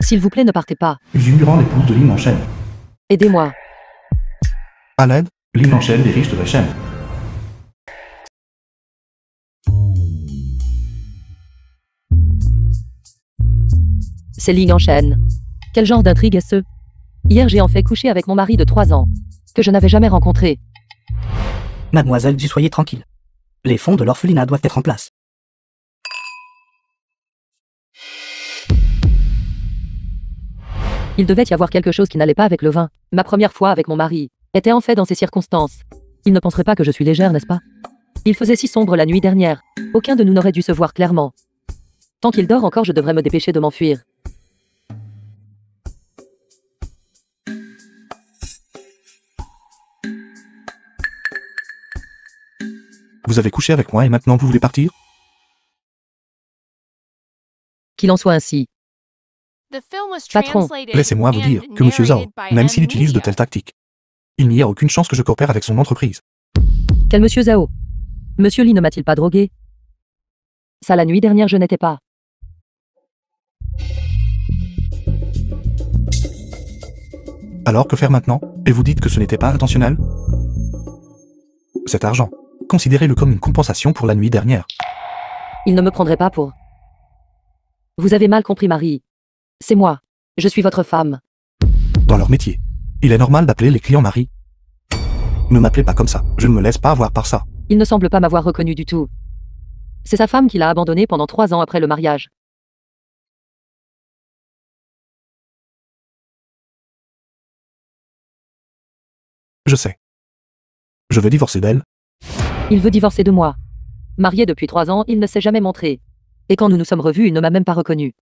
S'il vous plaît, ne partez pas. Durant l'épouse de Lynn enchaîne. Aidez-moi. À l'aide? Lynn enchaîne des riches de la chaîne. C'est Ling en chaîne. Quel genre d'intrigue est-ce? Hier, j'ai en fait couché avec mon mari de 3 ans, que je n'avais jamais rencontré. Mademoiselle Du, soyez tranquille. Les fonds de l'orphelinat doivent être en place. Il devait y avoir quelque chose qui n'allait pas avec le vin. Ma première fois avec mon mari était en fait dans ces circonstances. Il ne penserait pas que je suis légère, n'est-ce pas? Il faisait si sombre la nuit dernière. Aucun de nous n'aurait dû se voir clairement. Tant qu'il dort encore, je devrais me dépêcher de m'enfuir. Vous avez couché avec moi et maintenant vous voulez partir? Qu'il en soit ainsi. Patron, Laissez-moi vous dire que Monsieur Zhao, même s'il utilise de telles tactiques, il n'y a aucune chance que je coopère avec son entreprise. Quel Monsieur Zhao? Monsieur Li ne m'a-t-il pas drogué? Ça, la nuit dernière, je n'étais pas. Alors que faire maintenant? Et vous dites que ce n'était pas intentionnel? Cet argent, considérez-le comme une compensation pour la nuit dernière. Il ne me prendrait pas pour... Vous avez mal compris, Marie. C'est moi. Je suis votre femme. Dans leur métier, il est normal d'appeler les clients Marie. Ne m'appelez pas comme ça, je ne me laisse pas avoir par ça. Il ne semble pas m'avoir reconnu du tout. C'est sa femme qui l'a abandonné pendant 3 ans après le mariage. Je sais. Je veux divorcer d'elle. Il veut divorcer de moi. Marié depuis 3 ans, il ne s'est jamais montré. Et quand nous nous sommes revus, il ne m'a même pas reconnu.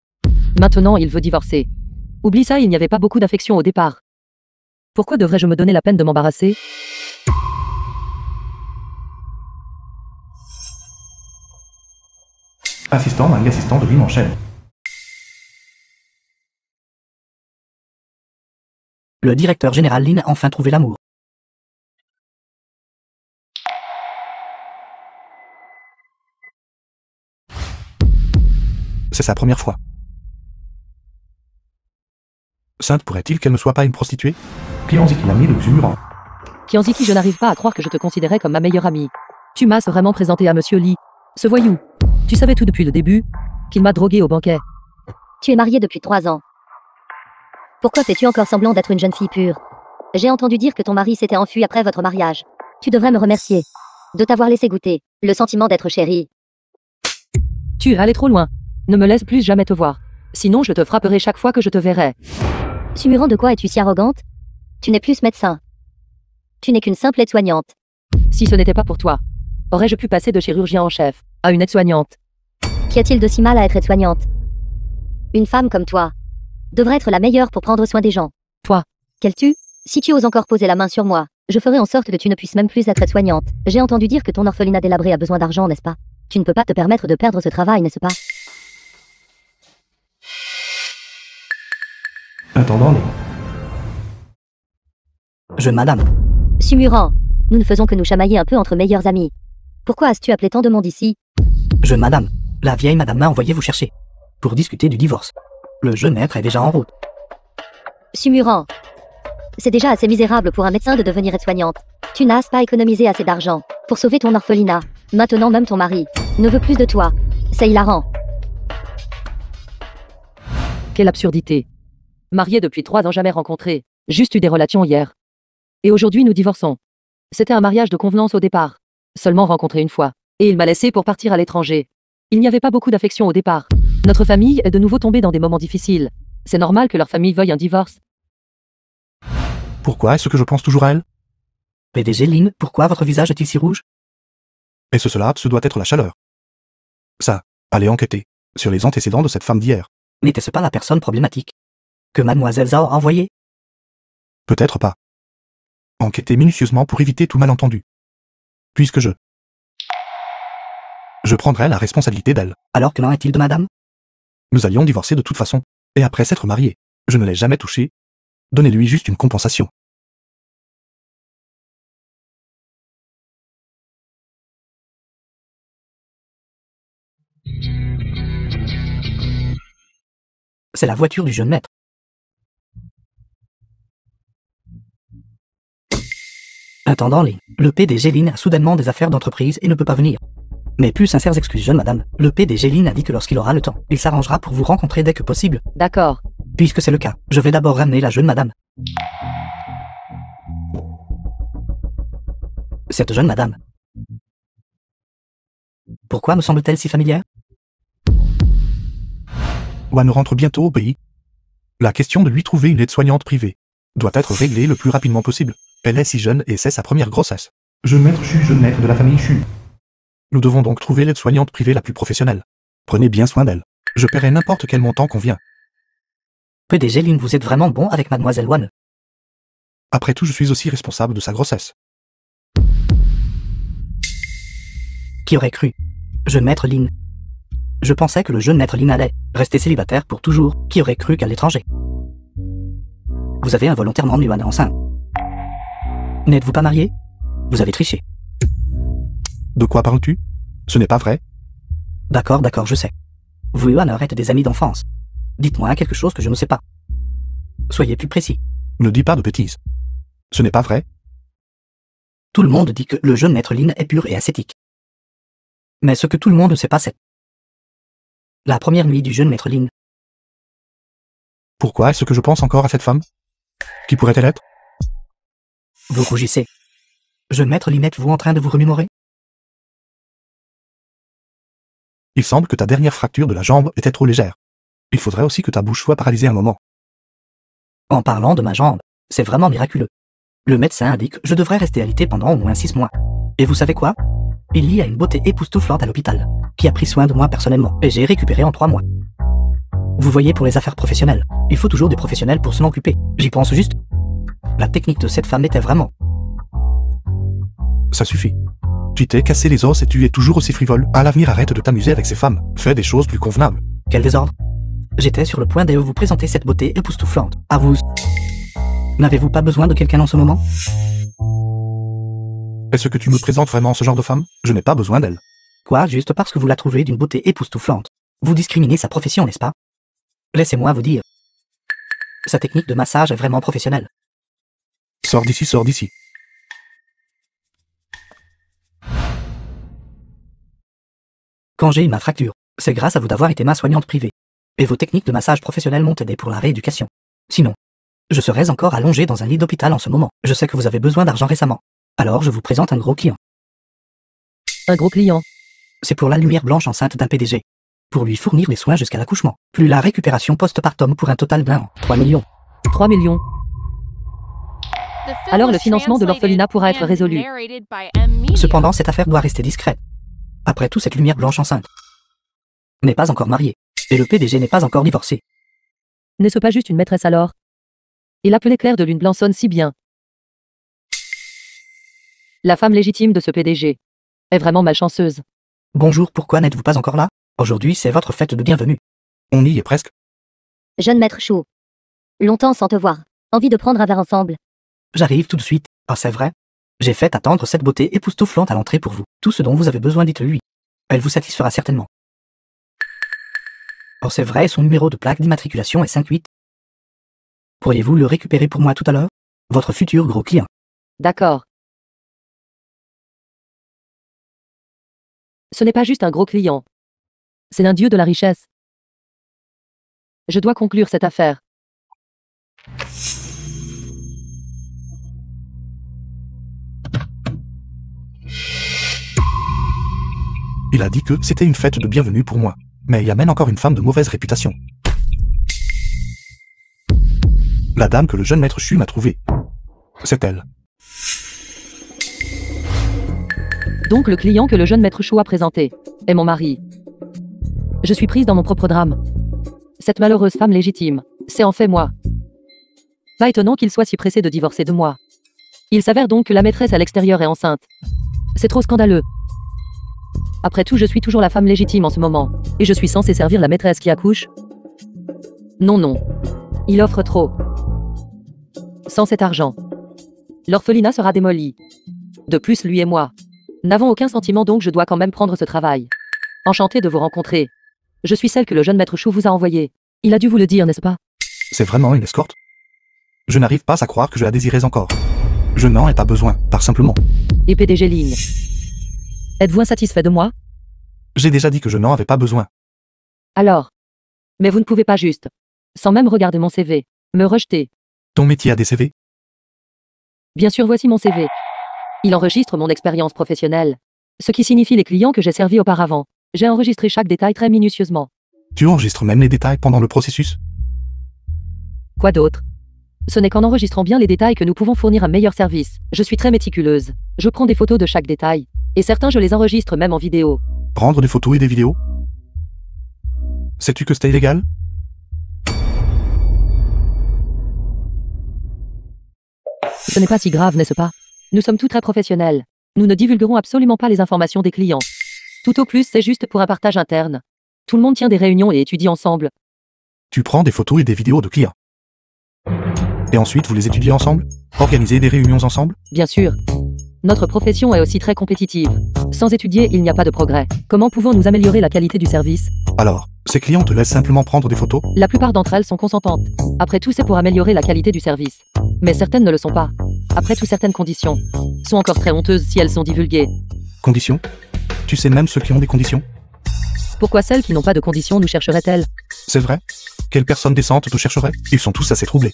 Maintenant, il veut divorcer. Oublie ça, il n'y avait pas beaucoup d'affection au départ. Pourquoi devrais-je me donner la peine de m'embarrasser? Assistant, Marie assistant de Lynn enchaîne. Le directeur général Lin a enfin trouvé l'amour. C'est sa première fois. Sainte pourrait-il qu'elle ne soit pas une prostituée? Kianziki l'ami de Xumurant. Kianziki, je n'arrive pas à croire que je te considérais comme ma meilleure amie. Tu m'as vraiment présenté à Monsieur Li. Ce voyou. Tu savais tout depuis le début qu'il m'a drogué au banquet. Tu es marié depuis 3 ans. Pourquoi fais-tu encore semblant d'être une jeune fille pure? J'ai entendu dire que ton mari s'était enfui après votre mariage. Tu devrais me remercier de t'avoir laissé goûter le sentiment d'être chérie. Tu es allé trop loin. Ne me laisse plus jamais te voir. Sinon je te frapperai chaque fois que je te verrai. Sumurant, de quoi es-tu si arrogante? Tu n'es plus médecin. Tu n'es qu'une simple aide-soignante. Si ce n'était pas pour toi, aurais-je pu passer de chirurgien en chef à une aide-soignante? Qu'y a-t-il de si mal à être aide-soignante? Une femme comme toi devrait être la meilleure pour prendre soin des gens. Toi. Quel tu? Si tu oses encore poser la main sur moi, je ferai en sorte que tu ne puisses même plus être aide-soignante. J'ai entendu dire que ton orphelinat délabré a besoin d'argent, n'est-ce pas? Tu ne peux pas te permettre de perdre ce travail, n'est-ce pas? Attendant Lynn. Jeune madame. Sumurant, nous ne faisons que nous chamailler un peu entre meilleurs amis. Pourquoi as-tu appelé tant de monde ici? Jeune madame. La vieille madame m'a envoyé vous chercher. Pour discuter du divorce. Le jeune maître est déjà en route. Sumurant, c'est déjà assez misérable pour un médecin de devenir aide-soignante. Tu n'as pas économisé assez d'argent pour sauver ton orphelinat. Maintenant même ton mari ne veut plus de toi. C'est hilarant. Quelle absurdité. Marié depuis 3 ans, jamais rencontré. Juste eu des relations hier. Et aujourd'hui nous divorçons. C'était un mariage de convenance au départ. Seulement rencontré une fois. Et il m'a laissé pour partir à l'étranger. Il n'y avait pas beaucoup d'affection au départ. Notre famille est de nouveau tombée dans des moments difficiles. C'est normal que leur famille veuille un divorce. Pourquoi est-ce que je pense toujours à elle? PDG Lin, pourquoi votre visage est-il si rouge? Et ce doit être la chaleur. Ça, allez enquêter sur les antécédents de cette femme d'hier. N'était-ce pas la personne problématique que Mademoiselle Zhao a envoyée? Peut-être pas. Enquêtez minutieusement pour éviter tout malentendu. Puisque je prendrai la responsabilité d'elle. Alors que n'en est-il de madame? Nous allions divorcer de toute façon. Et après s'être mariés, je ne l'ai jamais touchée. Donnez-lui juste une compensation. C'est la voiture du jeune maître. Attendant les, le PDG Lin a soudainement des affaires d'entreprise et ne peut pas venir. Mes plus sincères excuses, jeune madame. Le PDG Lin a dit que lorsqu'il aura le temps, il s'arrangera pour vous rencontrer dès que possible. D'accord. Puisque c'est le cas, je vais d'abord ramener la jeune madame. Cette jeune madame. Pourquoi me semble-t-elle si familière? Wan rentre bientôt au pays. La question de lui trouver une aide-soignante privée doit être réglée le plus rapidement possible. Elle est si jeune et c'est sa première grossesse. Jeune maître Chu, jeune maître de la famille Chu. Nous devons donc trouver l'aide-soignante privée la plus professionnelle. Prenez bien soin d'elle. Je paierai n'importe quel montant convient. PDG Lin, vous êtes vraiment bon avec mademoiselle Wan. Après tout, je suis aussi responsable de sa grossesse. Qui aurait cru? Jeune maître Lin. Je pensais que le jeune maître Lin allait rester célibataire pour toujours. Qui aurait cru qu'à l'étranger? Vous avez involontairement mis Wan enceinte. N'êtes-vous pas marié? Vous avez triché. De quoi parles-tu? Ce n'est pas vrai. D'accord, je sais. Vous et Wan êtes des amis d'enfance. Dites-moi quelque chose que je ne sais pas. Soyez plus précis. Ne dis pas de bêtises. Ce n'est pas vrai. Tout le monde dit que le jeune maître Lin est pur et ascétique. Mais ce que tout le monde ne sait pas, c'est la première nuit du jeune maître Lin. Pourquoi est-ce que je pense encore à cette femme? Qui pourrait-elle être? Vous rougissez. Jeune maître Lin, êtes-vous en train de vous remémorer? Il semble que ta dernière fracture de la jambe était trop légère. Il faudrait aussi que ta bouche soit paralysée un moment. En parlant de ma jambe, c'est vraiment miraculeux. Le médecin indique que je devrais rester alité pendant au moins 6 mois. Et vous savez quoi? Il y a une beauté époustouflante à l'hôpital, qui a pris soin de moi personnellement, et j'ai récupéré en 3 mois. Vous voyez, pour les affaires professionnelles, il faut toujours des professionnels pour s'en occuper. J'y pense juste. La technique de cette femme était vraiment... Ça suffit. Tu t'es cassé les os et tu es toujours aussi frivole. À l'avenir, arrête de t'amuser avec ces femmes. Fais des choses plus convenables. Quel désordre! J'étais sur le point de vous présenter cette beauté époustouflante. À vous. N'avez-vous pas besoin de quelqu'un en ce moment? Est-ce que tu me présentes vraiment ce genre de femme? Je n'ai pas besoin d'elle. Quoi, juste parce que vous la trouvez d'une beauté époustouflante? Vous discriminez sa profession, n'est-ce pas? Laissez-moi vous dire. Sa technique de massage est vraiment professionnelle. Sors d'ici, sors d'ici. Quand j'ai eu ma fracture, c'est grâce à vous d'avoir été ma soignante privée. Et vos techniques de massage professionnelles m'ont aidé pour la rééducation. Sinon, je serais encore allongé dans un lit d'hôpital en ce moment. Je sais que vous avez besoin d'argent récemment. Alors je vous présente un gros client. Un gros client. C'est pour la lumière blanche enceinte d'un PDG. Pour lui fournir les soins jusqu'à l'accouchement. Plus la récupération post-partum pour un total d'un 3 millions. 3 millions. Alors le financement de l'orphelinat pourra être résolu. Cependant, cette affaire doit rester discrète. Après tout, cette lumière blanche enceinte n'est pas encore mariée. Et le PDG n'est pas encore divorcé. N'est-ce pas juste une maîtresse alors? Il appelait Claire de Lune Blanc sonne si bien. La femme légitime de ce PDG est vraiment malchanceuse. Bonjour, pourquoi n'êtes-vous pas encore là? Aujourd'hui, c'est votre fête de bienvenue. On y est presque. Jeune maître Chou. Longtemps sans te voir. Envie de prendre un verre ensemble. J'arrive tout de suite. Ah, c'est vrai. J'ai fait attendre cette beauté époustouflante à l'entrée pour vous. Tout ce dont vous avez besoin, dites-le lui. Elle vous satisfera certainement. Oh, c'est vrai, son numéro de plaque d'immatriculation est 58. Pourriez-vous le récupérer pour moi tout à l'heure? Votre futur gros client. D'accord. Ce n'est pas juste un gros client. C'est un dieu de la richesse. Je dois conclure cette affaire. Il a dit que c'était une fête de bienvenue pour moi. Mais il amène encore une femme de mauvaise réputation. La dame que le jeune maître Chu m'a trouvée. C'est elle. Donc le client que le jeune maître Chou a présenté est mon mari. Je suis prise dans mon propre drame. Cette malheureuse femme légitime, c'est en fait moi. Pas étonnant qu'il soit si pressé de divorcer de moi. Il s'avère donc que la maîtresse à l'extérieur est enceinte. C'est trop scandaleux. Après tout, je suis toujours la femme légitime en ce moment. Et je suis censée servir la maîtresse qui accouche? Non, non. Il offre trop. Sans cet argent, l'orphelinat sera démoli. De plus, lui et moi n'avons aucun sentiment, donc je dois quand même prendre ce travail. Enchantée de vous rencontrer. Je suis celle que le jeune maître Chou vous a envoyée. Il a dû vous le dire, n'est-ce pas? C'est vraiment une escorte? Je n'arrive pas à croire que je la désirais encore. Je n'en ai pas besoin, par simplement. Et PDG Ling. Êtes-vous insatisfait de moi? J'ai déjà dit que je n'en avais pas besoin. Alors. Mais vous ne pouvez pas juste, sans même regarder mon CV, me rejeter. Ton métier a des CV? Bien sûr, voici mon CV. Il enregistre mon expérience professionnelle, ce qui signifie les clients que j'ai servis auparavant. J'ai enregistré chaque détail très minutieusement. Tu enregistres même les détails pendant le processus? Quoi d'autre? Ce n'est qu'en enregistrant bien les détails que nous pouvons fournir un meilleur service. Je suis très méticuleuse. Je prends des photos de chaque détail. Et certains je les enregistre même en vidéo. Prendre des photos et des vidéos? Sais-tu que c'est illégal? Ce n'est pas si grave, n'est-ce pas? Nous sommes tous très professionnels. Nous ne divulguerons absolument pas les informations des clients. Tout au plus, c'est juste pour un partage interne. Tout le monde tient des réunions et étudie ensemble. Tu prends des photos et des vidéos de clients. Et ensuite vous les étudiez ensemble? Organisez des réunions ensemble? Bien sûr. Notre profession est aussi très compétitive. Sans étudier, il n'y a pas de progrès. Comment pouvons-nous améliorer la qualité du service? Alors, ces clients te laissent simplement prendre des photos? La plupart d'entre elles sont consentantes. Après tout, c'est pour améliorer la qualité du service. Mais certaines ne le sont pas. Après tout, certaines conditions sont encore très honteuses si elles sont divulguées. Conditions? Tu sais même ceux qui ont des conditions? Pourquoi celles qui n'ont pas de conditions nous chercheraient-elles? C'est vrai? Quelle personne décente te chercherait? Ils sont tous assez troublés.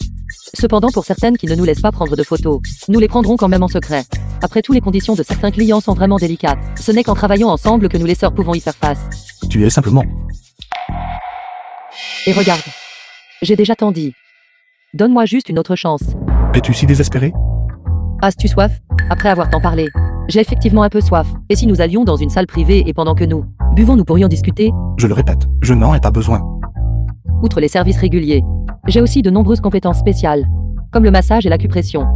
Cependant, pour certaines qui ne nous laissent pas prendre de photos, nous les prendrons quand même en secret. Après tout, les conditions de certains clients sont vraiment délicates. Ce n'est qu'en travaillant ensemble que nous les sœurs pouvons y faire face. Tu es simplement... Et regarde. J'ai déjà tant dit. Donne-moi juste une autre chance. Es-tu si désespéré? As-tu soif? Après avoir tant parlé. J'ai effectivement un peu soif. Et si nous allions dans une salle privée et pendant que nous buvons, nous pourrions discuter? Je le répète, je n'en ai pas besoin. Outre les services réguliers, j'ai aussi de nombreuses compétences spéciales, comme le massage et l'acupression.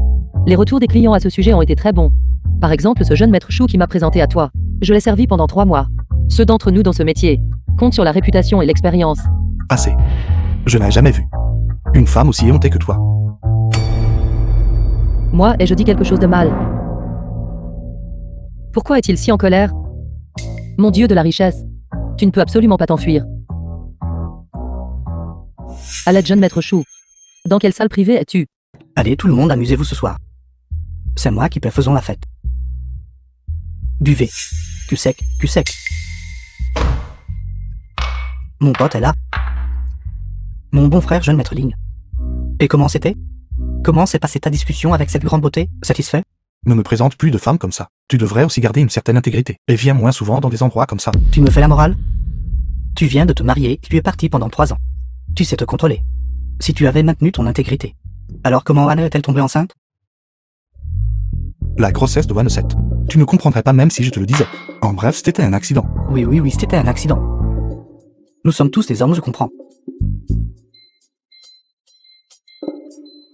Les retours des clients à ce sujet ont été très bons. Par exemple, ce jeune maître Chou qui m'a présenté à toi. Je l'ai servi pendant 3 mois. Ceux d'entre nous dans ce métier comptent sur la réputation et l'expérience. Assez. Je n'ai jamais vu une femme aussi éhontée que toi. Moi, ai-je dit quelque chose de mal? Pourquoi est-il si en colère? Mon Dieu de la richesse. Tu ne peux absolument pas t'enfuir. À l'aide, jeune maître Chou. Dans quelle salle privée es-tu? Allez, tout le monde, amusez-vous ce soir. C'est moi qui paie, faisons la fête. Buvez. Cul sec, cul sec. Mon pote est là. Mon bon frère, jeune maître Ling. Et comment c'était? Comment s'est passée ta discussion avec cette grande beauté? Satisfait? Ne me présente plus de femmes comme ça. Tu devrais aussi garder une certaine intégrité. Et viens moins souvent dans des endroits comme ça. Tu me fais la morale? Tu viens de te marier, tu es parti pendant 3 ans. Tu sais te contrôler. Si tu avais maintenu ton intégrité. Alors comment Anne est-elle tombée enceinte? La grossesse de Vanessette. Tu ne comprendrais pas même si je te le disais. En bref, c'était un accident. Oui, c'était un accident. Nous sommes tous des hommes, je comprends.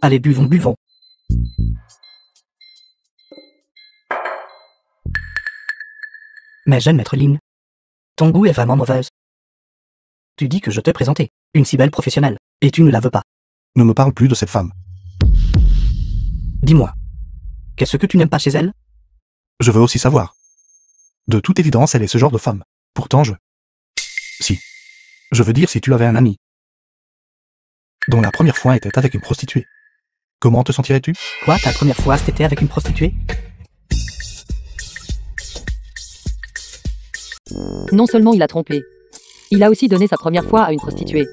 Allez, buvons. Mais jeune maître Ling, ton goût est vraiment mauvaise. Tu dis que je t'ai présenté une si belle professionnelle, et tu ne la veux pas. Ne me parle plus de cette femme. Dis-moi, qu'est-ce que tu n'aimes pas chez elle? Je veux aussi savoir. De toute évidence, elle est ce genre de femme. Pourtant, Si. Je veux dire si tu avais un ami dont la première fois était avec une prostituée. Comment te sentirais-tu? Quoi, ta première fois c'était avec une prostituée? Non seulement il a trompé, il a aussi donné sa première fois à une prostituée.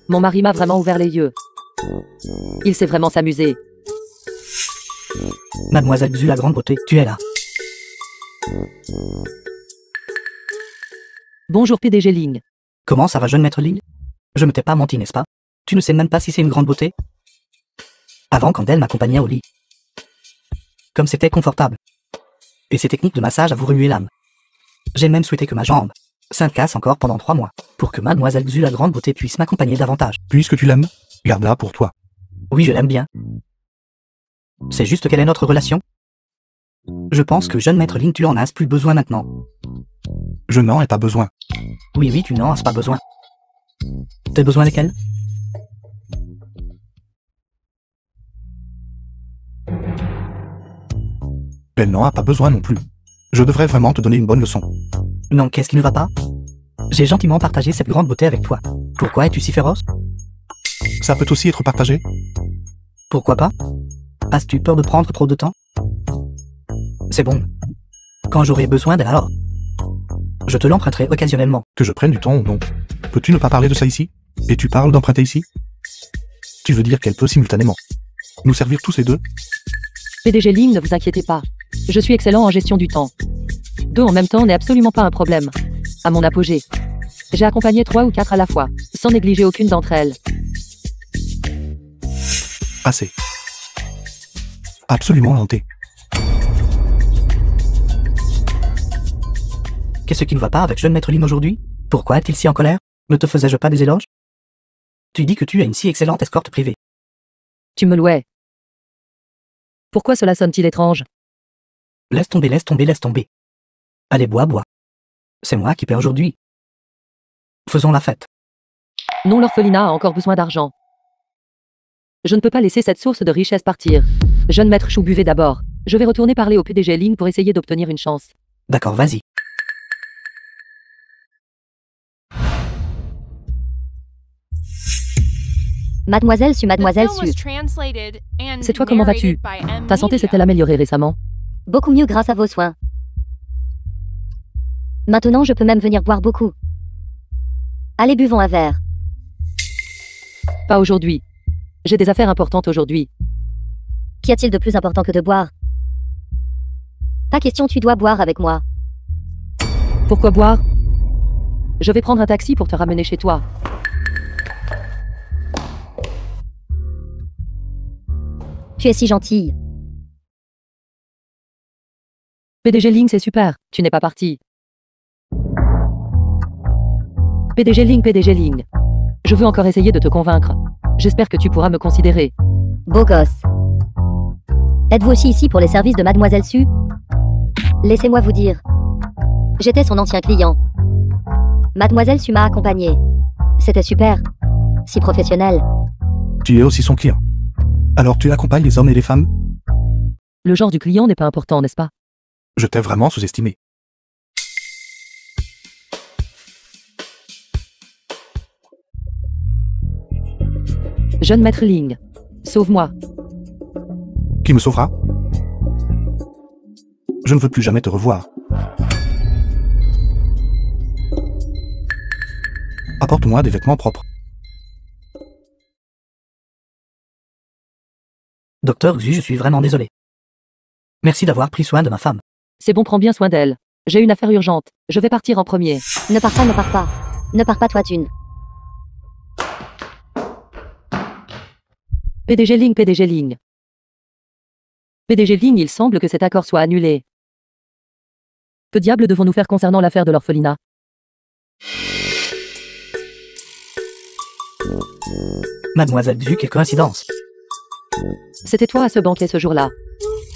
Mon mari m'a vraiment ouvert les yeux. Il sait vraiment s'amuser. Mademoiselle Xu la grande beauté, tu es là. Bonjour PDG Ling. Comment ça va, jeune maître Ling? Je ne t'ai pas menti, n'est-ce pas? Tu ne sais même pas si c'est une grande beauté? Avant, quand elle m'accompagnait au lit. Comme c'était confortable. Et ces techniques de massage à vous remuer l'âme. J'ai même souhaité que ma jambe casse encore pendant 3 mois, pour que mademoiselle Xu la grande beauté puisse m'accompagner davantage. Puisque tu l'aimes, garde-la pour toi. Oui, je l'aime bien. C'est juste quelle est notre relation? Je pense que jeune maître Ling, tu en as plus besoin maintenant. Je n'en ai pas besoin. Oui, tu n'en as pas besoin. T'as besoin desquels? Elle n'en a pas besoin non plus. Je devrais vraiment te donner une bonne leçon. Non, qu'est-ce qui ne va pas? J'ai gentiment partagé cette grande beauté avec toi. Pourquoi es-tu si féroce? Ça peut aussi être partagé? Pourquoi pas? As-tu peur de prendre trop de temps? C'est bon. Quand j'aurai besoin d'elle alors, je te l'emprunterai occasionnellement. Que je prenne du temps ou non. Peux-tu ne pas parler de ça ici? Et tu parles d'emprunter ici? Tu veux dire qu'elle peut simultanément nous servir tous les deux? PDG Ling, ne vous inquiétez pas. Je suis excellent en gestion du temps. 2 en même temps n'est absolument pas un problème. À mon apogée, j'ai accompagné 3 ou 4 à la fois, sans négliger aucune d'entre elles. Assez. Absolument hanté. Qu'est-ce qui ne va pas avec jeune maître Ling aujourd'hui? Pourquoi est-il si en colère? Ne te faisais-je pas des éloges? Tu dis que tu as une si excellente escorte privée. Tu me louais. Pourquoi cela sonne-t-il étrange? Laisse tomber, laisse tomber, laisse tomber. Allez, bois, bois. C'est moi qui paie aujourd'hui. Faisons la fête. Non, l'orphelinat a encore besoin d'argent. Je ne peux pas laisser cette source de richesse partir. Jeune maître Chou, buvez d'abord. Je vais retourner parler au PDG Ling pour essayer d'obtenir une chance. D'accord, vas-y. Mademoiselle Su, Mademoiselle Su. C'est toi, comment vas-tu? Ta santé s'est-elle améliorée récemment? Beaucoup mieux grâce à vos soins. Maintenant, je peux même venir boire beaucoup. Allez, buvons un verre. Pas aujourd'hui. J'ai des affaires importantes aujourd'hui. Qu'y a-t-il de plus important que de boire? Pas question, tu dois boire avec moi. Pourquoi boire? Je vais prendre un taxi pour te ramener chez toi. Tu es si gentille. PDG Ling, c'est super. Tu n'es pas parti. PDG Ling, PDG Ling. Je veux encore essayer de te convaincre. J'espère que tu pourras me considérer. Beau gosse. Êtes-vous aussi ici pour les services de Mademoiselle Su? Laissez-moi vous dire. J'étais son ancien client. Mademoiselle Su m'a accompagné. C'était super. Si professionnel. Tu es aussi son client. Alors tu accompagnes les hommes et les femmes? Le genre du client n'est pas important, n'est-ce pas? Je t'ai vraiment sous-estimé. Jeune maître Ling. Sauve-moi. Qui me sauvera? Je ne veux plus jamais te revoir. Apporte-moi des vêtements propres. Docteur Xu, je suis vraiment désolé. Merci d'avoir pris soin de ma femme. C'est bon, prends bien soin d'elle. J'ai une affaire urgente. Je vais partir en premier. Ne pars pas, ne pars pas. Ne pars pas, toi, Thune. PDG Ling, PDG Ling. PDG Ling, il semble que cet accord soit annulé. Que diable devons-nous faire concernant l'affaire de l'orphelinat? Mademoiselle Xu, quelle coïncidence. C'était toi à ce banquet ce jour-là.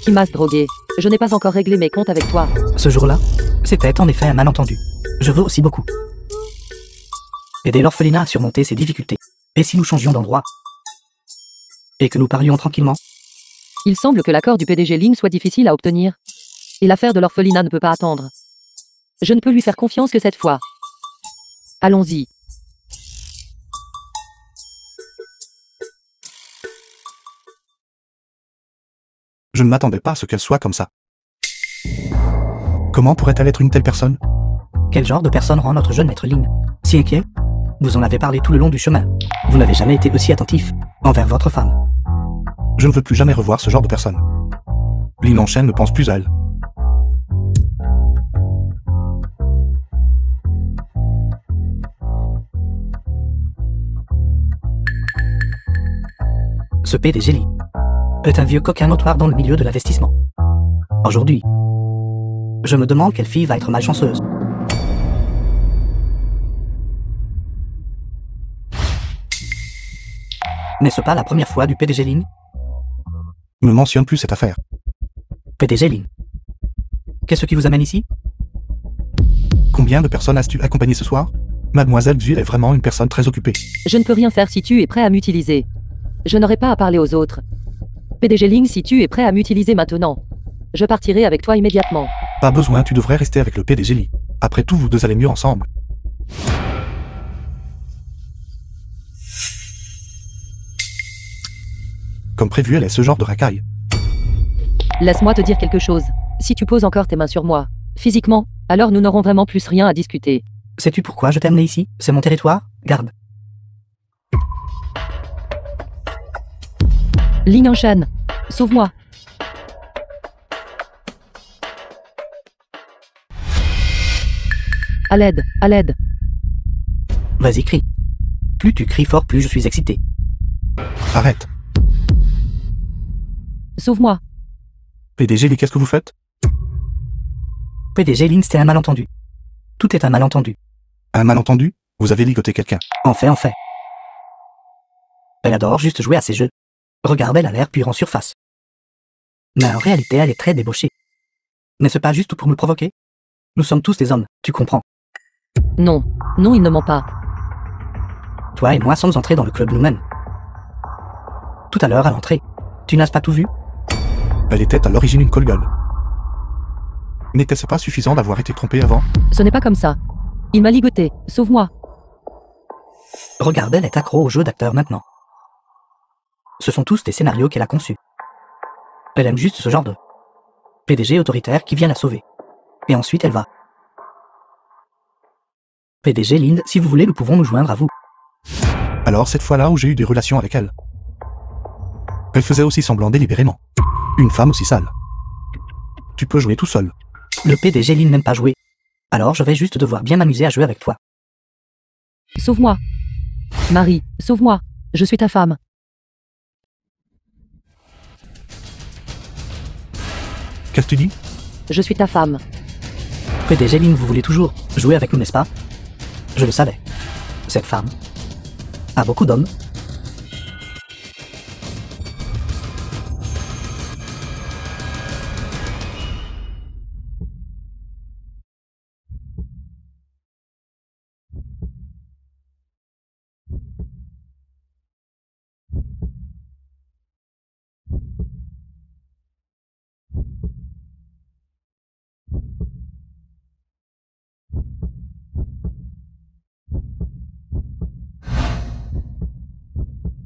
Qui m'as drogué. Je n'ai pas encore réglé mes comptes avec toi. Ce jour-là, c'était en effet un malentendu. Je veux aussi beaucoup aider l'orphelinat à surmonter ses difficultés. Et si nous changions d'endroit? Et que nous parlions tranquillement? Il semble que l'accord du PDG Ling soit difficile à obtenir. Et l'affaire de l'orphelinat ne peut pas attendre. Je ne peux lui faire confiance que cette fois. Allons-y. Je ne m'attendais pas à ce qu'elle soit comme ça. Comment pourrait-elle être une telle personne? Quel genre de personne rend notre jeune maître Ling si inquiet? Vous en avez parlé tout le long du chemin. Vous n'avez jamais été aussi attentif envers votre femme. Je ne veux plus jamais revoir ce genre de personne. Lin Enchaîne ne pense plus à elle. Ce PDG Lee est un vieux coquin notoire dans le milieu de l'investissement. Aujourd'hui, je me demande quelle fille va être malchanceuse. N'est-ce pas la première fois du PDG Ling? Ne mentionne plus cette affaire. PDG Ling. Qu'est-ce qui vous amène ici? Combien de personnes as-tu accompagné ce soir? Mademoiselle Xu est vraiment une personne très occupée. Je ne peux rien faire si tu es prêt à m'utiliser. Je n'aurai pas à parler aux autres. PDG Ling, si tu es prêt à m'utiliser maintenant, je partirai avec toi immédiatement. Pas besoin, tu devrais rester avec le PDG Lee. Après tout, vous deux allez mieux ensemble. Comme prévu, elle est ce genre de racaille. Laisse-moi te dire quelque chose. Si tu poses encore tes mains sur moi, physiquement, alors nous n'aurons vraiment plus rien à discuter. Sais-tu pourquoi je t'ai amené ici? C'est mon territoire, garde. Ligne en chaîne. Sauve-moi. À l'aide, à l'aide. Vas-y, crie. Plus tu cries fort, plus je suis excité. Arrête. Sauve-moi. PDG, Lee, qu'est-ce que vous faites? PDG Lynn, c'était un malentendu. Tout est un malentendu. Un malentendu? Vous avez ligoté quelqu'un. En fait. Elle adore juste jouer à ces jeux. Regarde, elle a l'air pure en surface. Mais en réalité, elle est très débauchée. N'est-ce pas juste pour me provoquer? Nous sommes tous des hommes, tu comprends. Non, non, il ne ment pas. Toi et moi sommes entrés dans le club nous-mêmes. Tout à l'heure, à l'entrée. Tu n'as pas tout vu? Elle était à l'origine une call-girl. N'était-ce pas suffisant d'avoir été trompé avant? Ce n'est pas comme ça. Il m'a ligoté. Sauve-moi. Regarde, elle est accro au jeu d'acteur maintenant. Ce sont tous des scénarios qu'elle a conçus. Elle aime juste ce genre de PDG autoritaire qui vient la sauver. Et ensuite elle va. PDG Lynn, si vous voulez, nous pouvons nous joindre à vous. Alors cette fois-là où j'ai eu des relations avec elle. Elle faisait aussi semblant délibérément. Une femme aussi sale. Tu peux jouer tout seul. Le PDG Lynn n'aime pas jouer. Alors je vais juste devoir bien m'amuser à jouer avec toi. Sauve-moi. Marie, sauve-moi. Je suis ta femme. Qu'est-ce que tu dis? Je suis ta femme. PDG Lynn, vous voulez toujours jouer avec nous, n'est-ce pas? Je le savais. Cette femme a beaucoup d'hommes.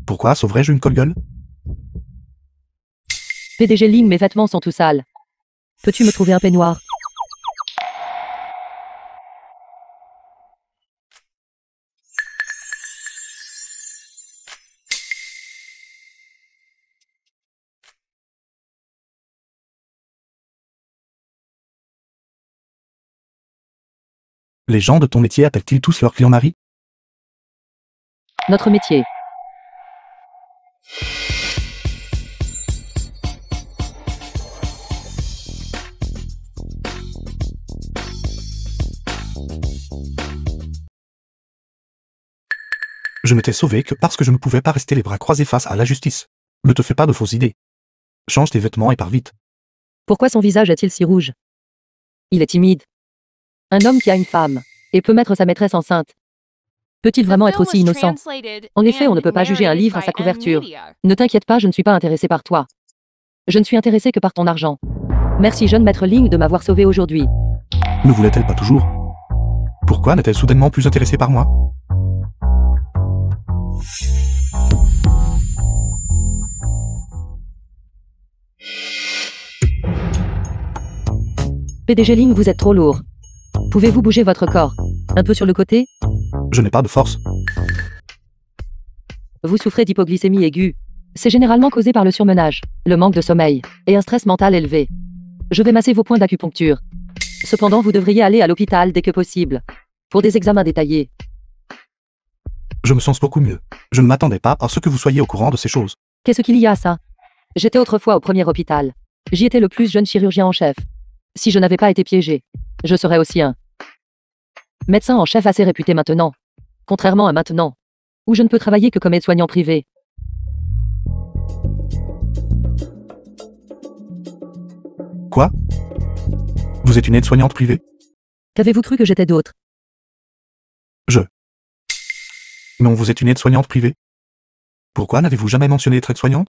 Pourquoi sauverais-je une call-girl? PDG Ling, mes vêtements sont tout sales. Peux-tu me trouver un peignoir? Les gens de ton métier appellent-ils tous leurs clients Marie? Notre métier. Je ne t'ai sauvé que parce que je ne pouvais pas rester les bras croisés face à la justice. Ne te fais pas de fausses idées. Change tes vêtements et pars vite. Pourquoi son visage est-il si rouge? Il est timide. Un homme qui a une femme et peut mettre sa maîtresse enceinte. Peut-il vraiment être aussi innocent? En effet, on ne peut pas juger un livre à sa couverture. Ne t'inquiète pas, je ne suis pas intéressé par toi. Je ne suis intéressé que par ton argent. Merci jeune maître Ling de m'avoir sauvé aujourd'hui. Ne voulait-elle pas toujours? Pourquoi n'est-elle soudainement plus intéressée par moi? PDG Ling, vous êtes trop lourd. Pouvez-vous bouger votre corps un peu sur le côté? Je n'ai pas de force. Vous souffrez d'hypoglycémie aiguë. C'est généralement causé par le surmenage, le manque de sommeil et un stress mental élevé. Je vais masser vos points d'acupuncture. Cependant, vous devriez aller à l'hôpital dès que possible pour des examens détaillés. Je me sens beaucoup mieux. Je ne m'attendais pas à ce que vous soyez au courant de ces choses. Qu'est-ce qu'il y a, ça? J'étais autrefois au premier hôpital. J'y étais le plus jeune chirurgien en chef. Si je n'avais pas été piégé, je serais aussi un médecin en chef assez réputé maintenant. Contrairement à maintenant, où je ne peux travailler que comme aide-soignant privé. Quoi? Vous êtes une aide-soignante privée? Qu'avez-vous cru que j'étais d'autre? Non, vous êtes une aide-soignante privée? Pourquoi n'avez-vous jamais mentionné être aide-soignante?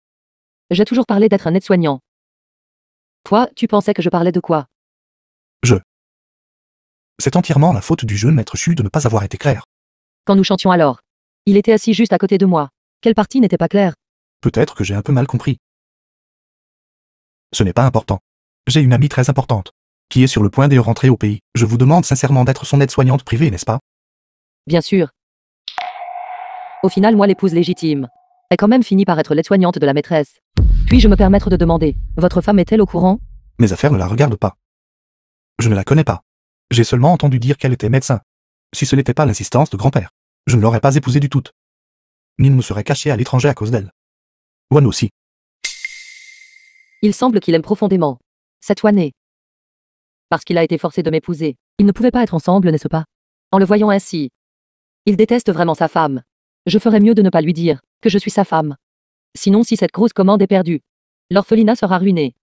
J'ai toujours parlé d'être un aide-soignant. Toi, tu pensais que je parlais de quoi? C'est entièrement la faute du jeune maître Chu de ne pas avoir été clair. Quand nous chantions alors, il était assis juste à côté de moi. Quelle partie n'était pas claire? Peut-être que j'ai un peu mal compris. Ce n'est pas important. J'ai une amie très importante, qui est sur le point de rentrer au pays. Je vous demande sincèrement d'être son aide-soignante privée, n'est-ce pas? Bien sûr. Au final, moi l'épouse légitime. Ai quand même fini par être l'aide-soignante de la maîtresse. Puis-je me permettre de demander, votre femme est-elle au courant? Mes affaires ne la regardent pas. Je ne la connais pas. J'ai seulement entendu dire qu'elle était médecin. Si ce n'était pas l'insistance de grand-père, je ne l'aurais pas épousée du tout. Ni ne me serait caché à l'étranger à cause d'elle. Wan aussi. Il semble qu'il aime profondément cette Wanné. Parce qu'il a été forcé de m'épouser. Ils ne pouvaient pas être ensemble, n'est-ce pas? En le voyant ainsi. Il déteste vraiment sa femme. Je ferais mieux de ne pas lui dire que je suis sa femme. Sinon, si cette grosse commande est perdue, l'orphelinat sera ruiné.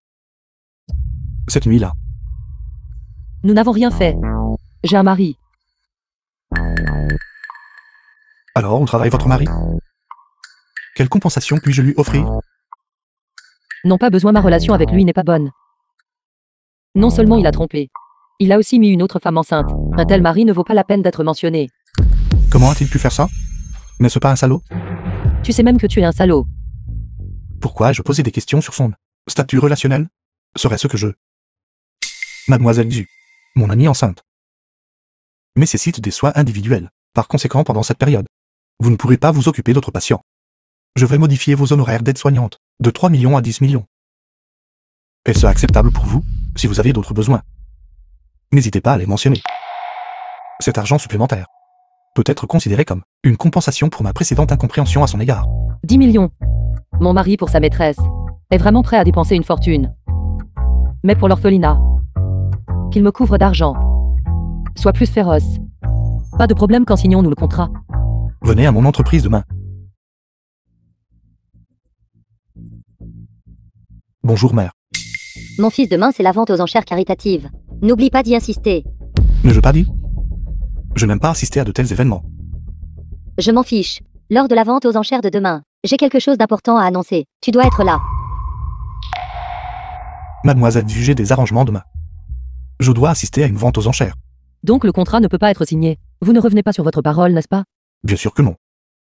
Cette nuit-là, Nous n'avons rien fait. J'ai un mari. alors on travaille votre mari? Quelle compensation puis-je lui offrir? Non, pas besoin, ma relation avec lui n'est pas bonne. Non seulement il a trompé, il a aussi mis une autre femme enceinte. Un tel mari ne vaut pas la peine d'être mentionné. Comment a-t-il pu faire ça? N'est-ce pas un salaud? Tu sais même que tu es un salaud. Pourquoi ai-je posé des questions sur son statut relationnel? Serait-ce que je... Mademoiselle Xu, mon amie enceinte, nécessite des soins individuels. Par conséquent, pendant cette période, vous ne pourrez pas vous occuper d'autres patients. Je vais modifier vos honoraires d'aide-soignante de 3 millions à 10 millions. Est-ce acceptable pour vous, si vous avez d'autres besoins? N'hésitez pas à les mentionner. Cet argent supplémentaire peut être considéré comme une compensation pour ma précédente incompréhension à son égard. 10 millions. Mon mari, pour sa maîtresse, est vraiment prêt à dépenser une fortune. Mais pour l'orphelinat, qu'il me couvre d'argent, soit plus féroce. Pas de problème quand signons-nous le contrat. Venez à mon entreprise demain. Bonjour mère. Mon fils, demain, c'est la vente aux enchères caritatives. N'oublie pas d'y insister. Ne-je pas dit? Je n'aime pas assister à de tels événements. Je m'en fiche. Lors de la vente aux enchères de demain, j'ai quelque chose d'important à annoncer. Tu dois être là. Mademoiselle Xu, j'ai des arrangements demain. Je dois assister à une vente aux enchères. Donc le contrat ne peut pas être signé. Vous ne revenez pas sur votre parole, n'est-ce pas? Bien sûr que non.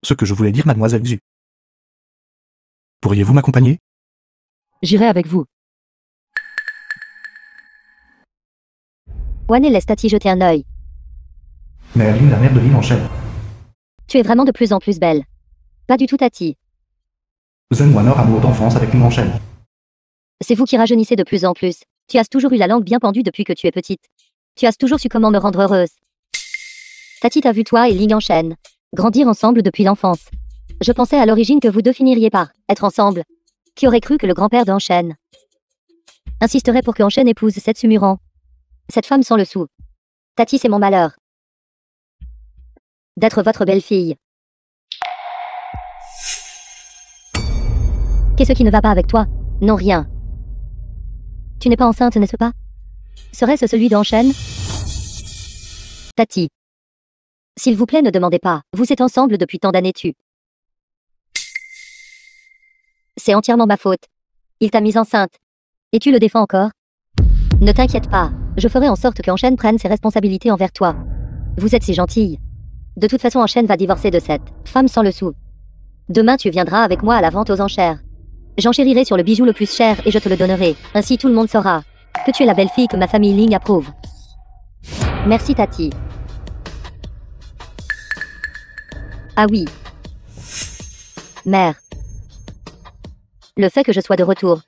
Ce que je voulais dire, mademoiselle Xu. Pourriez-vous m'accompagner? J'irai avec vous. Wanné, laisse Tati jeter un œil. Merlin, la mère de Lynn, enchaîne. Tu es vraiment de plus en plus belle. Pas du tout, Tati. Zen Wanor, amour d'enfance avec Lynn, enchaîne. C'est vous qui rajeunissez de plus en plus. Tu as toujours eu la langue bien pendue depuis que tu es petite. Tu as toujours su comment me rendre heureuse. Tati t'a vu toi et Ling enchaîne. Grandir ensemble depuis l'enfance. Je pensais à l'origine que vous deux finiriez par être ensemble. Qui aurait cru que le grand-père d'Enchaîne insisterait pour que Enchaîne épouse cette Sumuran? Cette femme sans le sou. Tati, c'est mon malheur d'être votre belle-fille. Qu'est-ce qui ne va pas avec toi? Non, rien. Tu n'es pas enceinte, n'est-ce pas? Serait-ce celui d'Enchaîne? Tati. S'il vous plaît, ne demandez pas. Vous êtes ensemble depuis tant d'années, C'est entièrement ma faute. Il t'a mise enceinte. Et tu le défends encore? Ne t'inquiète pas. Je ferai en sorte qu'Enchaîne prenne ses responsabilités envers toi. Vous êtes si gentille. De toute façon, Enchaîne va divorcer de cette femme sans le sou. Demain, tu viendras avec moi à la vente aux enchères. J'enchérirai sur le bijou le plus cher et je te le donnerai. Ainsi, tout le monde saura que tu es la belle-fille que ma famille Ling approuve. Merci, Tati. Ah oui. Mère. Le fait que je sois de retour.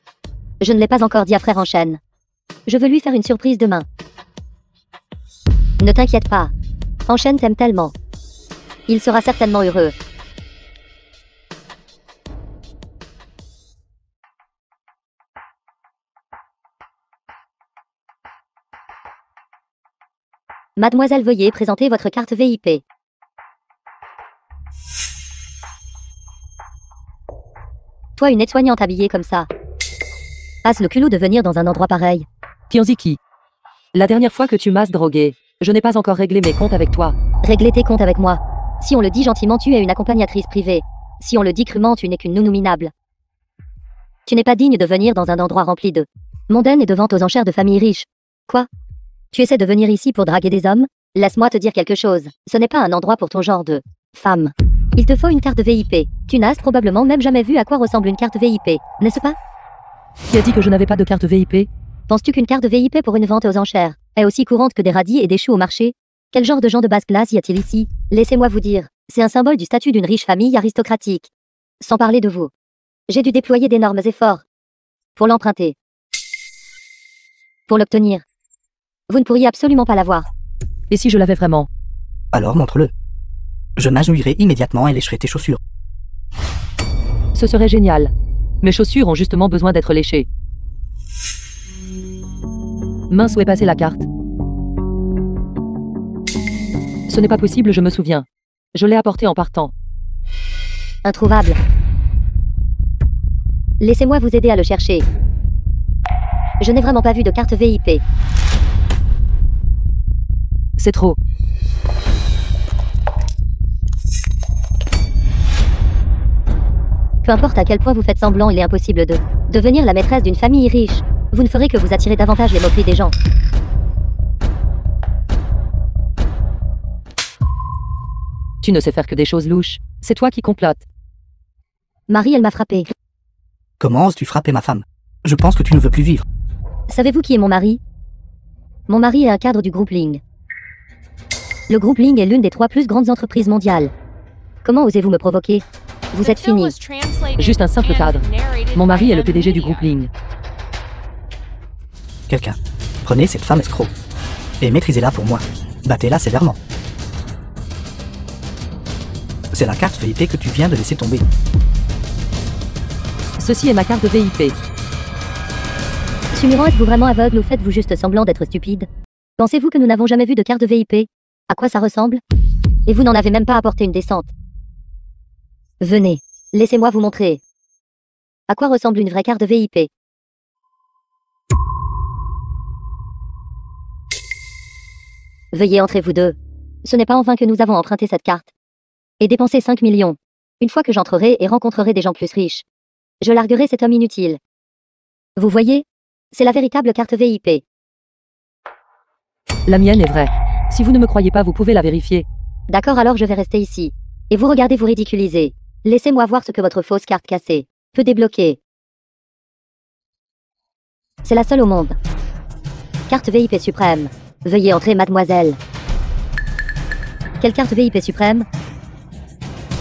Je ne l'ai pas encore dit à frère Enchaîne. Je veux lui faire une surprise demain. Ne t'inquiète pas. Enchaîne t'aime tellement. Il sera certainement heureux. Mademoiselle, veuillez présenter votre carte VIP. Toi, une aide-soignante habillée comme ça. Passe le culot de venir dans un endroit pareil. Tianziki. La dernière fois que tu m'as drogué, je n'ai pas encore réglé mes comptes avec toi. Régler tes comptes avec moi. Si on le dit gentiment, tu es une accompagnatrice privée. Si on le dit crûment, tu n'es qu'une nounou minable. Tu n'es pas digne de venir dans un endroit rempli de mondaines et de ventes aux enchères de familles riches. Quoi? Tu essaies de venir ici pour draguer des hommes? Laisse-moi te dire quelque chose. Ce n'est pas un endroit pour ton genre de femme. Il te faut une carte VIP. Tu n'as probablement même jamais vu à quoi ressemble une carte VIP, n'est-ce pas? Qui a dit que je n'avais pas de carte VIP? Penses-tu qu'une carte VIP pour une vente aux enchères est aussi courante que des radis et des choux au marché? Quel genre de gens de basse classe y a-t-il ici? Laissez-moi vous dire, c'est un symbole du statut d'une riche famille aristocratique. Sans parler de vous. J'ai dû déployer d'énormes efforts pour l'emprunter. Pour l'obtenir. Vous ne pourriez absolument pas l'avoir. Et si je l'avais vraiment? Alors montre-le. Je m'agenouillerai immédiatement et lécherai tes chaussures. Ce serait génial. Mes chaussures ont justement besoin d'être léchées. Mince, où est passée la carte? Ce n'est pas possible, je me souviens. Je l'ai apportée en partant. Introuvable. Laissez-moi vous aider à le chercher. Je n'ai vraiment pas vu de carte VIP. C'est trop. Peu importe à quel point vous faites semblant, il est impossible de devenir la maîtresse d'une famille riche. Vous ne ferez que vous attirer davantage les moqueries des gens. Tu ne sais faire que des choses louches. C'est toi qui complotes. Marie, elle m'a frappé. Comment oses-tu frapper ma femme? Je pense que tu ne veux plus vivre. Savez-vous qui est mon mari? Mon mari est un cadre du groupe Ling. Le groupe Ling est l'une des 3 plus grandes entreprises mondiales. Comment osez-vous me provoquer? Vous êtes fini. Juste un simple cadre. Mon mari est le PDG du groupe Ling. Quelqu'un. Prenez cette femme escroc. Et maîtrisez-la pour moi. Battez-la sévèrement. C'est la carte VIP que tu viens de laisser tomber. Ceci est ma carte VIP. Sumuran, êtes-vous vraiment aveugle ou faites-vous juste semblant d'être stupide? Pensez-vous que nous n'avons jamais vu de carte VIP? À quoi ça ressemble? Et vous n'en avez même pas apporté une décente. Venez, laissez-moi vous montrer. À quoi ressemble une vraie carte VIP? Veuillez entrer vous deux. Ce n'est pas en vain que nous avons emprunté cette carte. Et dépensé 5 millions. Une fois que j'entrerai et rencontrerai des gens plus riches, je larguerai cet homme inutile. Vous voyez? C'est la véritable carte VIP. La mienne est vraie. Si vous ne me croyez pas, vous pouvez la vérifier. D'accord, alors je vais rester ici. Et vous regardez vous ridiculiser. Laissez-moi voir ce que votre fausse carte cassée peut débloquer. C'est la seule au monde. Carte VIP suprême. Veuillez entrer, mademoiselle. Quelle carte VIP suprême?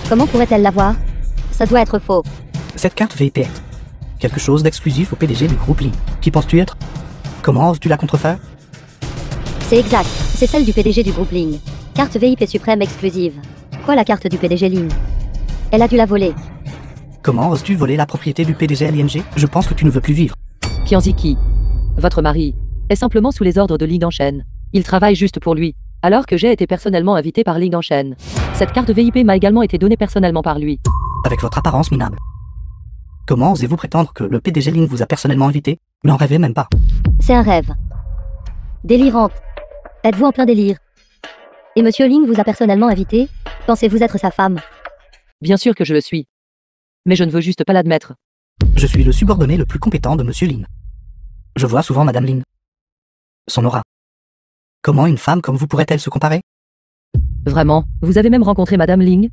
Comment pourrait-elle l'avoir? Ça doit être faux. Cette carte VIP est quelque chose d'exclusif au PDG du groupe Ling. Qui penses-tu être? Comment oses-tu la contrefaire? C'est exact. C'est celle du PDG du groupe Ling. Carte VIP suprême exclusive. Quoi, la carte du PDG Ling? Elle a dû la voler. Comment oses-tu voler la propriété du PDG LING? Je pense que tu ne veux plus vivre. Kianziki, votre mari, est simplement sous les ordres de Ling en chaîne. Il travaille juste pour lui, alors que j'ai été personnellement invité par Ling en chaîne. Cette carte VIP m'a également été donnée personnellement par lui. Avec votre apparence minable. Comment osez-vous prétendre que le PDG Ling vous a personnellement invité? N'en rêvez même pas. C'est un rêve. Délirante. Êtes-vous en plein délire? Et Monsieur Ling vous a personnellement invité? Pensez-vous être sa femme? Bien sûr que je le suis. Mais je ne veux juste pas l'admettre. Je suis le subordonné le plus compétent de Monsieur Ling. Je vois souvent Madame Ling. Son aura. Comment une femme comme vous pourrait-elle se comparer? Vraiment, vous avez même rencontré Madame Ling?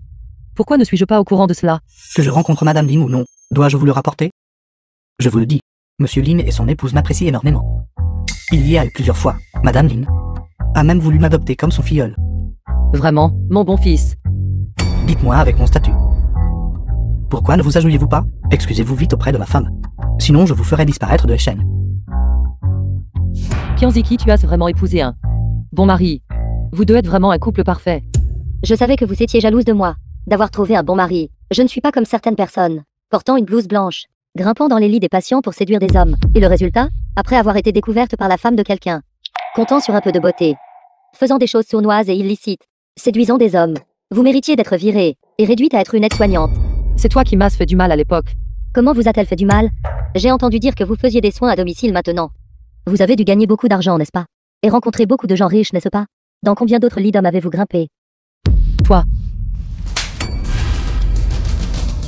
Pourquoi ne suis-je pas au courant de cela? Que je rencontre Madame Ling ou non, dois-je vous le rapporter? Je vous le dis, Monsieur Ling et son épouse m'apprécient énormément. Il y a eu plusieurs fois, Madame Ling a même voulu m'adopter comme son filleul. Vraiment, mon bon fils. Dites-moi avec mon statut. Pourquoi ne vous agenouillez-vous pas? Excusez-vous vite auprès de ma femme. Sinon je vous ferai disparaître de la chaîne. Kianziki, tu as vraiment épousé un bon mari. Vous deux êtes vraiment un couple parfait. Je savais que vous étiez jalouse de moi, d'avoir trouvé un bon mari. Je ne suis pas comme certaines personnes, portant une blouse blanche, grimpant dans les lits des patients pour séduire des hommes. Et le résultat? Après avoir été découverte par la femme de quelqu'un, comptant sur un peu de beauté, faisant des choses sournoises et illicites, séduisant des hommes. Vous méritiez d'être virée et réduite à être une aide-soignante. C'est toi qui m'as fait du mal à l'époque. Comment vous a-t-elle fait du mal? J'ai entendu dire que vous faisiez des soins à domicile maintenant. Vous avez dû gagner beaucoup d'argent, n'est-ce pas? Et rencontrer beaucoup de gens riches, n'est-ce pas? Dans combien d'autres lits d'hommes avez-vous grimpé? Toi,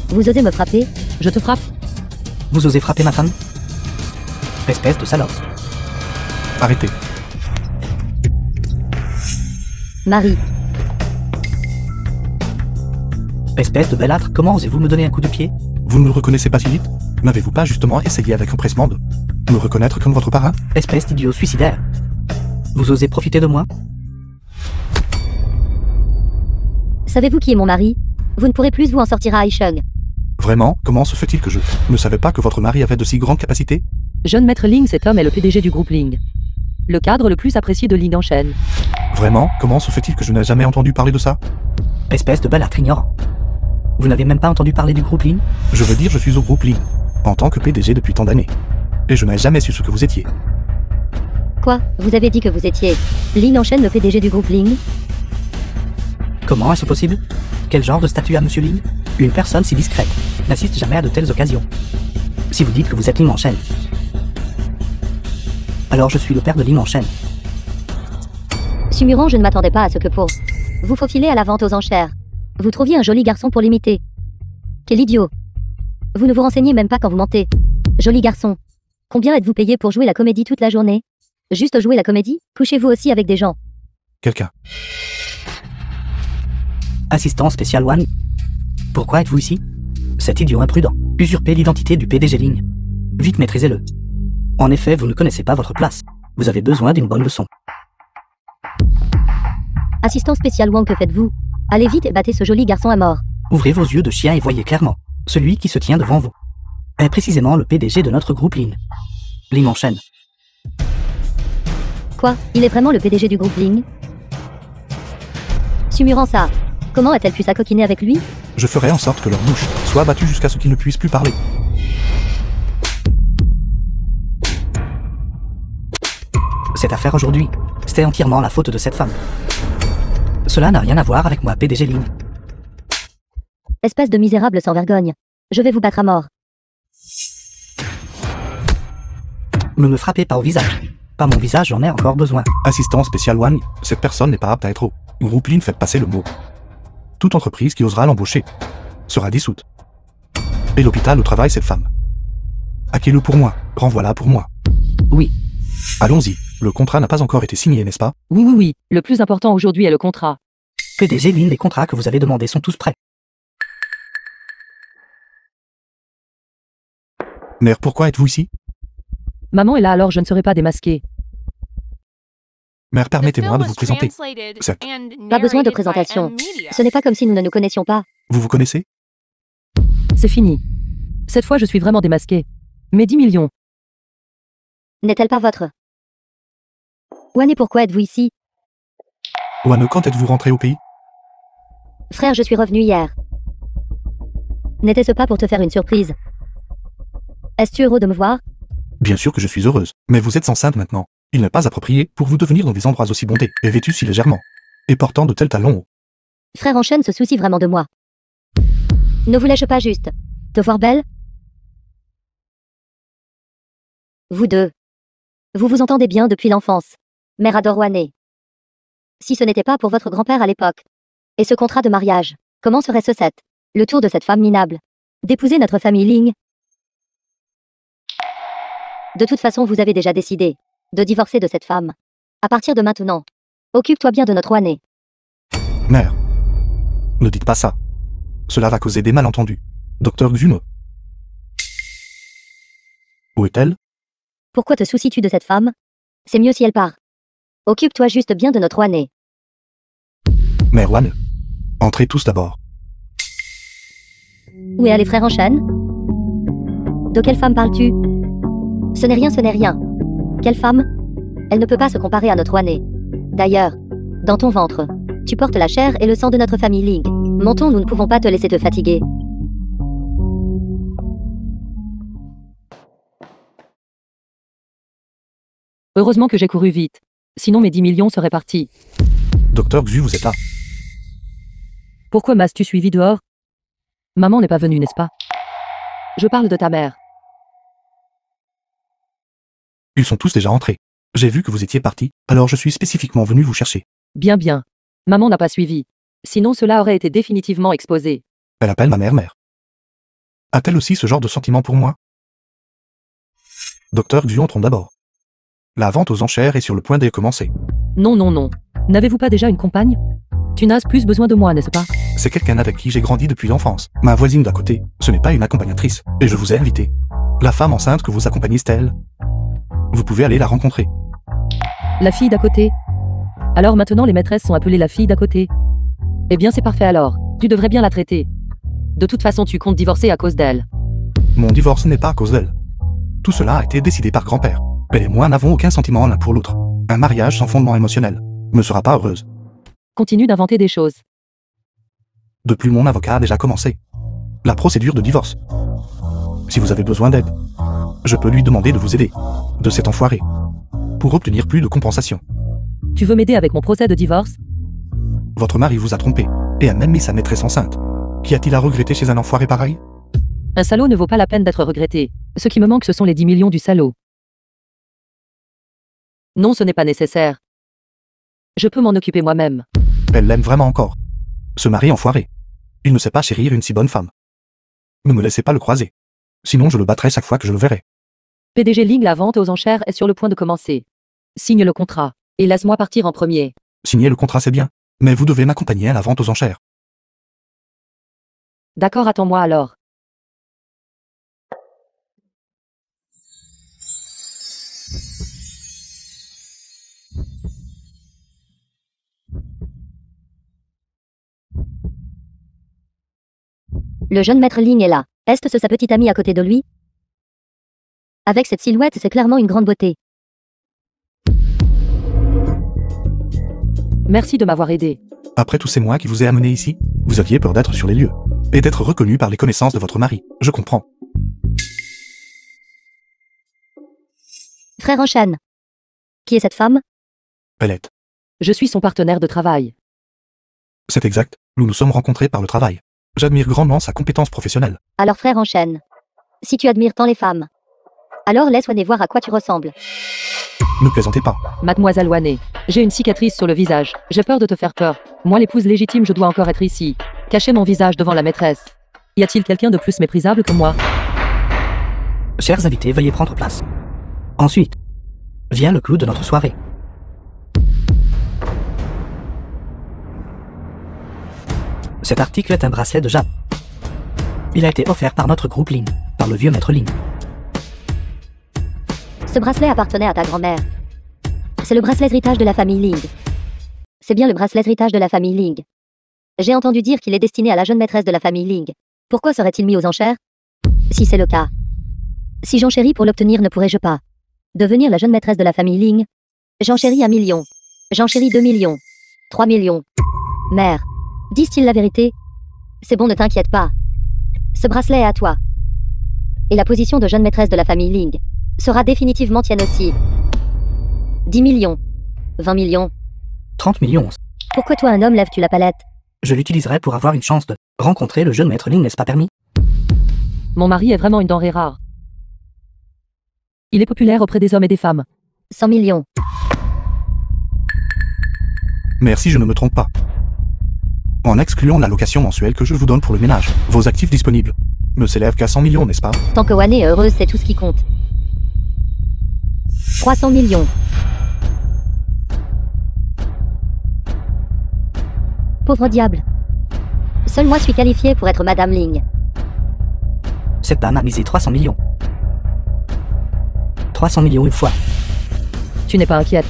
Vous osez me frapper? je te frappe? Vous osez frapper ma femme? Espèce de salope. Arrêtez. Marie, Espèce de belâtre, comment osez-vous me donner un coup de pied? Vous ne me reconnaissez pas si vite? N'avez-vous pas justement essayé avec empressement de me reconnaître comme votre parrain? Espèce d'idiot suicidaire. Vous osez profiter de moi? Savez-vous qui est mon mari? Vous ne pourrez plus vous en sortir à Aisheng. Vraiment, comment se fait-il que je ne savais pas que votre mari avait de si grandes capacités? Jeune maître Ling, cet homme est le PDG du groupe Ling. Le cadre le plus apprécié de Ling en Chine. Vraiment, comment se fait-il que je n'ai jamais entendu parler de ça? Espèce de balâtre ignorant. Vous n'avez même pas entendu parler du groupe Lin? Je veux dire, je suis au groupe Ling, en tant que PDG depuis tant d'années. Et je n'ai jamais su ce que vous étiez. Quoi? Vous avez dit que vous étiez Lin en Chine, le PDG du groupe Ling? Comment est-ce possible? Quel genre de statut a Monsieur Lin? Une personne si discrète n'assiste jamais à de telles occasions. Si vous dites que vous êtes Lin en Chine, alors je suis le père de Lin en Chine. Sumuran, je ne m'attendais pas à ce que pour vous faufiler à la vente aux enchères, vous trouviez un joli garçon pour l'imiter. Quel idiot! Vous ne vous renseignez même pas quand vous mentez. Joli garçon. Combien êtes-vous payé pour jouer la comédie toute la journée? Juste jouer la comédie? Couchez-vous aussi avec des gens. Quelqu'un. Assistant spécial One. Pourquoi êtes-vous ici? Cet idiot imprudent. Usurper l'identité du PDG Ling. Vite maîtrisez-le. En effet, vous ne connaissez pas votre place. Vous avez besoin d'une bonne leçon. Assistant spécial Wang, que faites-vous? Allez vite et battez ce joli garçon à mort. Ouvrez vos yeux de chien et voyez clairement. Celui qui se tient devant vous est précisément le PDG de notre groupe Ling. Ling en Chine. Quoi? Il est vraiment le PDG du groupe Ling? Sumuran ça. Comment a-t-elle pu s'acoquiner avec lui? Je ferai en sorte que leur bouche soit battue jusqu'à ce qu'ils ne puissent plus parler. Cette affaire aujourd'hui, c'était entièrement la faute de cette femme. Cela n'a rien à voir avec moi, PDG Ling. Espèce de misérable sans vergogne. Je vais vous battre à mort. Ne me frappez pas au visage. Pas mon visage, j'en ai encore besoin. Assistant spécial One, cette personne n'est pas apte à être au groupe Ling, faites passer le mot. Toute entreprise qui osera l'embaucher sera dissoute. Et l'hôpital où travaille cette femme. Hackez-le pour moi, renvoie-la pour moi. Oui. Allons-y, le contrat n'a pas encore été signé, n'est-ce pas? Oui. Le plus important aujourd'hui est le contrat. PDG Ling, les contrats que vous avez demandés sont tous prêts. Mère, pourquoi êtes-vous ici? Maman est là, alors je ne serai pas démasquée. Mère, permettez-moi de vous présenter. Pas besoin de présentation. Ce n'est pas comme si nous ne nous connaissions pas. Vous vous connaissez? C'est fini. Cette fois, je suis vraiment démasquée. Mais 10 millions. N'est-elle pas votre? Wan, et pourquoi êtes-vous ici? Wano, quand êtes-vous rentré au pays? Frère, je suis revenu hier. N'était-ce pas pour te faire une surprise? Es-tu heureux de me voir? Bien sûr que je suis heureuse, mais vous êtes enceinte maintenant. Il n'est pas approprié pour vous de venir dans des endroits aussi bondés, et vêtus si légèrement, et portant de tels talons hauts. Frère en chaîne se soucie vraiment de moi. Ne voulais-je pas juste te voir belle? Vous deux. Vous vous entendez bien depuis l'enfance. Mère adore Wane. Si ce n'était pas pour votre grand-père à l'époque. Et ce contrat de mariage, comment serait-ce le tour de cette femme minable? D'épouser notre famille Ling? De toute façon, vous avez déjà décidé de divorcer de cette femme. À partir de maintenant, occupe-toi bien de notre Wane. Mère, ne dites pas ça. Cela va causer des malentendus. Docteur Xuno. Où est-elle? Pourquoi te soucies-tu de cette femme? C'est mieux si elle part. Occupe-toi juste bien de notre Wane. Mère Wane. Entrez tous d'abord. Où est les frères en chaîne? De quelle femme parles-tu? Ce n'est rien, ce n'est rien. Quelle femme? Elle ne peut pas se comparer à notre Wane. D'ailleurs, dans ton ventre, tu portes la chair et le sang de notre famille Ling. Montons, nous ne pouvons pas te laisser te fatiguer. Heureusement que j'ai couru vite. Sinon mes 10 millions seraient partis. Docteur Xu, vous êtes là. Pourquoi m'as-tu suivi dehors? Maman n'est pas venue, n'est-ce pas? Je parle de ta mère. Ils sont tous déjà entrés. J'ai vu que vous étiez parti, alors je suis spécifiquement venu vous chercher. Bien. Maman n'a pas suivi. Sinon cela aurait été définitivement exposé. Elle appelle ma mère. A-t-elle aussi ce genre de sentiment pour moi? Docteur Xu, entrons d'abord. La vente aux enchères est sur le point de commencer. Non. N'avez-vous pas déjà une compagne? Tu n'as plus besoin de moi, n'est-ce pas? C'est quelqu'un avec qui j'ai grandi depuis l'enfance. Ma voisine d'à côté, ce n'est pas une accompagnatrice. Et je vous ai invité. La femme enceinte que vous accompagnez, Stella. Vous pouvez aller la rencontrer. La fille d'à côté. Alors maintenant les maîtresses sont appelées la fille d'à côté. Eh bien c'est parfait alors. Tu devrais bien la traiter. De toute façon tu comptes divorcer à cause d'elle. Mon divorce n'est pas à cause d'elle. Tout cela a été décidé par grand-père. Elle et moi n'avons aucun sentiment l'un pour l'autre. Un mariage sans fondement émotionnel ne sera pas heureuse. Continue d'inventer des choses. Depuis mon avocat a déjà commencé. La procédure de divorce. Si vous avez besoin d'aide, je peux lui demander de vous aider. De cet enfoiré. Pour obtenir plus de compensation. Tu veux m'aider avec mon procès de divorce? Votre mari vous a trompé. Et a même mis sa maîtresse enceinte. Qu'y a-t-il à regretter chez un enfoiré pareil? Un salaud ne vaut pas la peine d'être regretté. Ce qui me manque ce sont les 10 millions du salaud. Non, ce n'est pas nécessaire. Je peux m'en occuper moi-même. Elle l'aime vraiment encore. Ce mari enfoiré. Il ne sait pas chérir une si bonne femme. Ne me laissez pas le croiser. Sinon je le battrai chaque fois que je le verrai. PDG Ling, la vente aux enchères est sur le point de commencer. Signe le contrat. Et laisse-moi partir en premier. Signer le contrat c'est bien. Mais vous devez m'accompagner à la vente aux enchères. D'accord, attends-moi alors. Le jeune maître Ling est là. Est-ce sa petite amie à côté de lui? Avec cette silhouette, c'est clairement une grande beauté. Merci de m'avoir aidé. Après tout c'est moi qui vous ai amené ici. Vous aviez peur d'être sur les lieux. Et d'être reconnu par les connaissances de votre mari. Je comprends. Frère Anshan. Qui est cette femme? Elle est. Je suis son partenaire de travail. C'est exact. Nous nous sommes rencontrés par le travail. J'admire grandement sa compétence professionnelle. Alors frère Anshan. Si tu admires tant les femmes, alors laisse Wane voir à quoi tu ressembles. Ne plaisantez pas. Mademoiselle Wane, j'ai une cicatrice sur le visage. J'ai peur de te faire peur. Moi l'épouse légitime, je dois encore être ici. Cacher mon visage devant la maîtresse. Y a-t-il quelqu'un de plus méprisable que moi? Chers invités, veuillez prendre place. Ensuite, vient le clou de notre soirée. Cet article est un bracelet de jade. Il a été offert par notre groupe Ling, par le vieux maître Ling. Ce bracelet appartenait à ta grand-mère. C'est le bracelet héritage de la famille Ling. C'est bien le bracelet héritage de la famille Ling. J'ai entendu dire qu'il est destiné à la jeune maîtresse de la famille Ling. Pourquoi serait-il mis aux enchères? Si c'est le cas. Si j'enchéris pour l'obtenir, ne pourrais-je pas devenir la jeune maîtresse de la famille Ling? J'enchéris 1 million. J'enchéris 2 millions. 3 millions. Mère, disent-ils la vérité? C'est bon, ne t'inquiète pas. Ce bracelet est à toi. Et la position de jeune maîtresse de la famille Ling sera définitivement tienne aussi. 10 millions. 20 millions. 30 millions. Pourquoi toi, un homme, lèves-tu la palette? Je l'utiliserai pour avoir une chance de rencontrer le jeune maître Ling, n'est-ce pas permis? Mon mari est vraiment une denrée rare. Il est populaire auprès des hommes et des femmes. 100 millions. Merci, je ne me trompe pas. En excluant l'allocation mensuelle que je vous donne pour le ménage, vos actifs disponibles ne s'élèvent qu'à 100 millions, n'est-ce pas? Tant que Wane est heureuse, c'est tout ce qui compte. 300 millions. Pauvre diable. Seul moi suis qualifié pour être Madame Ling. Cette dame a misé 300 millions. 300 millions une fois. Tu n'es pas inquiète.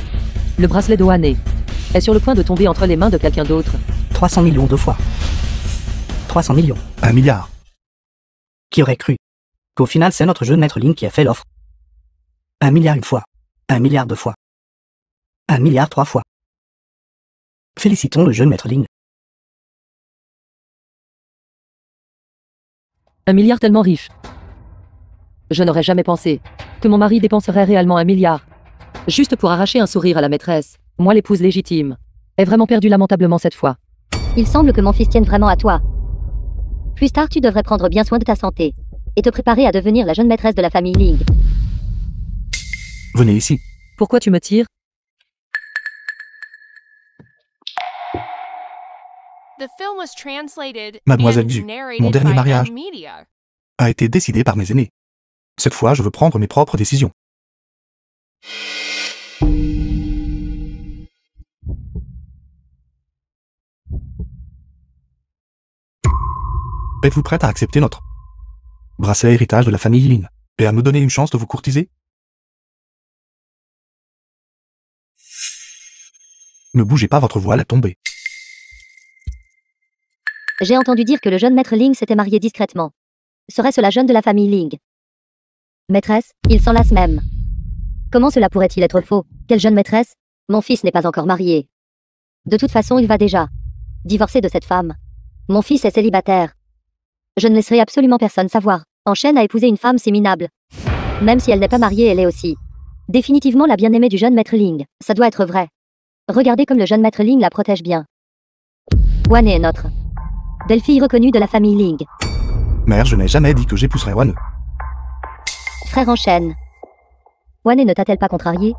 Le bracelet de Wane est sur le point de tomber entre les mains de quelqu'un d'autre. 300 millions deux fois. 300 millions. 1 milliard. Qui aurait cru qu'au final c'est notre jeune maître Ling qui a fait l'offre? 1 milliard une fois. 1 milliard deux fois. 1 milliard trois fois. Félicitons le jeune maître Ling. 1 milliard tellement riche. Je n'aurais jamais pensé que mon mari dépenserait réellement 1 milliard. Juste pour arracher un sourire à la maîtresse. Moi l'épouse légitime. Est vraiment perdu lamentablement cette fois. Il semble que mon fils tienne vraiment à toi. Plus tard, tu devrais prendre bien soin de ta santé et te préparer à devenir la jeune maîtresse de la famille Ling. Venez ici. Pourquoi tu me tires? Mademoiselle Xu, mon dernier mariage a été décidé par mes aînés. Cette fois, je veux prendre mes propres décisions. Êtes-vous prête à accepter notre bracelet héritage de la famille Lin et à me donner une chance de vous courtiser? Ne bougez pas, votre voile est tombée. J'ai entendu dire que le jeune maître Ling s'était marié discrètement. Serait-ce la jeune de la famille Ling? Maîtresse, il s'en lasse même. Comment cela pourrait-il être faux? Quelle jeune maîtresse? Mon fils n'est pas encore marié. De toute façon, il va déjà divorcer de cette femme. Mon fils est célibataire. Je ne laisserai absolument personne savoir. En chaîne à épouser une femme, c'est minable. Même si elle n'est pas mariée, elle est aussi définitivement la bien-aimée du jeune maître Ling. Ça doit être vrai. Regardez comme le jeune maître Ling la protège bien. Wane est notre belle-fille reconnue de la famille Ling. Mère, je n'ai jamais dit que j'épouserais Wan. Frère en chaîne. Wane ne t'a-t-elle pas contrarié?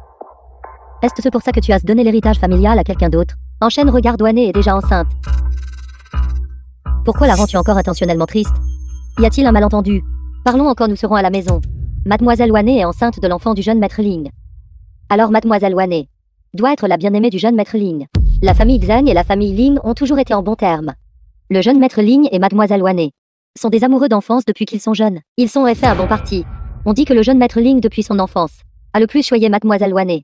Est-ce pour ça que tu as donné l'héritage familial à quelqu'un d'autre? En chaîne, regarde, Wane est déjà enceinte. Pourquoi la rends-tu encore intentionnellement triste? Y a-t-il un malentendu? Parlons encore, nous serons à la maison. Mademoiselle Wane est enceinte de l'enfant du jeune maître Ling. Alors Mademoiselle Wane doit être la bien-aimée du jeune maître Ling. La famille Zhang et la famille Ling ont toujours été en bons termes. Le jeune maître Ling et Mademoiselle Wane sont des amoureux d'enfance depuis qu'ils sont jeunes. Ils sont fait un bon parti. On dit que le jeune maître Ling depuis son enfance a le plus choyé Mademoiselle Wane.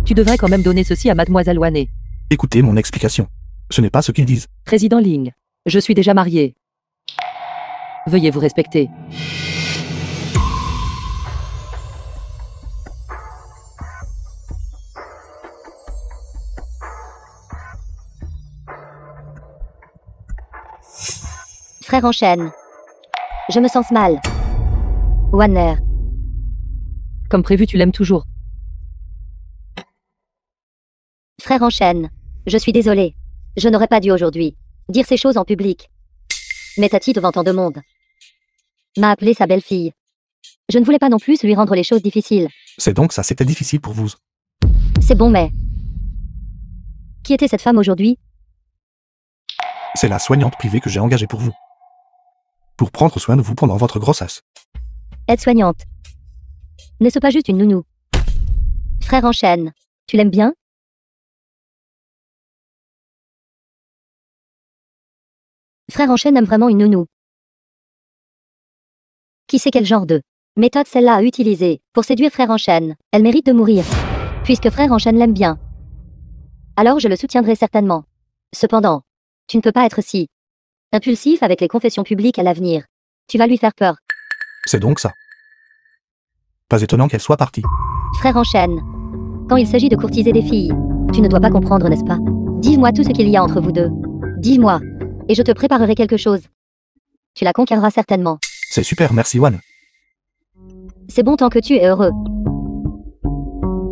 Tu devrais quand même donner ceci à Mademoiselle Wane. Écoutez mon explication. Ce n'est pas ce qu'ils disent. Président Ling, je suis déjà marié. Veuillez vous respecter. Frère en chaîne. Je me sens mal. Wanner. Comme prévu, tu l'aimes toujours. Frère en chaîne. Je suis désolée. Je n'aurais pas dû aujourd'hui dire ces choses en public. Mais Tati devant tant de monde m'a appelé sa belle-fille. Je ne voulais pas non plus lui rendre les choses difficiles. C'est donc ça, c'était difficile pour vous. C'est bon, mais qui était cette femme aujourd'hui? C'est la soignante privée que j'ai engagée pour vous. Pour prendre soin de vous pendant votre grossesse. Aide-soignante. N'est-ce pas juste une nounou? Frère en chaîne. Tu l'aimes bien? Frère en chaîne aime vraiment une nounou. Qui sait quel genre de méthode celle-là a utilisée pour séduire Frère en chaîne? Elle mérite de mourir. Puisque Frère en chaîne l'aime bien. Alors je le soutiendrai certainement. Cependant, tu ne peux pas être si impulsif avec les confessions publiques à l'avenir. Tu vas lui faire peur. C'est donc ça. Pas étonnant qu'elle soit partie. Frère en chaîne. Quand il s'agit de courtiser des filles, tu ne dois pas comprendre, n'est-ce pas? Dis-moi tout ce qu'il y a entre vous deux. Dis-moi. Et je te préparerai quelque chose. Tu la conquerras certainement. C'est super, merci Wan. C'est bon tant que tu es heureux.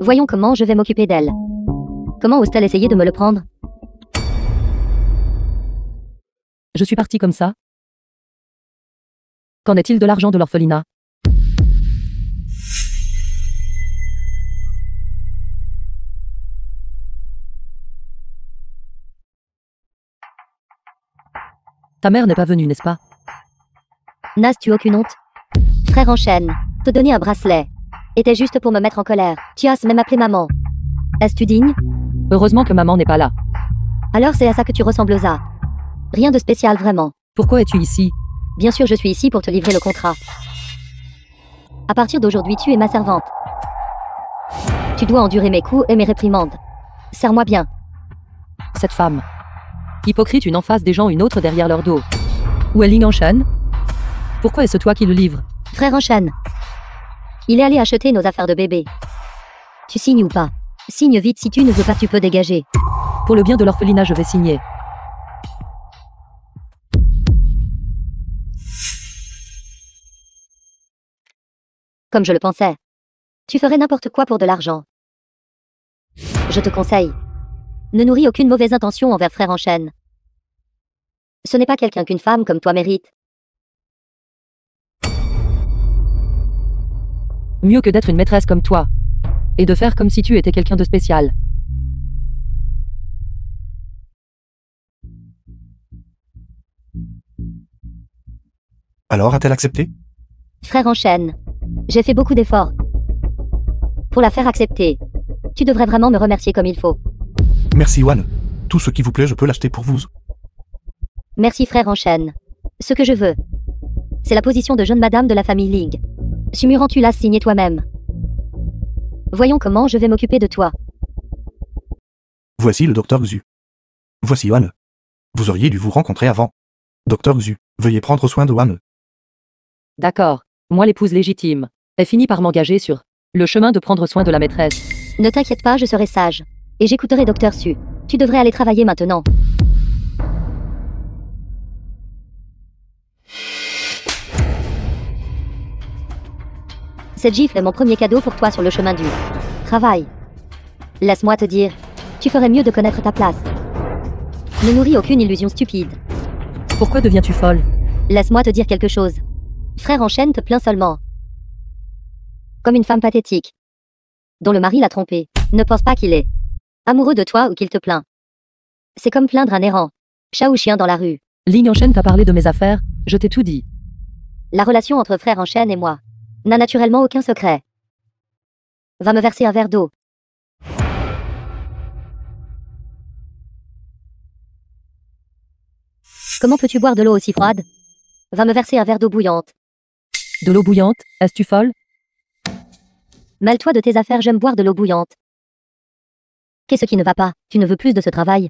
Voyons comment je vais m'occuper d'elle. Comment ose-t-elle essayer de me le prendre? Je suis parti comme ça. Qu'en est-il de l'argent de l'orphelinat? Ta mère n'est pas venue, n'est-ce pas? N'as-tu aucune honte? Frère en chaîne, te donner un bracelet était juste pour me mettre en colère. Tu as même appelé maman. Est-ce-tu digne? Heureusement que maman n'est pas là. Alors c'est à ça que tu ressembles à. Rien de spécial vraiment. Pourquoi es-tu ici? Bien sûr, je suis ici pour te livrer le contrat. À partir d'aujourd'hui, tu es ma servante. Tu dois endurer mes coups et mes réprimandes. Serre-moi bien. Cette femme. Hypocrite, une en face des gens, une autre derrière leur dos. Où est Ling en chaîne? Pourquoi est-ce toi qui le livre? Frère en chaîne. Il est allé acheter nos affaires de bébé. Tu signes ou pas? Signe vite, si tu ne veux pas, tu peux dégager. Pour le bien de l'orphelinat, je vais signer. Comme je le pensais. Tu ferais n'importe quoi pour de l'argent. Je te conseille. Ne nourris aucune mauvaise intention envers Frère en chaîne. Ce n'est pas quelqu'un qu'une femme comme toi mérite. Mieux que d'être une maîtresse comme toi. Et de faire comme si tu étais quelqu'un de spécial. Alors a-t-elle accepté? Frère en chaîne. J'ai fait beaucoup d'efforts pour la faire accepter. Tu devrais vraiment me remercier comme il faut. Merci Wan. Tout ce qui vous plaît, je peux l'acheter pour vous. Merci frère en chaîne. Ce que je veux, c'est la position de jeune madame de la famille Ling. Sumurant, tu l'as signé toi-même. Voyons comment je vais m'occuper de toi. Voici le docteur Xu. Voici Wan. Vous auriez dû vous rencontrer avant. Docteur Xu, veuillez prendre soin de Wan. D'accord. Moi l'épouse légitime. Elle finit par m'engager sur le chemin de prendre soin de la maîtresse. Ne t'inquiète pas, je serai sage. Et j'écouterai Docteur Su. Tu devrais aller travailler maintenant. Cette gifle est mon premier cadeau pour toi sur le chemin du travail. Laisse-moi te dire, tu ferais mieux de connaître ta place. Ne nourris aucune illusion stupide. Pourquoi deviens-tu folle? Laisse-moi te dire quelque chose. Frère en chaîne te plaint seulement. Comme une femme pathétique, dont le mari l'a trompée. Ne pense pas qu'il est amoureux de toi ou qu'il te plaint. C'est comme plaindre un errant, chat ou chien dans la rue. Ling Enchaîne t'a parlé de mes affaires, je t'ai tout dit. La relation entre frère en chaîne et moi n'a naturellement aucun secret. Va me verser un verre d'eau. Comment peux-tu boire de l'eau aussi froide? Va me verser un verre d'eau bouillante. De l'eau bouillante, es-tu folle? Mêle-toi de tes affaires, j'aime boire de l'eau bouillante. Qu'est-ce qui ne va pas? Tu ne veux plus de ce travail?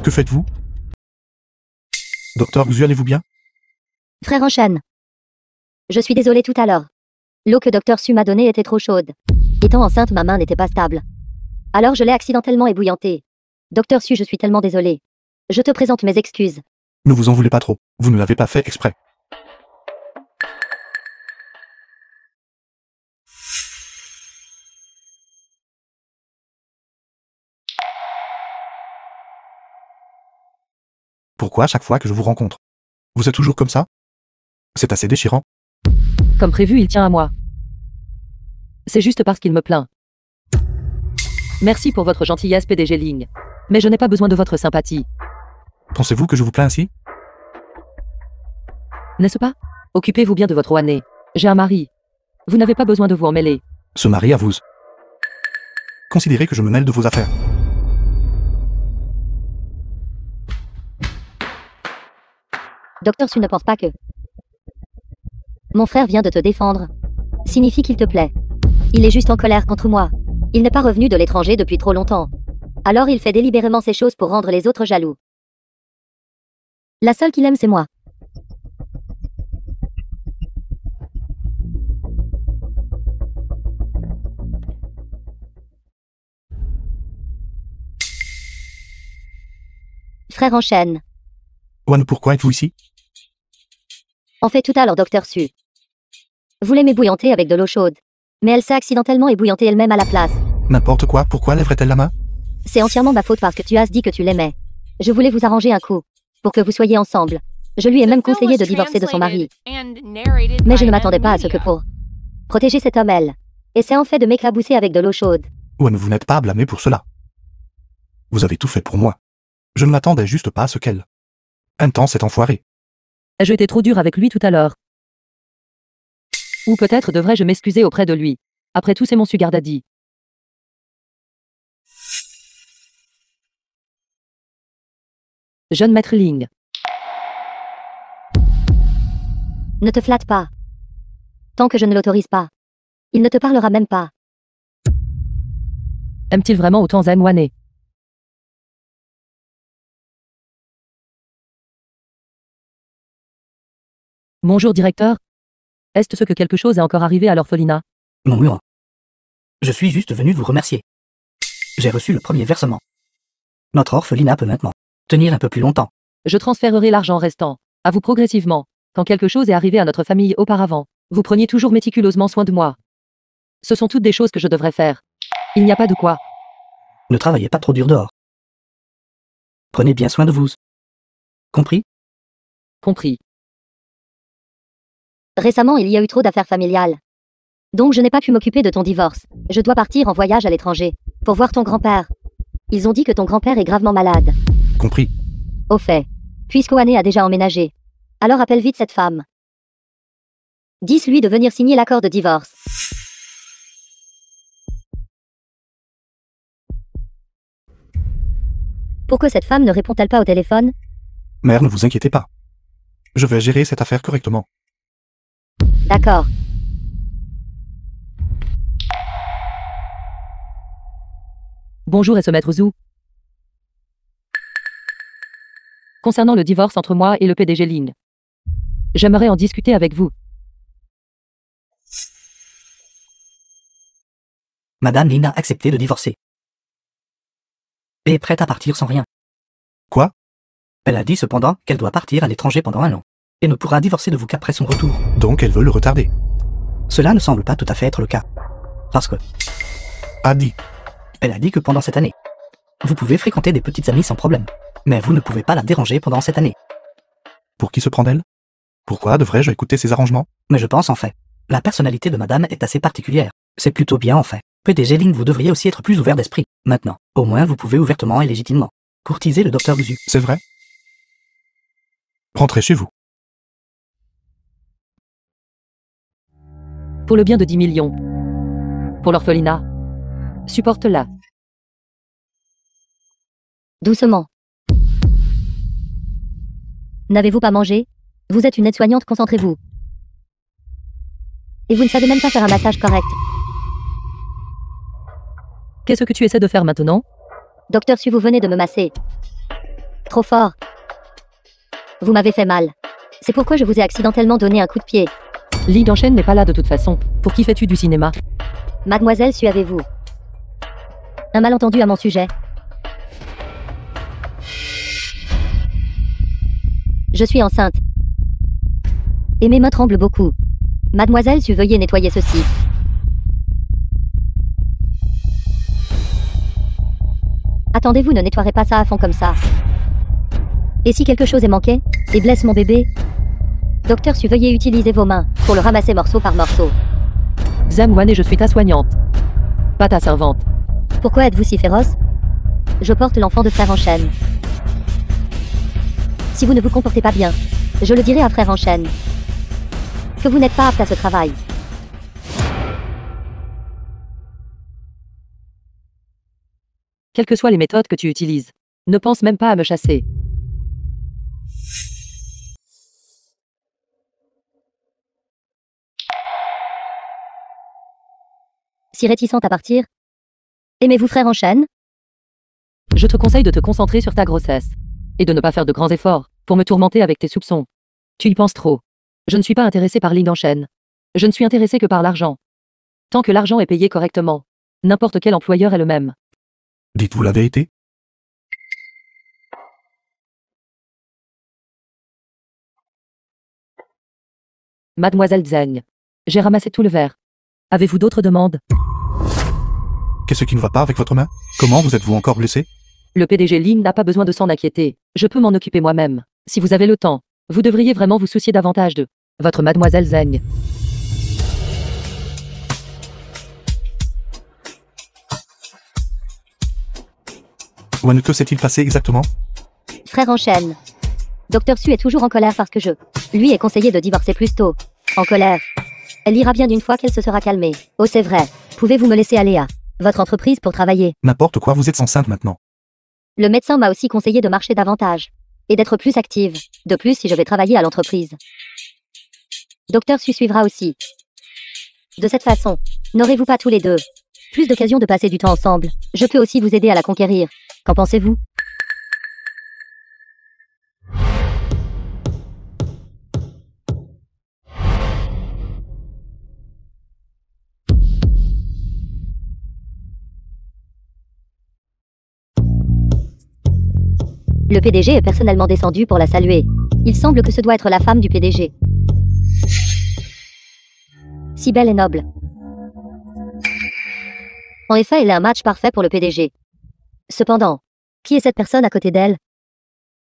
Que faites-vous? Docteur Xu, allez-vous bien? Frère en chaîne. Je suis désolée tout à l'heure. L'eau que Docteur Su m'a donnée était trop chaude. Étant enceinte, ma main n'était pas stable. Alors je l'ai accidentellement ébouillantée. Docteur Su, je suis tellement désolée. Je te présente mes excuses. Ne vous en voulez pas trop, vous ne l'avez pas fait exprès. Pourquoi à chaque fois que je vous rencontre? Vous êtes toujours comme ça? C'est assez déchirant. Comme prévu, il tient à moi. C'est juste parce qu'il me plaint. Merci pour votre gentillesse, PDG Ling. Mais je n'ai pas besoin de votre sympathie. Pensez-vous que je vous plains ainsi? N'est-ce pas? Occupez-vous bien de votre Wane. J'ai un mari. Vous n'avez pas besoin de vous en mêler. Ce mari à vous. Considérez que je me mêle de vos affaires. Docteur Su ne pense pas que mon frère vient de te défendre signifie qu'il te plaît. Il est juste en colère contre moi. Il n'est pas revenu de l'étranger depuis trop longtemps. Alors il fait délibérément ces choses pour rendre les autres jaloux. La seule qu'il aime, c'est moi. Frère en chaîne. Wan, pourquoi êtes-vous ici? En fait tout à l'heure, Docteur Su voulait m'ébouillanter avec de l'eau chaude. Mais elle s'est accidentellement ébouillantée elle-même à la place. N'importe quoi, pourquoi lèverait-elle la main? C'est entièrement ma faute parce que tu as dit que tu l'aimais. Je voulais vous arranger un coup, pour que vous soyez ensemble. Je lui ai même conseillé de divorcer de son mari. Mais je ne m'attendais pas à ce que pour protéger cet homme, elle essaie en fait de m'éclabousser avec de l'eau chaude. Wan, vous n'êtes pas à blâmer pour cela. Vous avez tout fait pour moi. Je ne m'attendais juste pas à ce qu'elle intense cet enfoiré. Ai-je été trop dur avec lui tout à l'heure? Ou peut-être devrais-je m'excuser auprès de lui. Après tout, c'est mon sugar daddy. Jeune maître Ling. Ne te flatte pas. Tant que je ne l'autorise pas. Il ne te parlera même pas. Aime-t-il vraiment autant Zen Wane? Bonjour directeur. Est-ce que quelque chose est encore arrivé à l'orphelinat? Non, Muran. Je suis juste venu vous remercier. J'ai reçu le premier versement. Notre orphelinat peut maintenant tenir un peu plus longtemps. Je transférerai l'argent restant à vous progressivement. Quand quelque chose est arrivé à notre famille auparavant, vous preniez toujours méticuleusement soin de moi. Ce sont toutes des choses que je devrais faire. Il n'y a pas de quoi. Ne travaillez pas trop dur dehors. Prenez bien soin de vous. Compris? Compris. Récemment, il y a eu trop d'affaires familiales. Donc je n'ai pas pu m'occuper de ton divorce. Je dois partir en voyage à l'étranger pour voir ton grand-père. Ils ont dit que ton grand-père est gravement malade. Compris. Au fait, puisque Wane a déjà emménagé, alors appelle vite cette femme. Dis-lui de venir signer l'accord de divorce. Pourquoi cette femme ne répond-elle pas au téléphone? Mère, ne vous inquiétez pas. Je vais gérer cette affaire correctement. D'accord. Bonjour, est-ce Maître Zhu? Concernant le divorce entre moi et le PDG Ling, j'aimerais en discuter avec vous. Madame Lin a accepté de divorcer. Et est prête à partir sans rien. Quoi? Elle a dit cependant qu'elle doit partir à l'étranger pendant 1 an. Et ne pourra divorcer de vous qu'après son retour. Donc elle veut le retarder. Cela ne semble pas tout à fait être le cas. Parce que, A dit. elle a dit que pendant cette année, vous pouvez fréquenter des petites amies sans problème. Mais vous ne pouvez pas la déranger pendant cette année. Pour qui se prend d'elle? Pourquoi devrais-je écouter ses arrangements? Mais je pense en fait, la personnalité de madame est assez particulière. C'est plutôt bien en fait. PDG Ling, vous devriez aussi être plus ouvert d'esprit. Maintenant, au moins vous pouvez ouvertement et légitimement courtiser le docteur Zhu. C'est vrai? Rentrez chez vous. Pour le bien de 10 millions. Pour l'orphelinat. Supporte-la. Doucement. N'avez-vous pas mangé? Vous êtes une aide-soignante, concentrez-vous. Et vous ne savez même pas faire un massage correct. Qu'est-ce que tu essaies de faire maintenant? Docteur Su, vous venez de me masser. Trop fort. Vous m'avez fait mal. C'est pourquoi je vous ai accidentellement donné un coup de pied. Lee Danshen n'est pas là de toute façon. Pour qui fais-tu du cinéma? Mademoiselle Su, avez-vous un malentendu à mon sujet? Je suis enceinte. Et mes mains tremblent beaucoup. Mademoiselle Su, veuillez nettoyer ceci. Attendez-vous, ne nettoierez pas ça à fond comme ça. Et si quelque chose est manqué et blesse mon bébé? Docteur Su, veuillez utiliser vos mains pour le ramasser morceau par morceau. Zhang Wan et je suis ta soignante. Pas ta servante. Pourquoi êtes-vous si féroce? Je porte l'enfant de Frère en chaîne. Si vous ne vous comportez pas bien, je le dirai à Frère en chaîne. Que vous n'êtes pas apte à ce travail. Quelles que soient les méthodes que tu utilises, ne pense même pas à me chasser. Si réticente à partir? Aimez-vous Frère en chaîne? Je te conseille de te concentrer sur ta grossesse. Et de ne pas faire de grands efforts pour me tourmenter avec tes soupçons. Tu y penses trop. Je ne suis pas intéressé par Ling Danshen. Je ne suis intéressé que par l'argent. Tant que l'argent est payé correctement, n'importe quel employeur est le même. Dites-vous la vérité? Mademoiselle Zheng, j'ai ramassé tout le verre. Avez-vous d'autres demandes? Qu'est-ce qui ne va pas avec votre main? Comment vous êtes-vous encore blessé? Le PDG Ling n'a pas besoin de s'en inquiéter. Je peux m'en occuper moi-même. Si vous avez le temps, vous devriez vraiment vous soucier davantage de votre Mademoiselle Zheng. Wan, que s'est-il passé exactement? Frère en chaîne. Docteur Su est toujours en colère parce que je lui ai conseillé de divorcer plus tôt. En colère. Elle ira bien d'une fois qu'elle se sera calmée. Oh, c'est vrai. Pouvez-vous me laisser aller à votre entreprise pour travailler? N'importe quoi, vous êtes enceinte maintenant. Le médecin m'a aussi conseillé de marcher davantage. Et d'être plus active. De plus, si je vais travailler à l'entreprise. Docteur Su suivra aussi. De cette façon, n'aurez-vous pas tous les deux plus d'occasions de passer du temps ensemble? Je peux aussi vous aider à la conquérir. Qu'en pensez-vous? Le PDG est personnellement descendu pour la saluer. Il semble que ce doit être la femme du PDG. Si belle et noble. En effet, elle est un match parfait pour le PDG. Cependant, qui est cette personne à côté d'elle?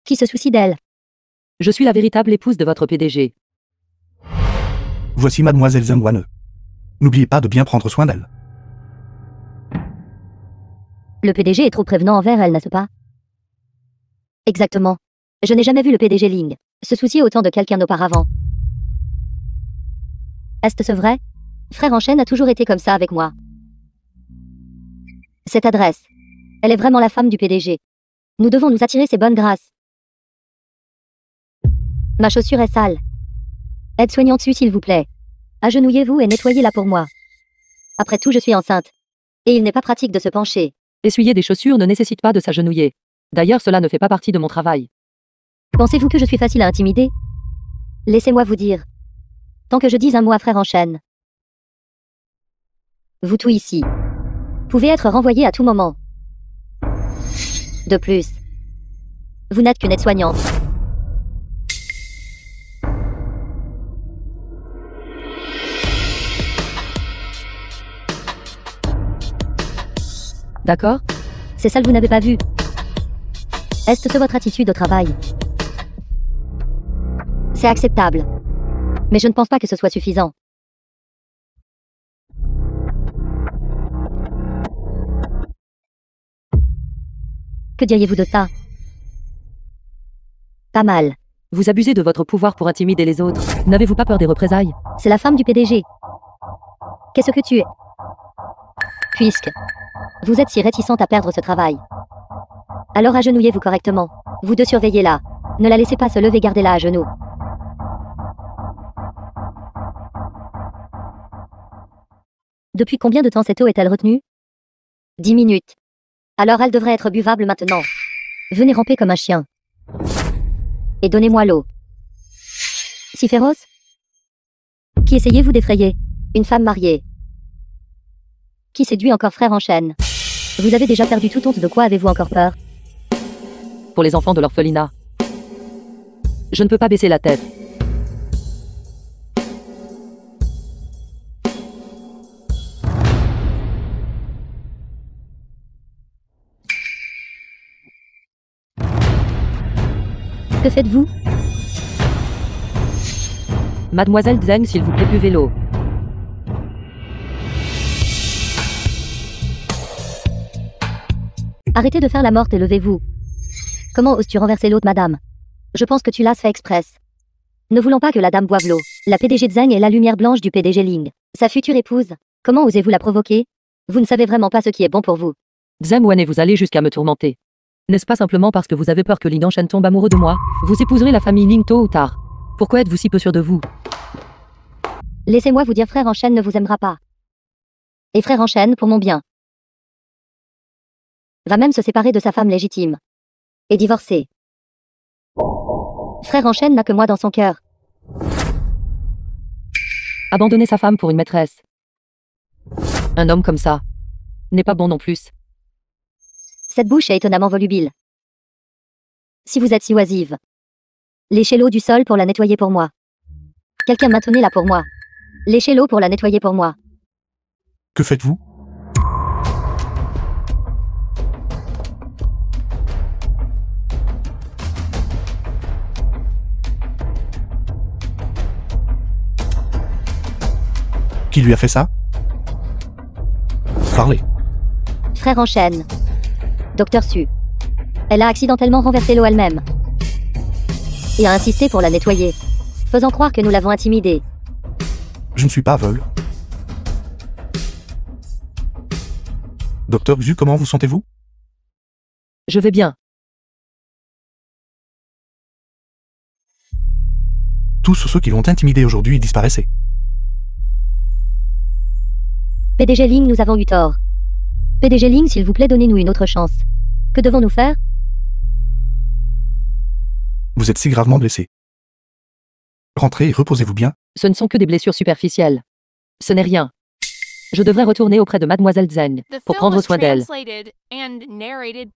Qui se soucie d'elle? Je suis la véritable épouse de votre PDG. Voici Mademoiselle Zheng Wan. N'oubliez pas de bien prendre soin d'elle. Le PDG est trop prévenant envers elle, n'est-ce pas? Exactement. Je n'ai jamais vu le PDG Ling se soucier autant de quelqu'un auparavant. Est-ce vrai? Frère en chaîne a toujours été comme ça avec moi. Cette adresse. Elle est vraiment la femme du PDG. Nous devons nous attirer ses bonnes grâces. Ma chaussure est sale. Aide-soignant dessus s'il vous plaît. Agenouillez-vous et nettoyez-la pour moi. Après tout, je suis enceinte. Et il n'est pas pratique de se pencher. Essuyer des chaussures ne nécessite pas de s'agenouiller. D'ailleurs, cela ne fait pas partie de mon travail. Pensez-vous que je suis facile à intimider? Laissez-moi vous dire. Tant que je dis un mot à frère en chaîne. Vous tout ici. Pouvez être renvoyé à tout moment. De plus. Vous n'êtes qu'une aide-soignante. D'accord? C'est ça que vous n'avez pas vu. Est-ce votre attitude au travail? C'est acceptable. Mais je ne pense pas que ce soit suffisant. Que diriez-vous de ça? Pas mal. Vous abusez de votre pouvoir pour intimider les autres. N'avez-vous pas peur des représailles? C'est la femme du PDG. Qu'est-ce que tu es? Puisque vous êtes si réticente à perdre ce travail. Alors agenouillez-vous correctement. Vous deux surveillez-la. Ne la laissez pas se lever, gardez-la à genoux. Depuis combien de temps cette eau est-elle retenue? 10 minutes. Alors elle devrait être buvable maintenant. Venez ramper comme un chien. Et donnez-moi l'eau. Si féroce? Qui essayez-vous d'effrayer? Une femme mariée. Qui séduit encore frère en chaîne? Vous avez déjà perdu toute honte, de quoi avez-vous encore peur? Pour les enfants de l'orphelinat. Je ne peux pas baisser la tête. Que faites-vous? Mademoiselle Zeng, s'il vous plaît, buvez l'eau. Arrêtez de faire la morte et levez-vous. Comment oses-tu renverser l'autre, madame? Je pense que tu l'as fait express. Ne voulons pas que la dame boive l'eau. La PDG Zeng est la lumière blanche du PDG Ling. Sa future épouse. Comment osez-vous la provoquer? Vous ne savez vraiment pas ce qui est bon pour vous. Zeng Wan, et vous allez jusqu'à me tourmenter. N'est-ce pas simplement parce que vous avez peur que Ling Shen tombe amoureux de moi? Vous épouserez la famille Ling tôt ou tard. Pourquoi êtes-vous si peu sûr de vous? Laissez-moi vous dire, frère en chaîne ne vous aimera pas. Et frère en chaîne, pour mon bien, va même se séparer de sa femme légitime. Et divorcer. Frère en chaîne n'a que moi dans son cœur. Abandonner sa femme pour une maîtresse. Un homme comme ça n'est pas bon non plus. Cette bouche est étonnamment volubile. Si vous êtes si oisive, léchez l'eau du sol pour la nettoyer pour moi. Quelqu'un maintenez-la pour moi. Léchez l'eau pour la nettoyer pour moi. Que faites-vous? Qui lui a fait ça? Parlez. Frère en chaîne. Docteur Su. Elle a accidentellement renversé l'eau elle-même. Et a insisté pour la nettoyer, faisant croire que nous l'avons intimidée. Je ne suis pas aveugle. Docteur Xu, comment vous sentez-vous? Je vais bien. Tous ceux qui l'ont intimidé aujourd'hui disparaissaient. PDG Ling, nous avons eu tort. PDG Ling, s'il vous plaît, donnez-nous une autre chance. Que devons-nous faire? Vous êtes si gravement blessé. Rentrez et reposez-vous bien. Ce ne sont que des blessures superficielles. Ce n'est rien. Je devrais retourner auprès de Mademoiselle Zeng pour prendre soin d'elle.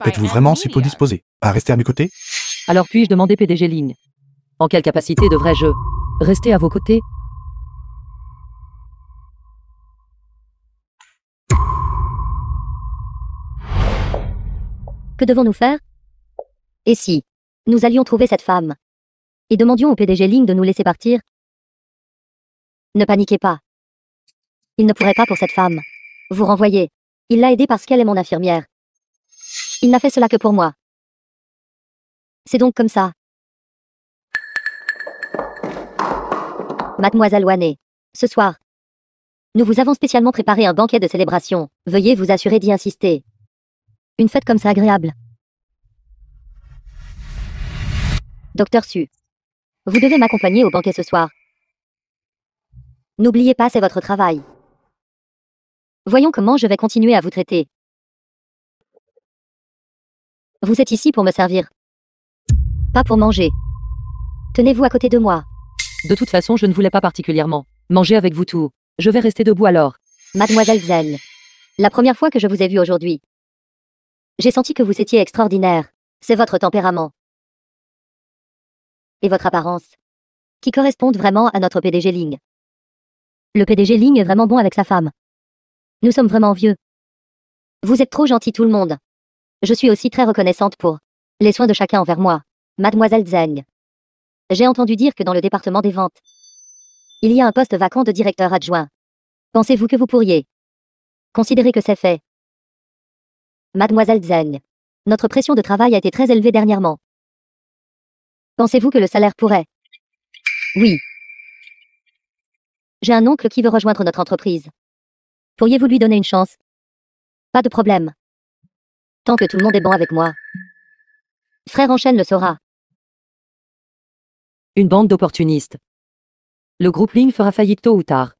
Êtes-vous vraiment si peu disposé à rester à mes côtés? Alors puis-je demander, PDG Ling, en quelle capacité devrais-je rester à vos côtés? Que devons-nous faire? Et si nous allions trouver cette femme et demandions au PDG Ling de nous laisser partir? Ne paniquez pas. Il ne pourrait pas pour cette femme vous renvoyer. Il l'a aidée parce qu'elle est mon infirmière. Il n'a fait cela que pour moi. C'est donc comme ça. Mademoiselle Wané. Ce soir, nous vous avons spécialement préparé un banquet de célébration. Veuillez vous assurer d'y insister. Une fête comme ça agréable. Docteur Su, vous devez m'accompagner au banquet ce soir. N'oubliez pas, c'est votre travail. Voyons comment je vais continuer à vous traiter. Vous êtes ici pour me servir. Pas pour manger. Tenez-vous à côté de moi. De toute façon, je ne voulais pas particulièrement manger avec vous tout. Je vais rester debout alors. Mademoiselle Zen, la première fois que je vous ai vue aujourd'hui, j'ai senti que vous étiez extraordinaire. C'est votre tempérament et votre apparence qui correspondent vraiment à notre PDG Ling. Le PDG Ling est vraiment bon avec sa femme. Nous sommes vraiment vieux. Vous êtes trop gentil tout le monde. Je suis aussi très reconnaissante pour les soins de chacun envers moi. Mademoiselle Zeng. J'ai entendu dire que dans le département des ventes, il y a un poste vacant de directeur adjoint. Pensez-vous que vous pourriez considérer que c'est fait? Mademoiselle Zeng. Notre pression de travail a été très élevée dernièrement. Pensez-vous que le salaire pourrait? Oui. J'ai un oncle qui veut rejoindre notre entreprise. Pourriez-vous lui donner une chance? Pas de problème. Tant que tout le monde est bon avec moi. Frère Enchaîne le saura. Une bande d'opportunistes. Le groupe Ling fera faillite tôt ou tard.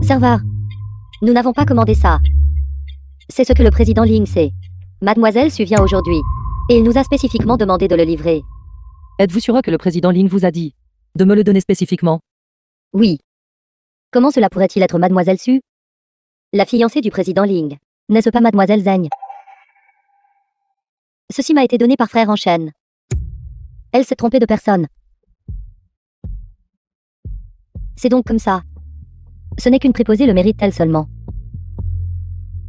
Serveur. Nous n'avons pas commandé ça. C'est ce que le président Ling sait. Mademoiselle Su vient aujourd'hui. Et il nous a spécifiquement demandé de le livrer. Êtes-vous sûr que le président Ling vous a dit de me le donner spécifiquement? Oui. Comment cela pourrait-il être Mademoiselle Su? La fiancée du président Ling. N'est-ce pas Mademoiselle Zeng? Ceci m'a été donné par Frère Enchaîne. Elle s'est trompée de personne. C'est donc comme ça. Ce n'est qu'une préposée le mérite-t-elle seulement.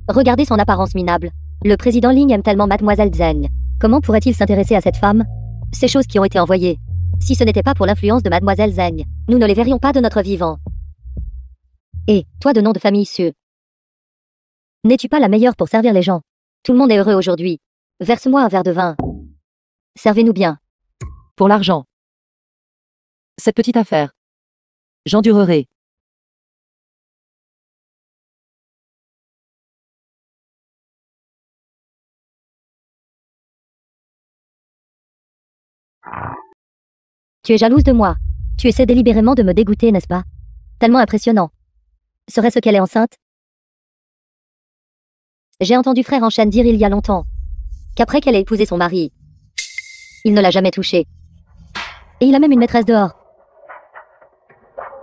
Regardez son apparence minable. Le président Ling aime tellement Mademoiselle Zeng. Comment pourrait-il s'intéresser à cette femme? Ces choses qui ont été envoyées. Si ce n'était pas pour l'influence de Mademoiselle Zeng, nous ne les verrions pas de notre vivant. Et, toi de nom de famille Su, n'es-tu pas la meilleure pour servir les gens? Tout le monde est heureux aujourd'hui. Verse-moi un verre de vin. Servez-nous bien. Pour l'argent. Cette petite affaire. J'endurerai. Tu es jalouse de moi. Tu essaies délibérément de me dégoûter, n'est-ce pas? Tellement impressionnant. Serait-ce qu'elle est enceinte? J'ai entendu Frère Enchaîne dire il y a longtemps qu'après qu'elle ait épousé son mari, il ne l'a jamais touchée. Et il a même une maîtresse dehors.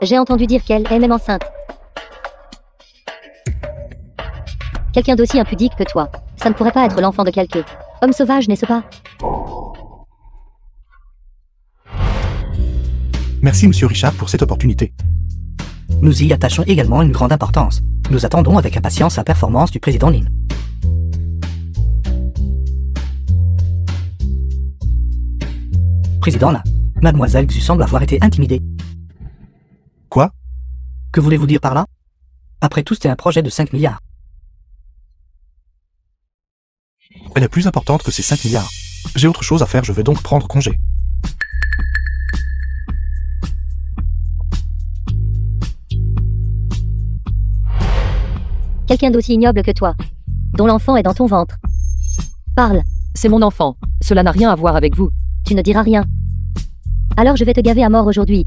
J'ai entendu dire qu'elle est même enceinte. Quelqu'un d'aussi impudique que toi, ça ne pourrait pas être l'enfant de quelque homme sauvage, n'est-ce pas? Merci Monsieur Richard pour cette opportunité. Nous y attachons également une grande importance. Nous attendons avec impatience la performance du président Lin. Président là, Mademoiselle Xu semble avoir été intimidée. Quoi? Que voulez-vous dire par là? Après tout, c'était un projet de 5 milliards. Elle est plus importante que ces 5 milliards. J'ai autre chose à faire, je vais donc prendre congé. Quelqu'un d'aussi ignoble que toi, dont l'enfant est dans ton ventre. Parle. C'est mon enfant. Cela n'a rien à voir avec vous. Tu ne diras rien. Alors je vais te gaver à mort aujourd'hui.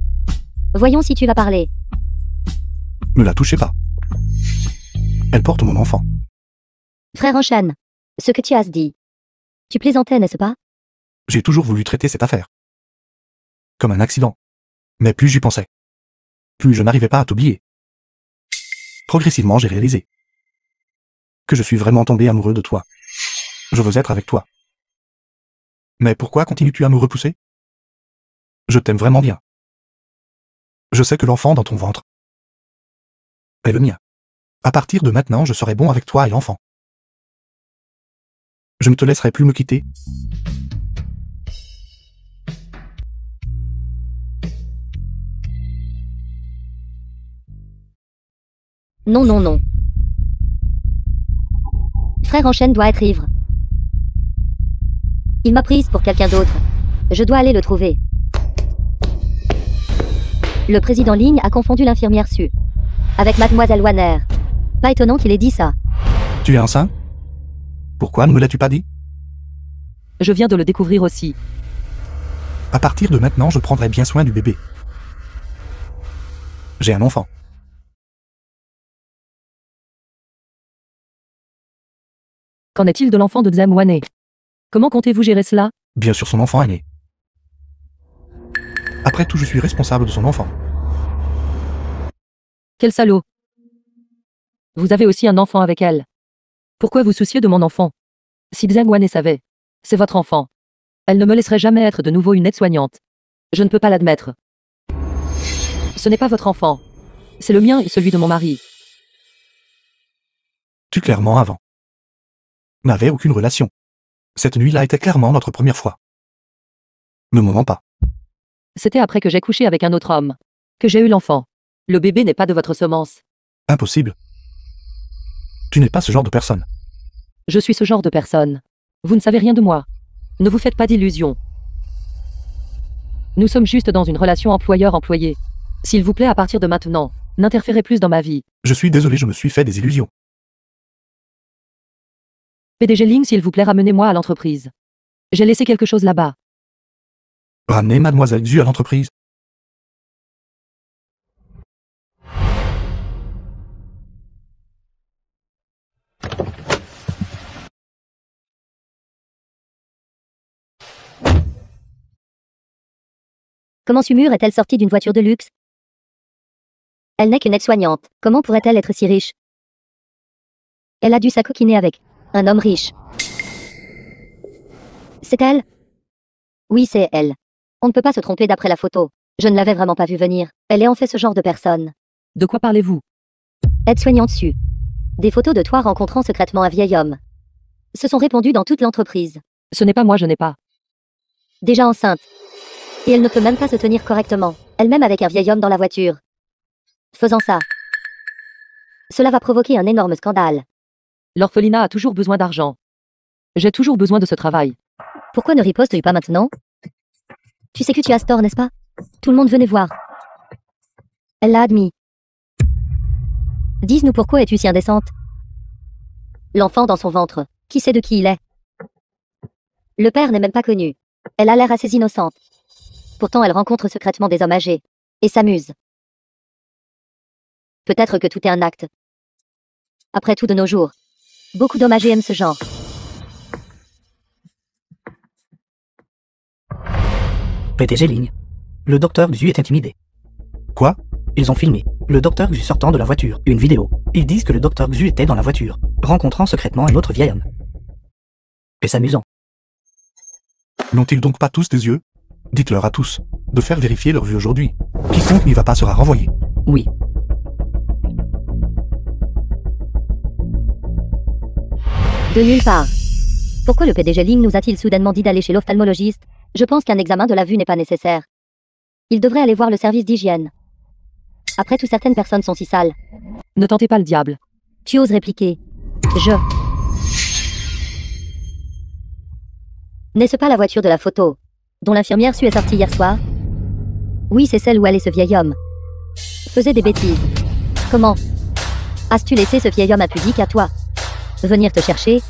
Voyons si tu vas parler. Ne la touchez pas. Elle porte mon enfant. Frère Enchaîne, ce que tu as dit. Tu plaisantais, n'est-ce pas? J'ai toujours voulu traiter cette affaire comme un accident. Mais plus j'y pensais, plus je n'arrivais pas à t'oublier. Progressivement, j'ai réalisé que je suis vraiment tombé amoureux de toi. Je veux être avec toi. Mais pourquoi continues-tu à me repousser? Je t'aime vraiment bien. Je sais que l'enfant dans ton ventre est le mien. À partir de maintenant, je serai bon avec toi et l'enfant. Je ne te laisserai plus me quitter. Non, non, non. Frère Enchaîne doit être ivre. Il m'a prise pour quelqu'un d'autre. Je dois aller le trouver. Le président Ling a confondu l'infirmière Su avec mademoiselle Wanner. Pas étonnant qu'il ait dit ça. Tu es enceinte? Pourquoi ne me l'as-tu pas dit? Je viens de le découvrir aussi. À partir de maintenant, je prendrai bien soin du bébé. J'ai un enfant. Qu'en est-il de l'enfant de Zhang Wane? Comment comptez-vous gérer cela? Bien sûr, son enfant est né. Après tout, je suis responsable de son enfant. Quel salaud! Vous avez aussi un enfant avec elle. Pourquoi vous souciez de mon enfant? Si Zhang Wane savait, c'est votre enfant. Elle ne me laisserait jamais être de nouveau une aide-soignante. Je ne peux pas l'admettre. Ce n'est pas votre enfant. C'est le mien et celui de mon mari. Tu clairement avant. N'avait aucune relation. Cette nuit-là était clairement notre première fois. Ne me mens pas. C'était après que j'ai couché avec un autre homme que j'ai eu l'enfant. Le bébé n'est pas de votre semence. Impossible. Tu n'es pas ce genre de personne. Je suis ce genre de personne. Vous ne savez rien de moi. Ne vous faites pas d'illusions. Nous sommes juste dans une relation employeur-employé. S'il vous plaît, à partir de maintenant, n'interférez plus dans ma vie. Je suis désolé, je me suis fait des illusions. PDG Ling, s'il vous plaît, ramenez-moi à l'entreprise. J'ai laissé quelque chose là-bas. Ramenez mademoiselle Xu à l'entreprise. Comment Sumur est-elle sortie d'une voiture de luxe? Elle n'est qu'une aide-soignante. Comment pourrait-elle être si riche? Elle a dû s'acoquiner avec un homme riche. C'est elle? Oui, c'est elle. On ne peut pas se tromper d'après la photo. Je ne l'avais vraiment pas vue venir. Elle est en fait ce genre de personne. De quoi parlez-vous? Aide-soignante Su. Des photos de toi rencontrant secrètement un vieil homme se sont répandues dans toute l'entreprise. Ce n'est pas moi, je n'ai pas. Déjà enceinte. Et elle ne peut même pas se tenir correctement, elle-même avec un vieil homme dans la voiture. Faisant ça, cela va provoquer un énorme scandale. L'orphelinat a toujours besoin d'argent. J'ai toujours besoin de ce travail. Pourquoi ne ripostes-tu pas maintenant? Tu sais que tu as tort, n'est-ce pas? Tout le monde venait voir. Elle l'a admis. Dis-nous pourquoi es-tu si indécente? L'enfant dans son ventre, qui sait de qui il est? Le père n'est même pas connu. Elle a l'air assez innocente. Pourtant elle rencontre secrètement des hommes âgés. Et s'amuse. Peut-être que tout est un acte. Après tout, de nos jours, beaucoup d'hommes âgés aiment ce genre. PDG Ling. Le docteur Xu est intimidé. Quoi? Ils ont filmé le docteur Xu sortant de la voiture. Une vidéo. Ils disent que le docteur Xu était dans la voiture, rencontrant secrètement un autre vieil homme. Et s'amusant. N'ont-ils donc pas tous des yeux? Dites-leur à tous de faire vérifier leur vue aujourd'hui. Quiconque n'y va pas sera renvoyé. Oui. De nulle part. Pourquoi le PDG Ling nous a-t-il soudainement dit d'aller chez l'ophtalmologiste? Je pense qu'un examen de la vue n'est pas nécessaire. Il devrait aller voir le service d'hygiène. Après tout, certaines personnes sont si sales. Ne tentez pas le diable. Tu oses répliquer. N'est-ce pas la voiture de la photo dont l'infirmière Su est sortie hier soir? Oui, c'est celle où allait ce vieil homme. Faisait des bêtises. Comment as-tu laissé ce vieil homme impudique à toi venir te chercher?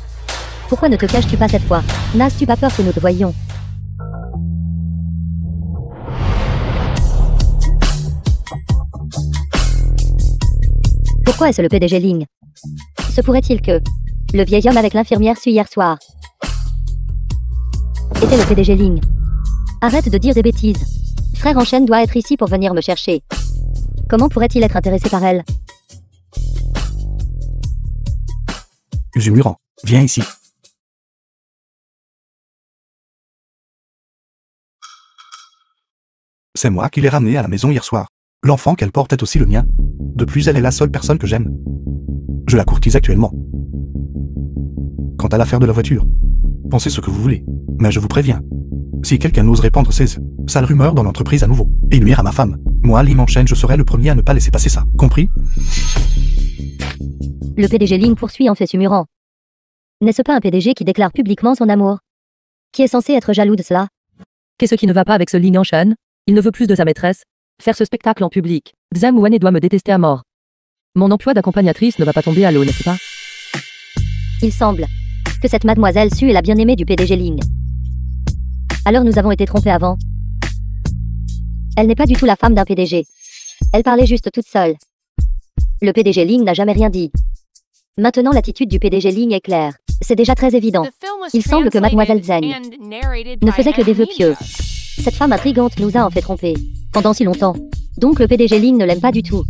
Pourquoi ne te caches-tu pas cette fois? N'as-tu pas peur que nous te voyions? Pourquoi est-ce le PDG Ling? Se pourrait-il que le vieil homme avec l'infirmière Su hier soir était le PDG Ling? Arrête de dire des bêtises. Frère en chaîne doit être ici pour venir me chercher. Comment pourrait-il être intéressé par elle? Zumurant, viens ici. C'est moi qui l'ai ramenée à la maison hier soir. L'enfant qu'elle porte est aussi le mien. De plus, elle est la seule personne que j'aime. Je la courtise actuellement. Quant à l'affaire de la voiture, pensez ce que vous voulez, mais je vous préviens. Si quelqu'un n'ose répandre ces sales rumeurs dans l'entreprise à nouveau, et nuire à ma femme, moi, Lim Enchaîne, je serai le premier à ne pas laisser passer ça. Compris? Le PDG Ling poursuit en fait Sumurant. N'est-ce pas un PDG qui déclare publiquement son amour? Qui est censé être jaloux de cela? Qu'est-ce qui ne va pas avec ce Ling en chaîne? Il ne veut plus de sa maîtresse. Faire ce spectacle en public. Zhang Wane doit me détester à mort. Mon emploi d'accompagnatrice ne va pas tomber à l'eau, n'est-ce pas? Il semble que cette mademoiselle Su est la bien-aimée du PDG Ling. Alors nous avons été trompés avant. Elle n'est pas du tout la femme d'un PDG. Elle parlait juste toute seule. Le PDG Ling n'a jamais rien dit. Maintenant l'attitude du PDG Ling est claire. C'est déjà très évident. Il semble que mademoiselle Zhang ne faisait que des vœux pieux. Cette femme intrigante nous a en fait trompés. Pendant si longtemps. Donc le PDG Ling ne l'aime pas du tout.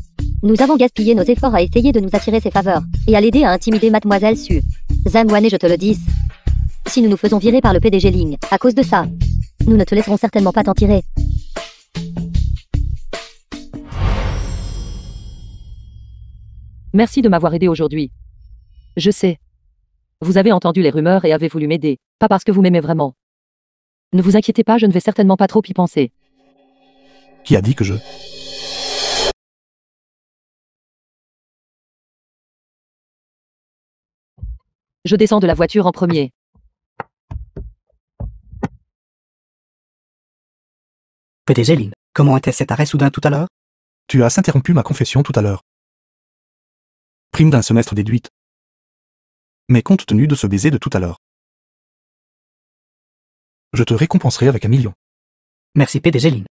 Nous avons gaspillé nos efforts à essayer de nous attirer ses faveurs, et à l'aider à intimider mademoiselle Su. Zhang Wane, je te le dis. Si nous nous faisons virer par le PDG Ling, à cause de ça, nous ne te laisserons certainement pas t'en tirer. Merci de m'avoir aidé aujourd'hui. Je sais. Vous avez entendu les rumeurs et avez voulu m'aider, pas parce que vous m'aimez vraiment. Ne vous inquiétez pas, je ne vais certainement pas trop y penser. Qui a dit que je... Je descends de la voiture en premier. PDG Ling, comment était cet arrêt soudain tout à l'heure? Tu as interrompu ma confession tout à l'heure. Prime d'un semestre déduite. Mais compte tenu de ce baiser de tout à l'heure, je te récompenserai avec 1 million. Merci PDG Ling.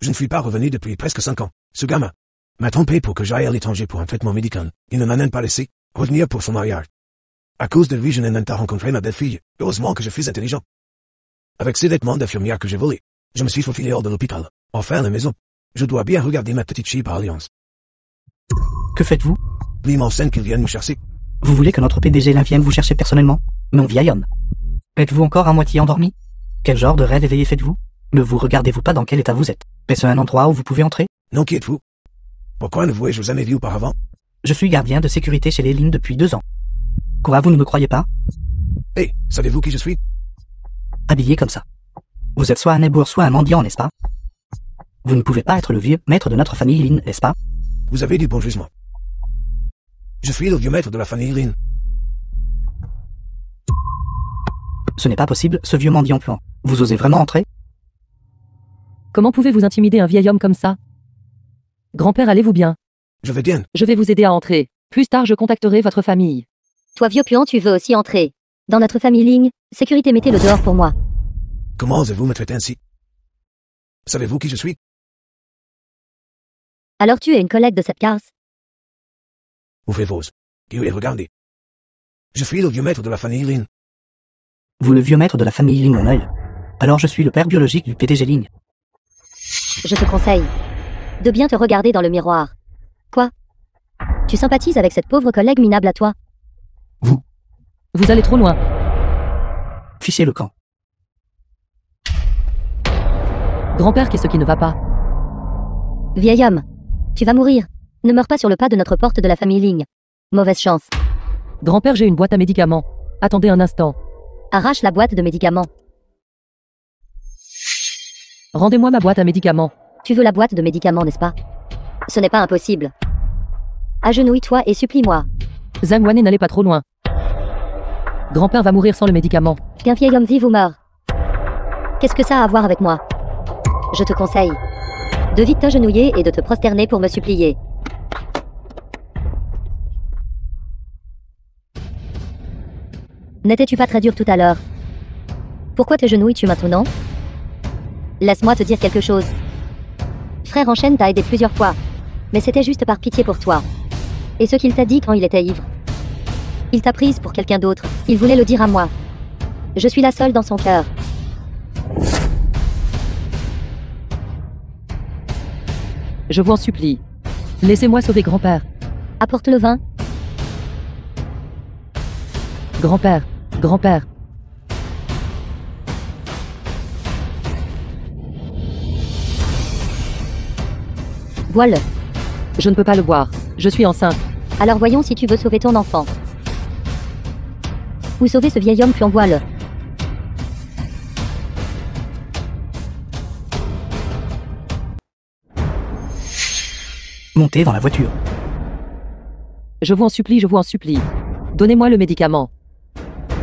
Je ne suis pas revenu depuis presque 5 ans. Ce gamin m'a trompé pour que j'aille à l'étranger pour un traitement médical. Il ne m'a même pas laissé revenir pour son mariage. À cause de lui, je n'ai même pas rencontré ma belle-fille. Heureusement que je suis intelligent. Avec ces vêtements d'infirmière que j'ai volés, je me suis faufilé hors de l'hôpital. Enfin, la maison. Je dois bien regarder ma petite fille par alliance. Que faites-vous? Lui m'enseigne qu'il vienne nous chercher. Vous voulez que notre PDG Ling vienne vous chercher personnellement? Mon vieil homme. Êtes-vous encore à moitié endormi? Quel genre de rêve éveillé faites-vous? Ne vous regardez-vous pas dans quel état vous êtes? Est-ce un endroit où vous pouvez entrer? Non, qui êtes-vous? Pourquoi ne vous ai-je jamais vu auparavant? Je suis gardien de sécurité chez les Ling depuis 2 ans. Quoi, vous ne me croyez pas? Hé, savez-vous qui je suis? Habillé comme ça. Vous êtes soit un ébour, soit un mendiant, n'est-ce pas? Vous ne pouvez pas être le vieux maître de notre famille Lin, n'est-ce pas? Vous avez du bon jugement. Je suis le vieux maître de la famille Lin. Ce n'est pas possible, ce vieux mendiant puant. Vous osez vraiment entrer? Comment pouvez-vous intimider un vieil homme comme ça? Grand-père, allez-vous bien? Je vais bien. Je vais vous aider à entrer. Plus tard, je contacterai votre famille. Toi vieux puant, tu veux aussi entrer dans notre famille Ling? Sécurité, mettez-le dehors pour moi. Comment osez-vous me traiter ainsi? Savez-vous qui je suis? Alors tu es une collègue de cette casse? Ouvrez vos yeux et regardez. Je suis le vieux maître de la famille Lin. Vous le vieux maître de la famille Ling, mon œil. Alors je suis le père biologique du PDG Ling. Je te conseille de bien te regarder dans le miroir. Quoi? Tu sympathises avec cette pauvre collègue minable à toi? Vous allez trop loin. Fichez le camp. Grand-père, qu'est-ce qui ne va pas? Vieil homme, tu vas mourir. Ne meurs pas sur le pas de notre porte de la famille Ling. Mauvaise chance. Grand-père, j'ai une boîte à médicaments. Attendez un instant. Arrache la boîte de médicaments. Rendez-moi ma boîte à médicaments. Tu veux la boîte de médicaments, n'est-ce pas? Ce n'est pas impossible. Agenouille-toi et supplie-moi. Zhang Wane, n'allez pas trop loin. Grand-père va mourir sans le médicament. Qu'un vieil homme vive ou meure. Qu'est-ce que ça a à voir avec moi? Je te conseille de vite t'agenouiller et de te prosterner pour me supplier. N'étais-tu pas très dur tout à l'heure? Pourquoi te genouilles-tu maintenant? Laisse-moi te dire quelque chose. Frère Enchaîne t'a aidé plusieurs fois, mais c'était juste par pitié pour toi. Et ce qu'il t'a dit quand il était ivre? Il t'a prise pour quelqu'un d'autre, il voulait le dire à moi. Je suis la seule dans son cœur. Je vous en supplie. Laissez-moi sauver grand-père. Apporte le vin. Grand-père. Grand-père. Bois-le. Je ne peux pas le boire. Je suis enceinte. Alors voyons si tu veux sauver ton enfant. Ou sauver ce vieil homme, puis bois-le. Montez dans la voiture. Je vous en supplie, je vous en supplie. Donnez-moi le médicament.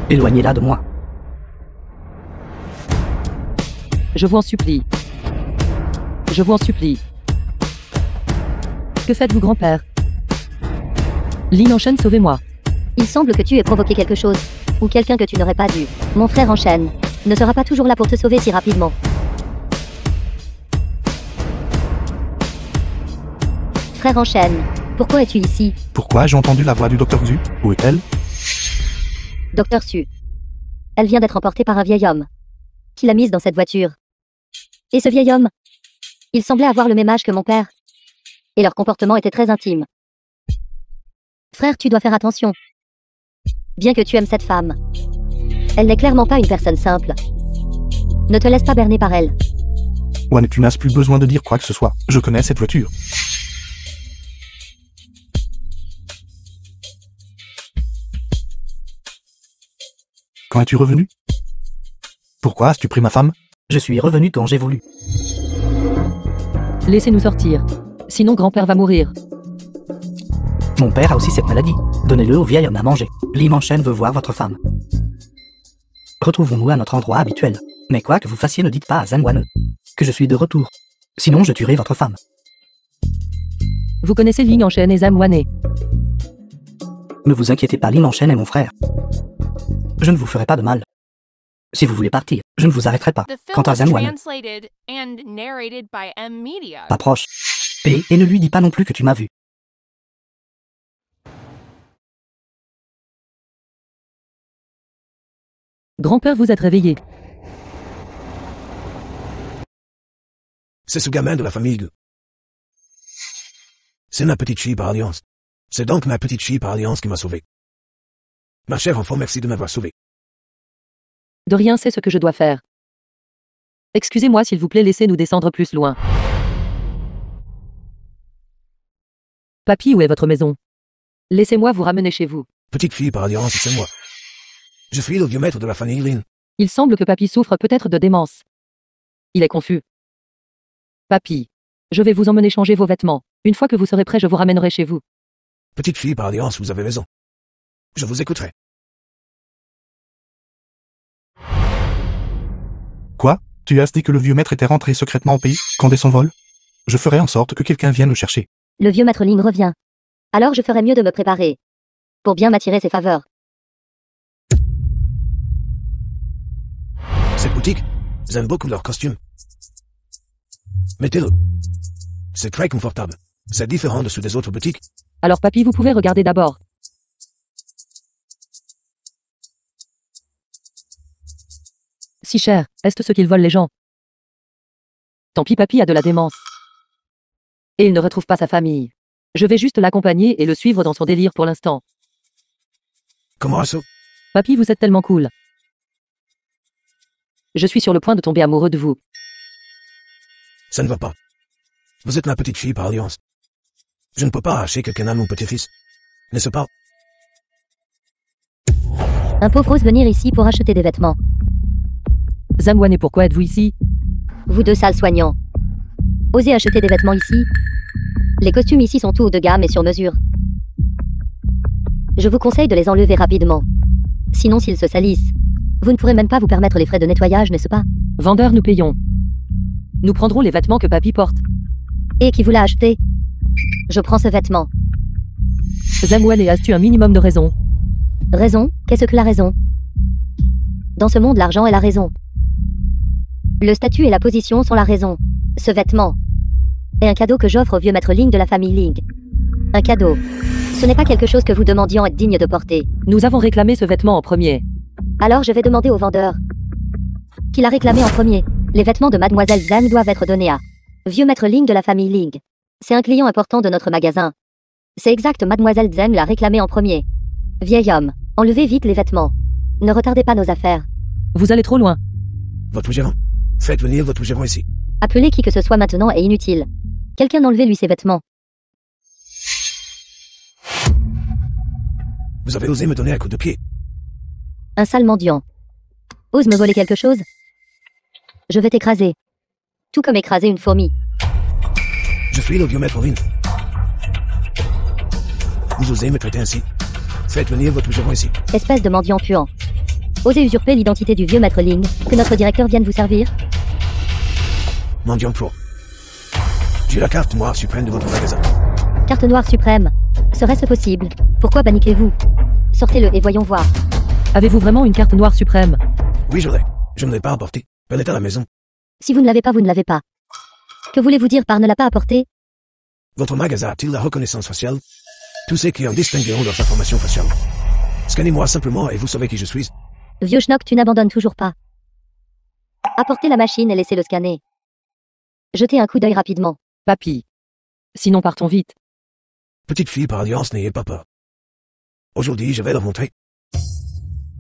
Éloignez-la de moi. Je vous en supplie. Je vous en supplie. Que faites-vous, grand-père? Lynn enchaîne, sauvez-moi. Il semble que tu aies provoqué quelque chose. Ou quelqu'un que tu n'aurais pas dû. Mon frère enchaîne. Ne sera pas toujours là pour te sauver si rapidement. Frère enchaîne. Pourquoi es-tu ici? Pourquoi j'ai entendu la voix du docteur Xu? Où est-elle? Docteur Su. Elle vient d'être emportée par un vieil homme. Qui l'a mise dans cette voiture. Et ce vieil homme? Il semblait avoir le même âge que mon père. Et leur comportement était très intime. Frère, tu dois faire attention. Bien que tu aimes cette femme. Elle n'est clairement pas une personne simple. Ne te laisse pas berner par elle. Wan, tu n'as plus besoin de dire quoi que ce soit. Je connais cette voiture. Quand es-tu revenu? Pourquoi as-tu pris ma femme? Je suis revenu quand j'ai voulu. Laissez-nous sortir. Sinon grand-père va mourir. Mon père a aussi cette maladie. Donnez-le au vieil homme à manger. Lim enchaîne veut voir votre femme. Retrouvons-nous à notre endroit habituel. Mais quoi que vous fassiez, ne dites pas à Zhang Wane que je suis de retour. Sinon, je tuerai votre femme. Vous connaissez Lynn enchaîne et Zhang Wane. Ne vous inquiétez pas, Lim enchaîne est mon frère. Je ne vous ferai pas de mal. Si vous voulez partir, je ne vous arrêterai pas. The Quant film à was Zhang Wane, translated and narrated by M Media. approche. Et ne lui dis pas non plus que tu m'as vu. Grand-père, vous êtes réveillé. C'est ce gamin de la famille Gu. C'est ma petite fille par alliance. C'est donc ma petite fille par alliance qui m'a sauvé. Ma chère enfant, merci de m'avoir sauvé. De rien, c'est ce que je dois faire. Excusez-moi s'il vous plaît, laissez-nous descendre plus loin. Papy, où est votre maison? Laissez-moi vous ramener chez vous. Petite fille par alliance, c'est moi. Je suis le vieux maître de la famille Lin. Il semble que Papy souffre peut-être de démence. Il est confus. Papy, je vais vous emmener changer vos vêtements. Une fois que vous serez prêt, je vous ramènerai chez vous. Petite fille par alliance, vous avez raison. Je vous écouterai. Quoi? Tu as dit que le vieux maître était rentré secrètement au pays, quand dès son vol? Je ferai en sorte que quelqu'un vienne le chercher. Le vieux maître Ling revient. Alors je ferais mieux de me préparer. Pour bien m'attirer ses faveurs. Cette boutique, j'aime beaucoup leur costume. Mettez-le. C'est très confortable. C'est différent de ceux des autres boutiques. Alors papy, vous pouvez regarder d'abord. Si cher, est-ce ce qu'ils volent les gens? Tant pis, papy a de la démence. Et il ne retrouve pas sa famille. Je vais juste l'accompagner et le suivre dans son délire pour l'instant. Comment ça? Papy, vous êtes tellement cool. Je suis sur le point de tomber amoureux de vous. Ça ne va pas. Vous êtes ma petite fille par alliance. Je ne peux pas arracher quelqu'un à mon petit-fils. N'est-ce pas? Un pauvre ose venir ici pour acheter des vêtements. Zhang Wane, pourquoi êtes-vous ici? Vous deux sales soignants. Osez acheter des vêtements ici? Les costumes ici sont tout haut de gamme et sur mesure. Je vous conseille de les enlever rapidement. Sinon, s'ils se salissent, vous ne pourrez même pas vous permettre les frais de nettoyage, n'est-ce pas? Vendeur, nous payons. Nous prendrons les vêtements que papy porte. Et qui vous l'a acheté? Je prends ce vêtement. Zhang Wane, as-tu un minimum de raison? Raison? Qu'est-ce que la raison? Dans ce monde, l'argent est la raison. Le statut et la position sont la raison. Ce vêtement est un cadeau que j'offre au vieux maître Ling de la famille Ling. Un cadeau. Ce n'est pas quelque chose que vous demandiez être digne de porter. Nous avons réclamé ce vêtement en premier. Alors je vais demander au vendeur qui l'a réclamé en premier. Les vêtements de Mademoiselle Zhang doivent être donnés à vieux maître Ling de la famille Ling. C'est un client important de notre magasin. C'est exact, Mademoiselle Zhang l'a réclamé en premier. Vieil homme, enlevez vite les vêtements. Ne retardez pas nos affaires. Vous allez trop loin. Votre gérant. Faites venir votre gérant ici. Appeler qui que ce soit maintenant est inutile. Quelqu'un enlevez-lui ses vêtements. Vous avez osé me donner un coup de pied. Un sale mendiant. Ose me voler quelque chose? Je vais t'écraser. Tout comme écraser une fourmi. Je suis le vieux maître Lin. Vous osez me traiter ainsi. Faites venir votre gérant ici. Espèce de mendiant puant. Osez usurper l'identité du vieux maître Ling, que notre directeur vienne vous servir? Mendiant Pro. J'ai la carte noire suprême de votre magasin. Carte noire suprême. Serait-ce possible? Pourquoi paniquez-vous? Sortez-le et voyons voir. Avez-vous vraiment une carte noire suprême? Oui, je l'ai. Je ne l'ai pas apportée. Elle est à la maison. Si vous ne l'avez pas, vous ne l'avez pas. Que voulez-vous dire par ne l'a pas apporté? Votre magasin a-t-il la reconnaissance faciale? Tous ceux qui en distingueront leurs informations faciales. Scannez-moi simplement et vous saurez qui je suis. Vieux schnock, tu n'abandonnes toujours pas. Apportez la machine et laissez-le scanner. Jetez un coup d'œil rapidement. Papy. Sinon partons vite. Petite fille par alliance, n'ayez pas peur. Aujourd'hui, je vais leur montrer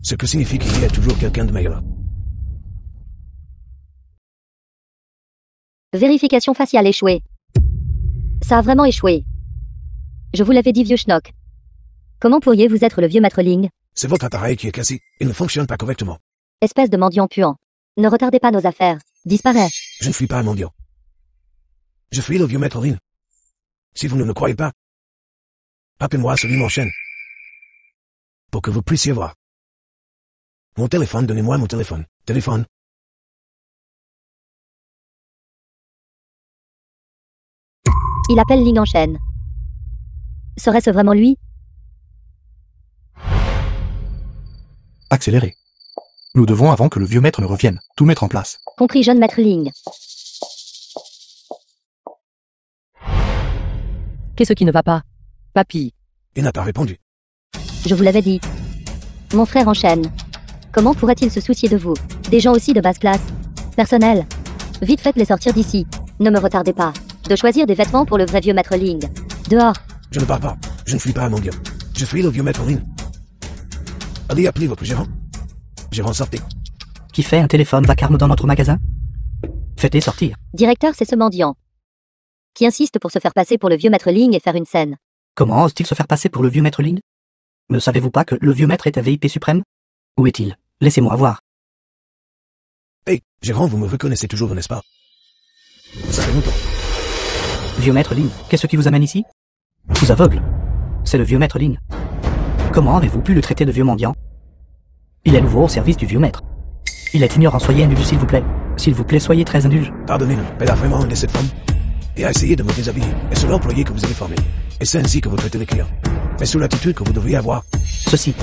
ce que signifie qu'il y a toujours quelqu'un de meilleur. Vérification faciale échouée. Ça a vraiment échoué. Je vous l'avais dit, vieux schnock. Comment pourriez-vous être le vieux maître Ling? C'est votre appareil qui est cassé. Il ne fonctionne pas correctement. Espèce de mendiant puant. Ne retardez pas nos affaires. Disparaît. Je ne suis pas un mendiant. Je suis le vieux maître Lin. Si vous ne me croyez pas, appelez-moi celui mon chaîne. Pour que vous puissiez voir. Mon téléphone, donnez-moi mon téléphone. Téléphone. Il appelle Ling en chaîne. Serait-ce vraiment lui? Accélérer. Nous devons, avant que le vieux maître ne revienne, tout mettre en place. Compris, jeune maître Ling. Qu'est-ce qui ne va pas? Papy. Il n'a pas répondu. Je vous l'avais dit. Mon frère enchaîne. Comment pourrait-il se soucier de vous? Des gens aussi de basse classe. Personnel. Vite faites-les sortir d'ici. Ne me retardez pas. De choisir des vêtements pour le vrai vieux maître Ling. Dehors. Je ne pars pas. Je ne suis pas un mendiant. Je suis le vieux maître Lin. Allez appeler votre gérant. Gérant, sortez. Qui fait un téléphone vacarme dans notre magasin? Faites-les sortir. Directeur, c'est ce mendiant. Qui insiste pour se faire passer pour le vieux maître Ling et faire une scène. Comment ose-t-il se faire passer pour le vieux maître Ling? Ne savez-vous pas que le vieux maître est un VIP suprême? Où est-il? Laissez-moi voir. Hey, gérant, vous me reconnaissez toujours, n'est-ce pas? Ça fait longtemps. Vieux maître Ling, qu'est-ce qui vous amène ici? Vous aveugle. C'est le vieux maître Ling. Comment avez-vous pu le traiter de vieux mendiant? Il est nouveau au service du vieux maître. Il est ignorant, soyez indulgent s'il vous plaît. S'il vous plaît, soyez très indulgent. Pardonnez-le, elle a vraiment aimé cette femme. Et a essayé de me déshabiller. Et c'est l'employé que vous avez formé. Et c'est ainsi que vous traitez les clients. Et sous l'attitude que vous devriez avoir. Ceci.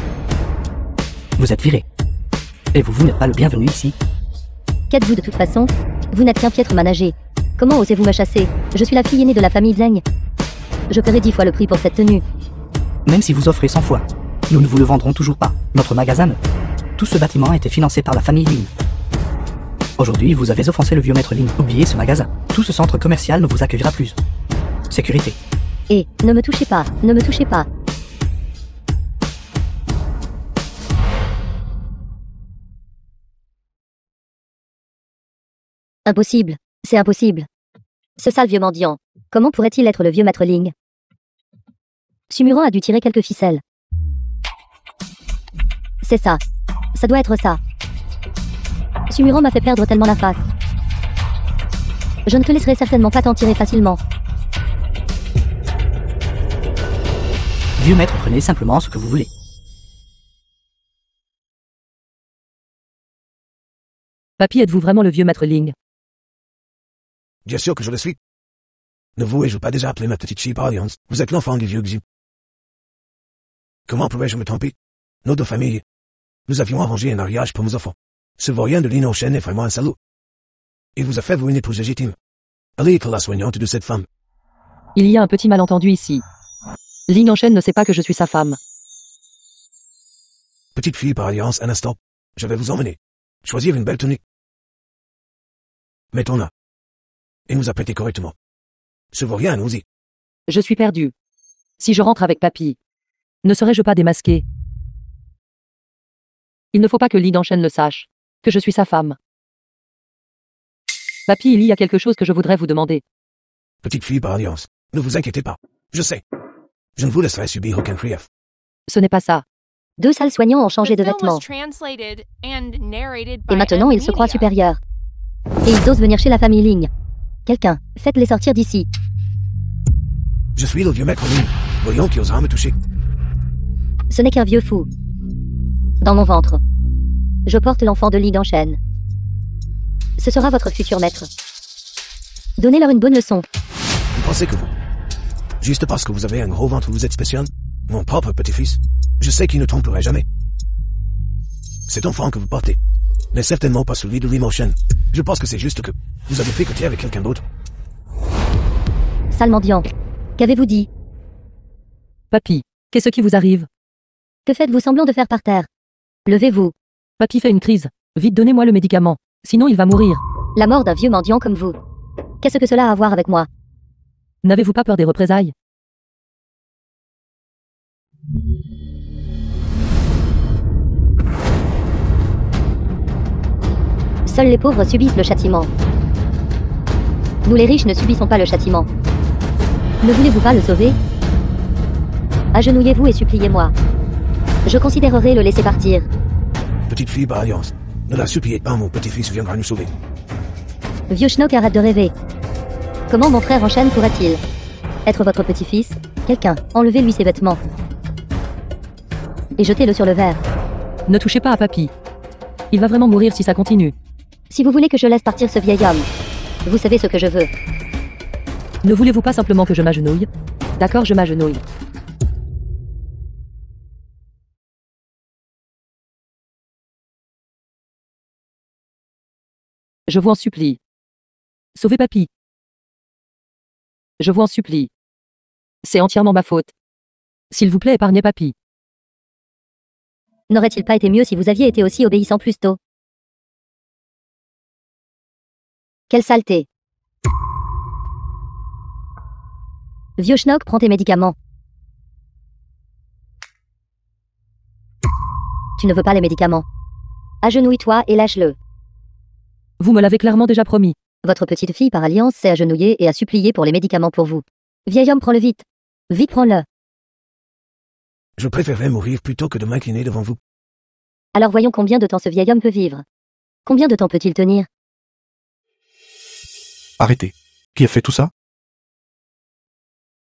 Vous êtes viré. Et vous n'êtes pas le bienvenu ici. Qu'êtes-vous de toute façon? Vous n'êtes qu'un piètre manager. Comment osez-vous me chasser? Je suis la fille aînée de la famille Zeng. Je paierai 10 fois le prix pour cette tenue. Même si vous offrez 100 fois, nous ne vous le vendrons toujours pas. Notre magasin ne. Tout ce bâtiment a été financé par la famille Lin. Aujourd'hui, vous avez offensé le vieux maître Lin. Oubliez ce magasin. Tout ce centre commercial ne vous accueillera plus. Sécurité. Et, ne me touchez pas, ne me touchez pas. Impossible, c'est impossible. Ce sale vieux mendiant, comment pourrait-il être le vieux maître Ling? Sumuran a dû tirer quelques ficelles. C'est ça. Ça doit être ça. Sumuran m'a fait perdre tellement la face. Je ne te laisserai certainement pas t'en tirer facilement. Vieux maître, prenez simplement ce que vous voulez. Papy, êtes-vous vraiment le vieux maître Ling? Bien sûr que je le suis. Ne vous ai-je pas déjà appelé ma petite fille par alliance? Vous êtes l'enfant du vieux Xi. Comment pourrais-je me tromper? Nos deux familles. Nous avions arrangé un mariage pour nos enfants. Ce vaurien de Lin en chaîne est vraiment un salaud. Il vous a fait vous une épouse légitime. Allez être la soignante de cette femme. Il y a un petit malentendu ici. Ling en chaîne ne sait pas que je suis sa femme. Petite fille par alliance, un instant. Je vais vous emmener. Choisir une belle tenue. Mettons-la. Et nous apprêter correctement. Ce vaurien a osé. Je suis perdu. Si je rentre avec papy, ne serais-je pas démasqué? Il ne faut pas que Ling en chaîne le sache. Que je suis sa femme. Papy, il y a quelque chose que je voudrais vous demander. Petite fille par alliance. Ne vous inquiétez pas. Je sais. Je ne vous laisserai subir aucun grief. Ce n'est pas ça. Deux sales soignants ont changé The de film was vêtements. translated and narrated by Et maintenant, ils se croient Media. supérieurs. Et ils osent venir chez la famille Ling. Quelqu'un, faites-les sortir d'ici. Je suis le vieux maître Lin. Voyons qui osera me toucher. Ce n'est qu'un vieux fou. Dans mon ventre. Je porte l'enfant de Lynn en chaîne. Ce sera votre futur maître. Donnez-leur une bonne leçon. Vous pensez que vous... Juste parce que vous avez un gros ventre, vous êtes spécial? Mon propre petit-fils. Je sais qu'il ne tromperait jamais. Cet enfant que vous portez n'est certainement pas celui de Lynn en chaîne. Je pense que c'est juste que vous avez fait côté avec quelqu'un d'autre. Sale mendiant. Qu'avez-vous dit? Papy, qu'est-ce qui vous arrive? Que faites-vous semblant de faire par terre? Levez-vous. Papy fait une crise. Vite, donnez-moi le médicament. Sinon, il va mourir. La mort d'un vieux mendiant comme vous. Qu'est-ce que cela a à voir avec moi? N'avez-vous pas peur des représailles? Seuls les pauvres subissent le châtiment. Nous les riches ne subissons pas le châtiment. Ne voulez-vous pas le sauver? Agenouillez-vous et suppliez-moi. Je considérerai le laisser partir. Petite fille par alliance. Ne la suppliez pas, mon petit-fils viendra nous sauver. Vieux schnock, arrête de rêver. Comment mon frère en chaîne pourrait-il être votre petit-fils? Quelqu'un, enlevez-lui ses vêtements. Et jetez-le sur le verre. Ne touchez pas à Papy. Il va vraiment mourir si ça continue. Si vous voulez que je laisse partir ce vieil homme, vous savez ce que je veux. Ne voulez-vous pas simplement que je m'agenouille? D'accord, je m'agenouille. Je vous en supplie. Sauvez Papy. Je vous en supplie. C'est entièrement ma faute. S'il vous plaît, épargnez Papy. N'aurait-il pas été mieux si vous aviez été aussi obéissant plus tôt? Quelle saleté! Vieux schnock, prends tes médicaments. Tu ne veux pas les médicaments. Agenouille-toi et lâche-le. Vous me l'avez clairement déjà promis. Votre petite fille par alliance s'est agenouillée et a supplié pour les médicaments pour vous. Vieil homme, prends-le vite. Vite, prends-le. Je préférerais mourir plutôt que de m'incliner devant vous. Alors voyons combien de temps ce vieil homme peut vivre. Combien de temps peut-il tenir? Arrêtez. Qui a fait tout ça?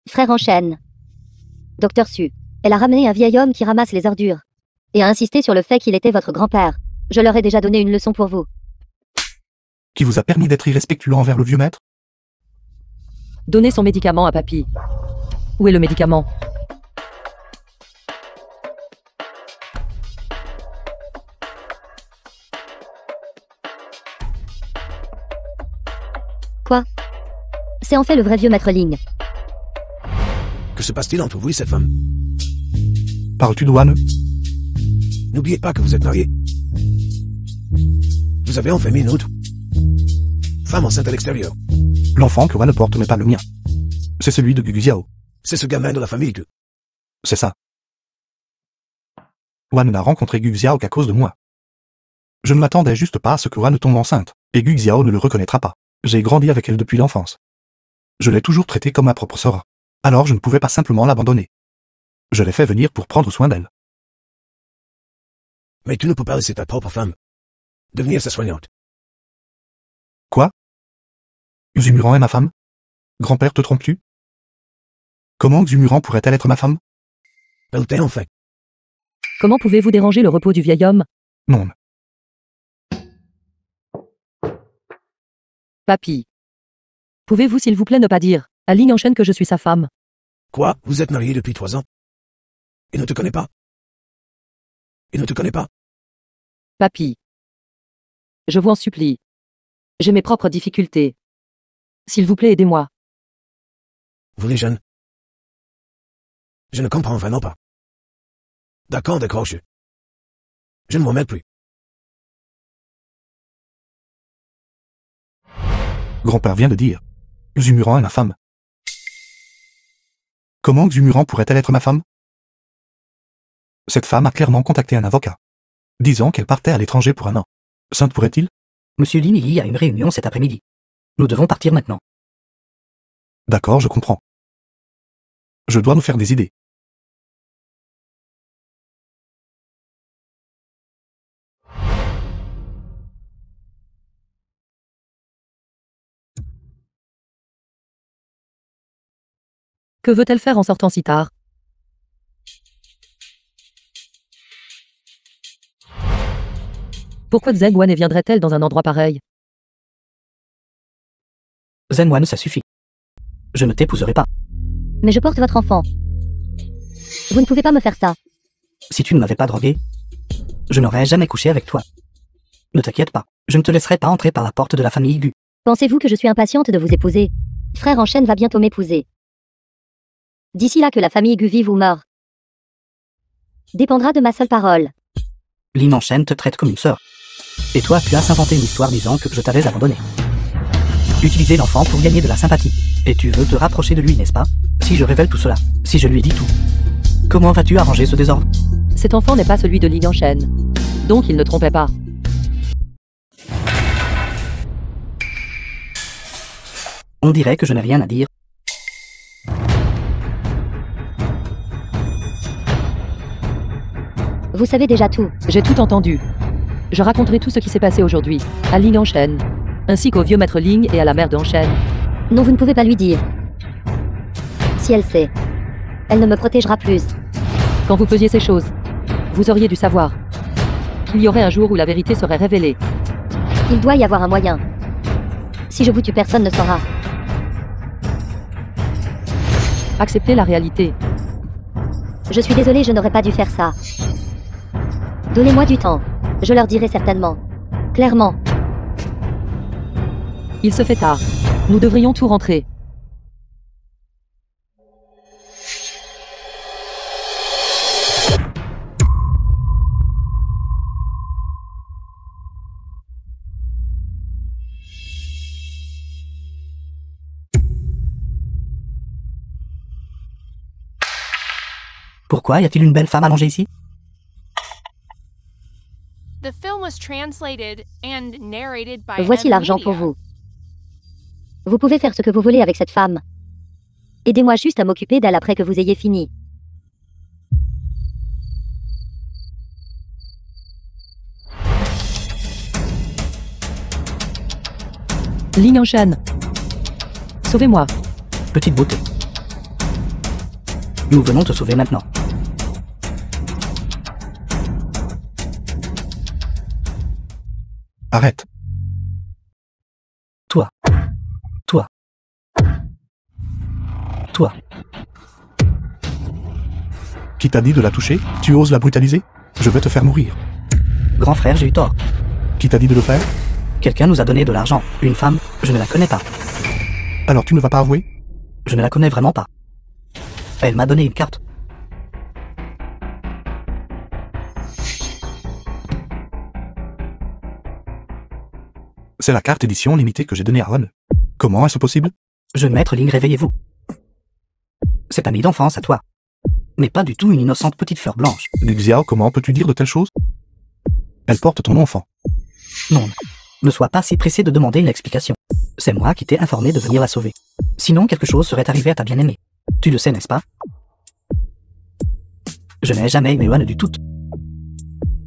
Frère en chaîne. Docteur Su. Elle a ramené un vieil homme qui ramasse les ordures. Et a insisté sur le fait qu'il était votre grand-père. Je leur ai déjà donné une leçon pour vous. Qui vous a permis d'être irrespectueux envers le vieux maître? Donnez son médicament à Papy. Où est le médicament? Quoi? C'est en fait le vrai vieux maître Ling. Que se passe-t-il entre vous et cette femme? Parles-tu de Wan? N'oubliez pas que vous êtes marié. Vous avez enfermé une autre femme enceinte à l'extérieur. L'enfant que Wan porte n'est pas le mien. C'est celui de Gugu Xiao. C'est ce gamin de la famille de... C'est ça. Wan n'a rencontré Gugu Xiao qu'à cause de moi. Je ne m'attendais juste pas à ce que Wan tombe enceinte, et Gugu Xiao ne le reconnaîtra pas. J'ai grandi avec elle depuis l'enfance. Je l'ai toujours traitée comme ma propre sœur. Alors je ne pouvais pas simplement l'abandonner. Je l'ai fait venir pour prendre soin d'elle. Mais tu ne peux pas laisser ta propre femme devenir sa soignante. Quoi? Xumuran est ma femme? Grand-père, te trompes-tu? Comment Xumuran pourrait-elle être ma femme? Elle t'est en fait. Comment pouvez-vous déranger le repos du vieil homme? Non. Papy. Pouvez-vous s'il vous plaît ne pas dire à Ling en chaîne que je suis sa femme? Quoi? Vous êtes marié depuis 3 ans? Il ne te connaît pas? Il ne te connaît pas? Papy. Je vous en supplie. J'ai mes propres difficultés. S'il vous plaît, aidez-moi. Vous les jeunes? Je ne comprends vraiment pas. D'accord, je ne m'en mêle plus. Grand-père vient de dire. Xumuran est ma femme. Comment Xumuran pourrait-elle être ma femme? Cette femme a clairement contacté un avocat, disant qu'elle partait à l'étranger pour un an. Sainte pourrait-il? Monsieur Lin y a une réunion cet après-midi. Nous devons partir maintenant. D'accord, je comprends. Je dois nous faire des idées. Que veut-elle faire en sortant si tard? Pourquoi Zengwane viendrait-elle dans un endroit pareil? Zenwan, ça suffit. Je ne t'épouserai pas. Mais je porte votre enfant. Vous ne pouvez pas me faire ça. Si tu ne m'avais pas drogué, je n'aurais jamais couché avec toi. Ne t'inquiète pas, je ne te laisserai pas entrer par la porte de la famille Gu. Pensez-vous que je suis impatiente de vous épouser? Frère en chaîne va bientôt m'épouser. D'ici là que la famille Gu vive ou meure dépendra de ma seule parole. Lin en chaîne te traite comme une sœur. Et toi, tu as inventé une histoire disant que je t'avais abandonné. Utiliser l'enfant pour gagner de la sympathie. Et tu veux te rapprocher de lui, n'est-ce pas? Si je révèle tout cela, si je lui dis tout, comment vas-tu arranger ce désordre? Cet enfant n'est pas celui de Li Yanchen. Donc il ne trompait pas. On dirait que je n'ai rien à dire. Vous savez déjà tout. J'ai tout entendu. Je raconterai tout ce qui s'est passé aujourd'hui, à Ling Yanchen, ainsi qu'au vieux maître Ling et à la mère de Yanchen. Non, vous ne pouvez pas lui dire. Si elle sait, elle ne me protégera plus. Quand vous faisiez ces choses, vous auriez dû savoir qu'il y aurait un jour où la vérité serait révélée. Il doit y avoir un moyen. Si je vous tue, personne ne saura. Acceptez la réalité. Je suis désolée, je n'aurais pas dû faire ça. Donnez-moi du temps. Je leur dirai certainement. Clairement. Il se fait tard. Nous devrions tout rentrer. Pourquoi y a-t-il une belle femme à manger ici? The film was translated and narrated by Voici M l'argent pour Media. vous. Vous pouvez faire ce que vous voulez avec cette femme. Aidez-moi juste à m'occuper d'elle après que vous ayez fini. Ling Yanchen. Sauvez-moi. Petite beauté. Nous venons te sauver maintenant. Arrête. Toi. Toi. Toi. Qui t'a dit de la toucher? Tu oses la brutaliser? Je vais te faire mourir. Grand frère, j'ai eu tort. Qui t'a dit de le faire? Quelqu'un nous a donné de l'argent. Une femme, je ne la connais pas. Alors tu ne vas pas avouer? Je ne la connais vraiment pas. Elle m'a donné une carte. C'est la carte édition limitée que j'ai donnée à Ron. Comment est-ce possible? Jeune maître Ling, réveillez-vous. Cette amie d'enfance à toi n'est pas du tout une innocente petite fleur blanche. Xiao, comment peux-tu dire de telles choses? Elle porte ton enfant. Non, ne sois pas si pressé de demander une explication. C'est moi qui t'ai informé de venir la sauver. Sinon, quelque chose serait arrivé à ta bien-aimée. Tu le sais, n'est-ce pas? Je n'ai jamais aimé Wan du tout.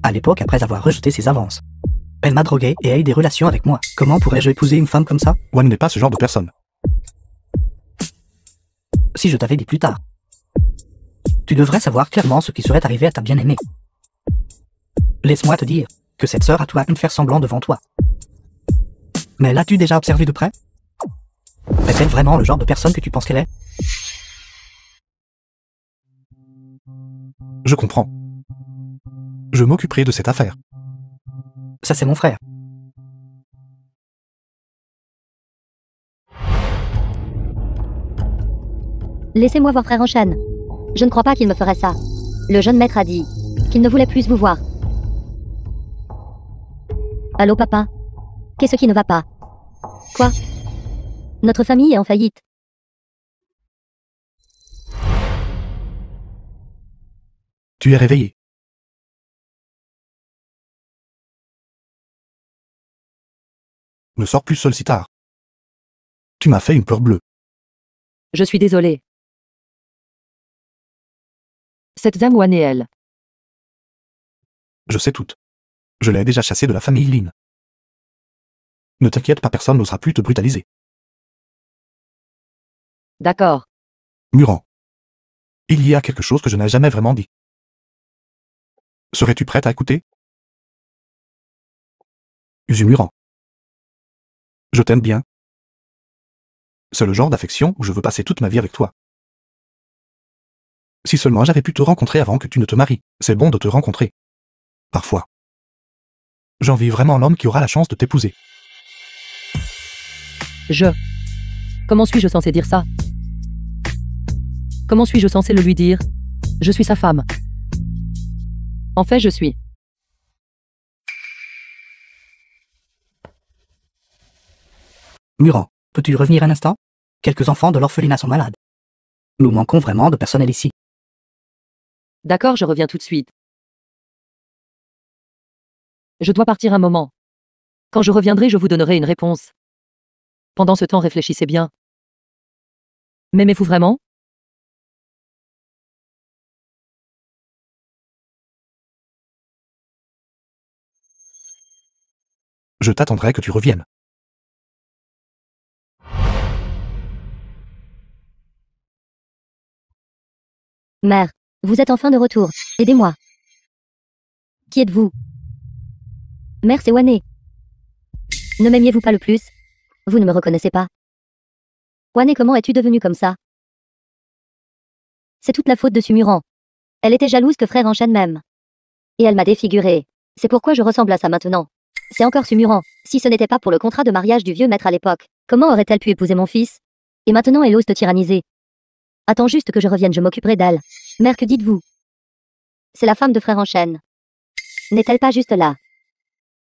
À l'époque, après avoir rejeté ses avances, elle m'a drogué et a eu des relations avec moi. Comment pourrais-je épouser une femme comme ça? Wan n'est pas ce genre de personne. Si je t'avais dit plus tard, tu devrais savoir clairement ce qui serait arrivé à ta bien-aimée. Laisse-moi te dire que cette sœur à toi aime faire semblant devant toi. Mais l'as-tu déjà observé de près? Est-elle vraiment le genre de personne que tu penses qu'elle est? Je comprends. Je m'occuperai de cette affaire. Ça, c'est mon frère. Laissez-moi voir frère en chaîne. Je ne crois pas qu'il me ferait ça. Le jeune maître a dit qu'il ne voulait plus vous voir. Allô papa? Qu'est-ce qui ne va pas? Quoi? Notre famille est en faillite. Tu es réveillé. Ne sors plus seul si tard. Tu m'as fait une peur bleue. Je suis désolé. Cette Zhang et elle. Je sais tout. Je l'ai déjà chassé de la famille Lin. Ne t'inquiète pas, personne n'osera plus te brutaliser. D'accord. Muran. Il y a quelque chose que je n'ai jamais vraiment dit. Serais-tu prête à écouter? Zumurant. Je t'aime bien. C'est le genre d'affection où je veux passer toute ma vie avec toi. Si seulement j'avais pu te rencontrer avant que tu ne te maries, c'est bon de te rencontrer. Parfois. J'envie vraiment l'homme qui aura la chance de t'épouser. Comment suis-je censé dire ça? Comment suis-je censé le lui dire? Je suis sa femme. En fait, je suis. Murant, peux-tu revenir un instant? Quelques enfants de l'orphelinat sont malades. Nous manquons vraiment de personnel ici. D'accord, je reviens tout de suite. Je dois partir un moment. Quand je reviendrai, je vous donnerai une réponse. Pendant ce temps, réfléchissez bien. M'aimez-vous vraiment? Je t'attendrai que tu reviennes. Mère, vous êtes enfin de retour. Aidez-moi. Qui êtes-vous? Mère, c'est Wané. Ne m'aimiez-vous pas le plus? Vous ne me reconnaissez pas. Wané, comment es-tu devenu comme ça? C'est toute la faute de Sumurant. Elle était jalouse que frère enchaîne même. Et elle m'a défigurée. C'est pourquoi je ressemble à ça maintenant. C'est encore Sumurant. Si ce n'était pas pour le contrat de mariage du vieux maître à l'époque, comment aurait-elle pu épouser mon fils? Et maintenant elle ose te tyranniser. Attends juste que je revienne, je m'occuperai d'elle. Mère, que dites-vous? C'est la femme de frère Enchaîne. N'est-elle pas juste là?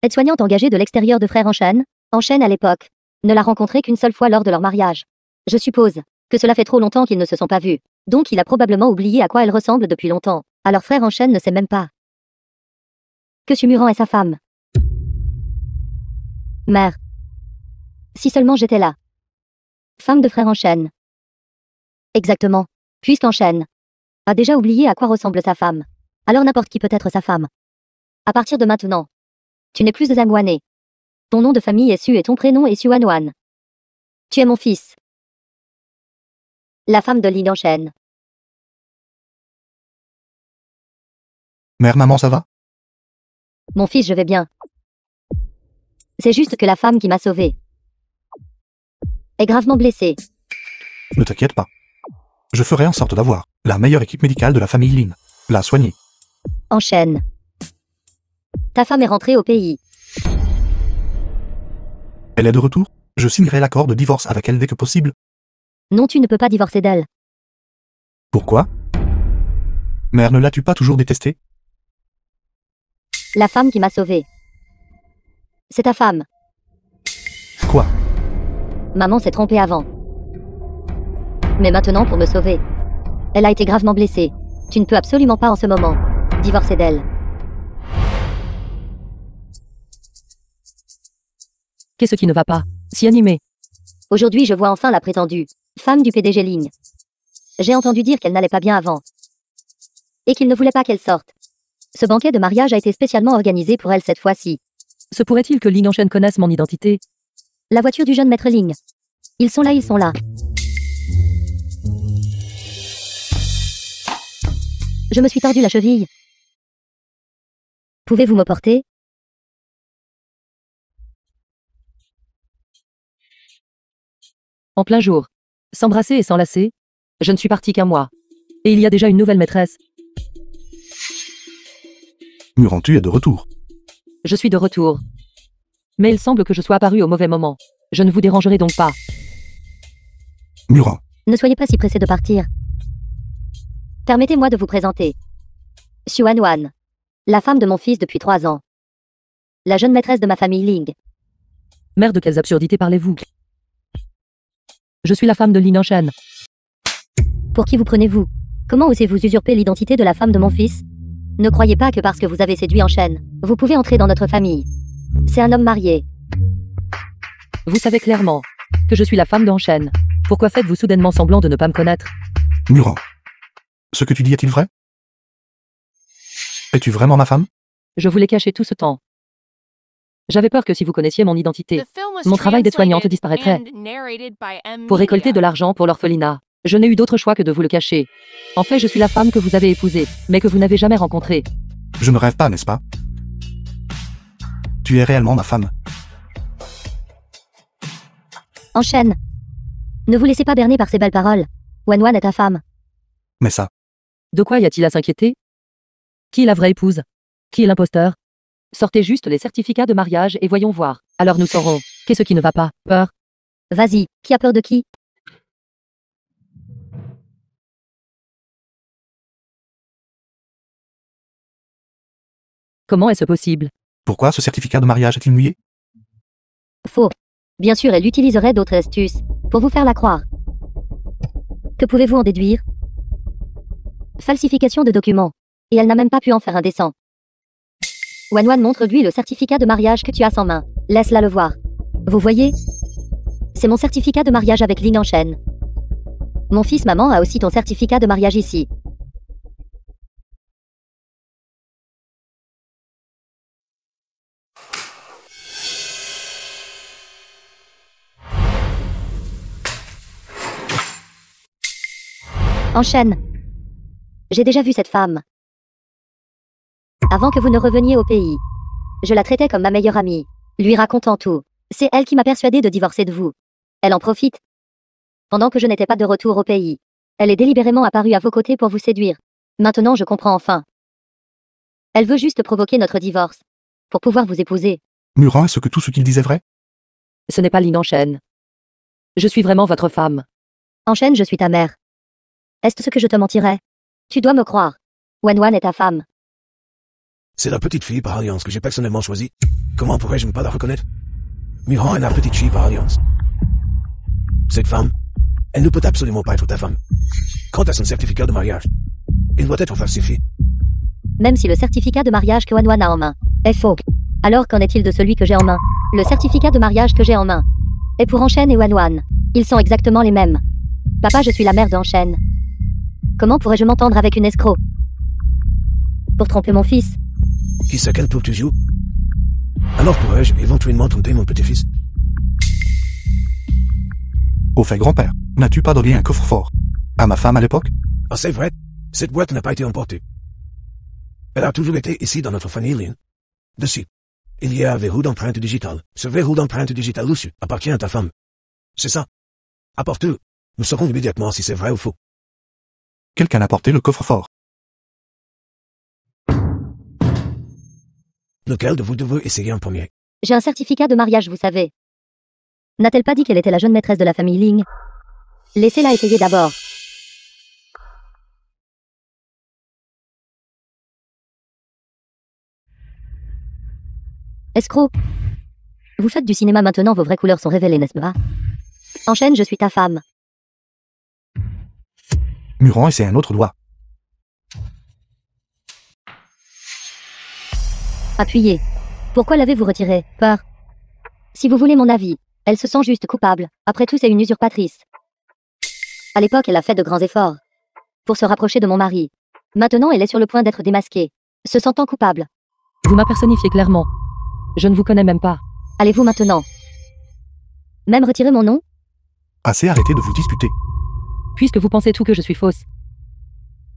Aide-soignante engagée de l'extérieur de frère Enchaîne? Enchaîne à l'époque ne l'a rencontrée qu'une seule fois lors de leur mariage. Je suppose que cela fait trop longtemps qu'ils ne se sont pas vus. Donc il a probablement oublié à quoi elle ressemble depuis longtemps. Alors frère Enchaîne ne sait même pas que Sumurant est sa femme. Mère. Si seulement j'étais là. Femme de frère Enchaîne. Exactement. Puisqu'Enchaîne a déjà oublié à quoi ressemble sa femme. Alors n'importe qui peut être sa femme. À partir de maintenant, tu n'es plus Zangwané. Ton nom de famille est Su et ton prénom est Suanwan. Tu es mon fils. La femme de Lin Enchaîne. Mère, maman, ça va? Mon fils, je vais bien. C'est juste que la femme qui m'a sauvé est gravement blessée. Ne t'inquiète pas. Je ferai en sorte d'avoir la meilleure équipe médicale de la famille Lin. La soigner. Enchaîne. Ta femme est rentrée au pays. Elle est de retour? Je signerai l'accord de divorce avec elle dès que possible. Non, tu ne peux pas divorcer d'elle. Pourquoi? Mère, ne l'as-tu pas toujours détestée? La femme qui m'a sauvé. C'est ta femme. Quoi? Maman s'est trompée avant. Mais maintenant, pour me sauver, elle a été gravement blessée. Tu ne peux absolument pas en ce moment divorcer d'elle. Qu'est-ce qui ne va pas? Si animé. Aujourd'hui, je vois enfin la prétendue femme du PDG Ling. J'ai entendu dire qu'elle n'allait pas bien avant. Et qu'il ne voulait pas qu'elle sorte. Ce banquet de mariage a été spécialement organisé pour elle cette fois-ci. Se pourrait-il que Lin Enchaîne connaisse mon identité? La voiture du jeune maître Ling. Ils sont là, ils sont là. Je me suis tordu la cheville. Pouvez-vous me porter? En plein jour. S'embrasser et s'enlacer. Je ne suis partie qu'un mois. Et il y a déjà une nouvelle maîtresse. Murant, tu es de retour. Je suis de retour. Mais il semble que je sois apparue au mauvais moment. Je ne vous dérangerai donc pas. Murant. Ne soyez pas si pressé de partir. Permettez-moi de vous présenter. Xuanwan. La femme de mon fils depuis 3 ans. La jeune maîtresse de ma famille Ling. Mère, de quelles absurdités parlez-vous? Je suis la femme de Lin Enchaîne. Pour qui vous prenez-vous? Comment osez-vous usurper l'identité de la femme de mon fils? Ne croyez pas que parce que vous avez séduit Enchaîne, vous pouvez entrer dans notre famille. C'est un homme marié. Vous savez clairement que je suis la femme d'Enchaîne. Pourquoi faites-vous soudainement semblant de ne pas me connaître? Murant. Ce que tu dis est-il vrai? Es-tu vraiment ma femme? Je vous l'ai caché tout ce temps. J'avais peur que si vous connaissiez mon identité, The film was mon travail d'aide-soignante translated disparaîtrait. and narrated by M. Pour récolter Media. de l'argent pour l'orphelinat, je n'ai eu d'autre choix que de vous le cacher. En fait, je suis la femme que vous avez épousée, mais que vous n'avez jamais rencontrée. Je ne rêve pas, n'est-ce pas? Tu es réellement ma femme. Enchaîne. Ne vous laissez pas berner par ces belles paroles. Wanwan est ta femme. Mais ça, De quoi y a-t-il à s'inquiéter? Qui est la vraie épouse? Qui est l'imposteur? Sortez juste les certificats de mariage et voyons voir. Alors nous saurons. Qu'est-ce qui ne va pas? Peur? Vas-y, qui a peur de qui? Comment est-ce possible? pourquoi ce certificat de mariage est-il mouillé? Faux. Bien sûr, elle utiliserait d'autres astuces pour vous faire la croire. Que pouvez-vous en déduire? Falsification de documents. Et elle n'a même pas pu en faire un décent. Wanwan, montre-lui le certificat de mariage que tu as sans main. Laisse-la le voir. Vous voyez? C'est mon certificat de mariage avec Lin en chaîne. Mon fils, maman, a aussi ton certificat de mariage ici. Enchaîne. J'ai déjà vu cette femme. Avant que vous ne reveniez au pays. Je la traitais comme ma meilleure amie, lui racontant tout. C'est elle qui m'a persuadé de divorcer de vous. Elle en profite. Pendant que je n'étais pas de retour au pays. Elle est délibérément apparue à vos côtés pour vous séduire. Maintenant je comprends enfin. Elle veut juste provoquer notre divorce. Pour pouvoir vous épouser. Muran, est-ce que tout ce qu'il disait vrai? Ce n'est pas Lin en chaîne. Je suis vraiment votre femme. Enchaîne, je suis ta mère. Est-ce ce que je te mentirais? Tu dois me croire. Wanwan est ta femme. C'est la petite fille par alliance que j'ai personnellement choisie. Comment pourrais-je ne pas la reconnaître? Muran est la petite fille par alliance. Cette femme, elle ne peut absolument pas être ta femme. Quant à son certificat de mariage, il doit être falsifié. Même si le certificat de mariage que Wanwan a en main est faux. Alors qu'en est-il de celui que j'ai en main? Le certificat de mariage que j'ai en main est pour Enchaîne et Wanwan. Ils sont exactement les mêmes. Papa, je suis la mère d'Enchaîne. Comment pourrais-je m'entendre avec une escroc? Pour tromper mon fils? Qui sait quel tour tu joues? Alors pourrais-je éventuellement tromper mon petit-fils? Au fait, grand-père, n'as-tu pas donné un coffre-fort à ma femme à l'époque? Ah, c'est vrai, cette boîte n'a pas été emportée. Elle a toujours été ici dans notre famille Lin. Dessus, il y a un verrou d'empreinte digitale. Ce verrou d'empreinte digitale dessus appartient à ta femme. C'est ça. Apporte-le. Nous saurons immédiatement si c'est vrai ou faux. Quelqu'un a porté le coffre-fort. Lequel de vous deux veut essayer en premier? J'ai un certificat de mariage, vous savez. N'a-t-elle pas dit qu'elle était la jeune maîtresse de la famille Ling? Laissez-la essayer d'abord. Escroc. Vous faites du cinéma maintenant, vos vraies couleurs sont révélées, n'est-ce pas? Enchaîne, je suis ta femme. Muran, et c'est un autre doigt. Appuyez. Pourquoi l'avez-vous retirée? Peur. Si vous voulez mon avis, elle se sent juste coupable. Après tout, c'est une usurpatrice. À l'époque, elle a fait de grands efforts pour se rapprocher de mon mari. Maintenant, elle est sur le point d'être démasquée, se sentant coupable. Vous m'impersonnifiez clairement. Je ne vous connais même pas. Allez-vous maintenant même retirer mon nom? Assez, arrêtez de vous disputer. Puisque vous pensez tout que je suis fausse.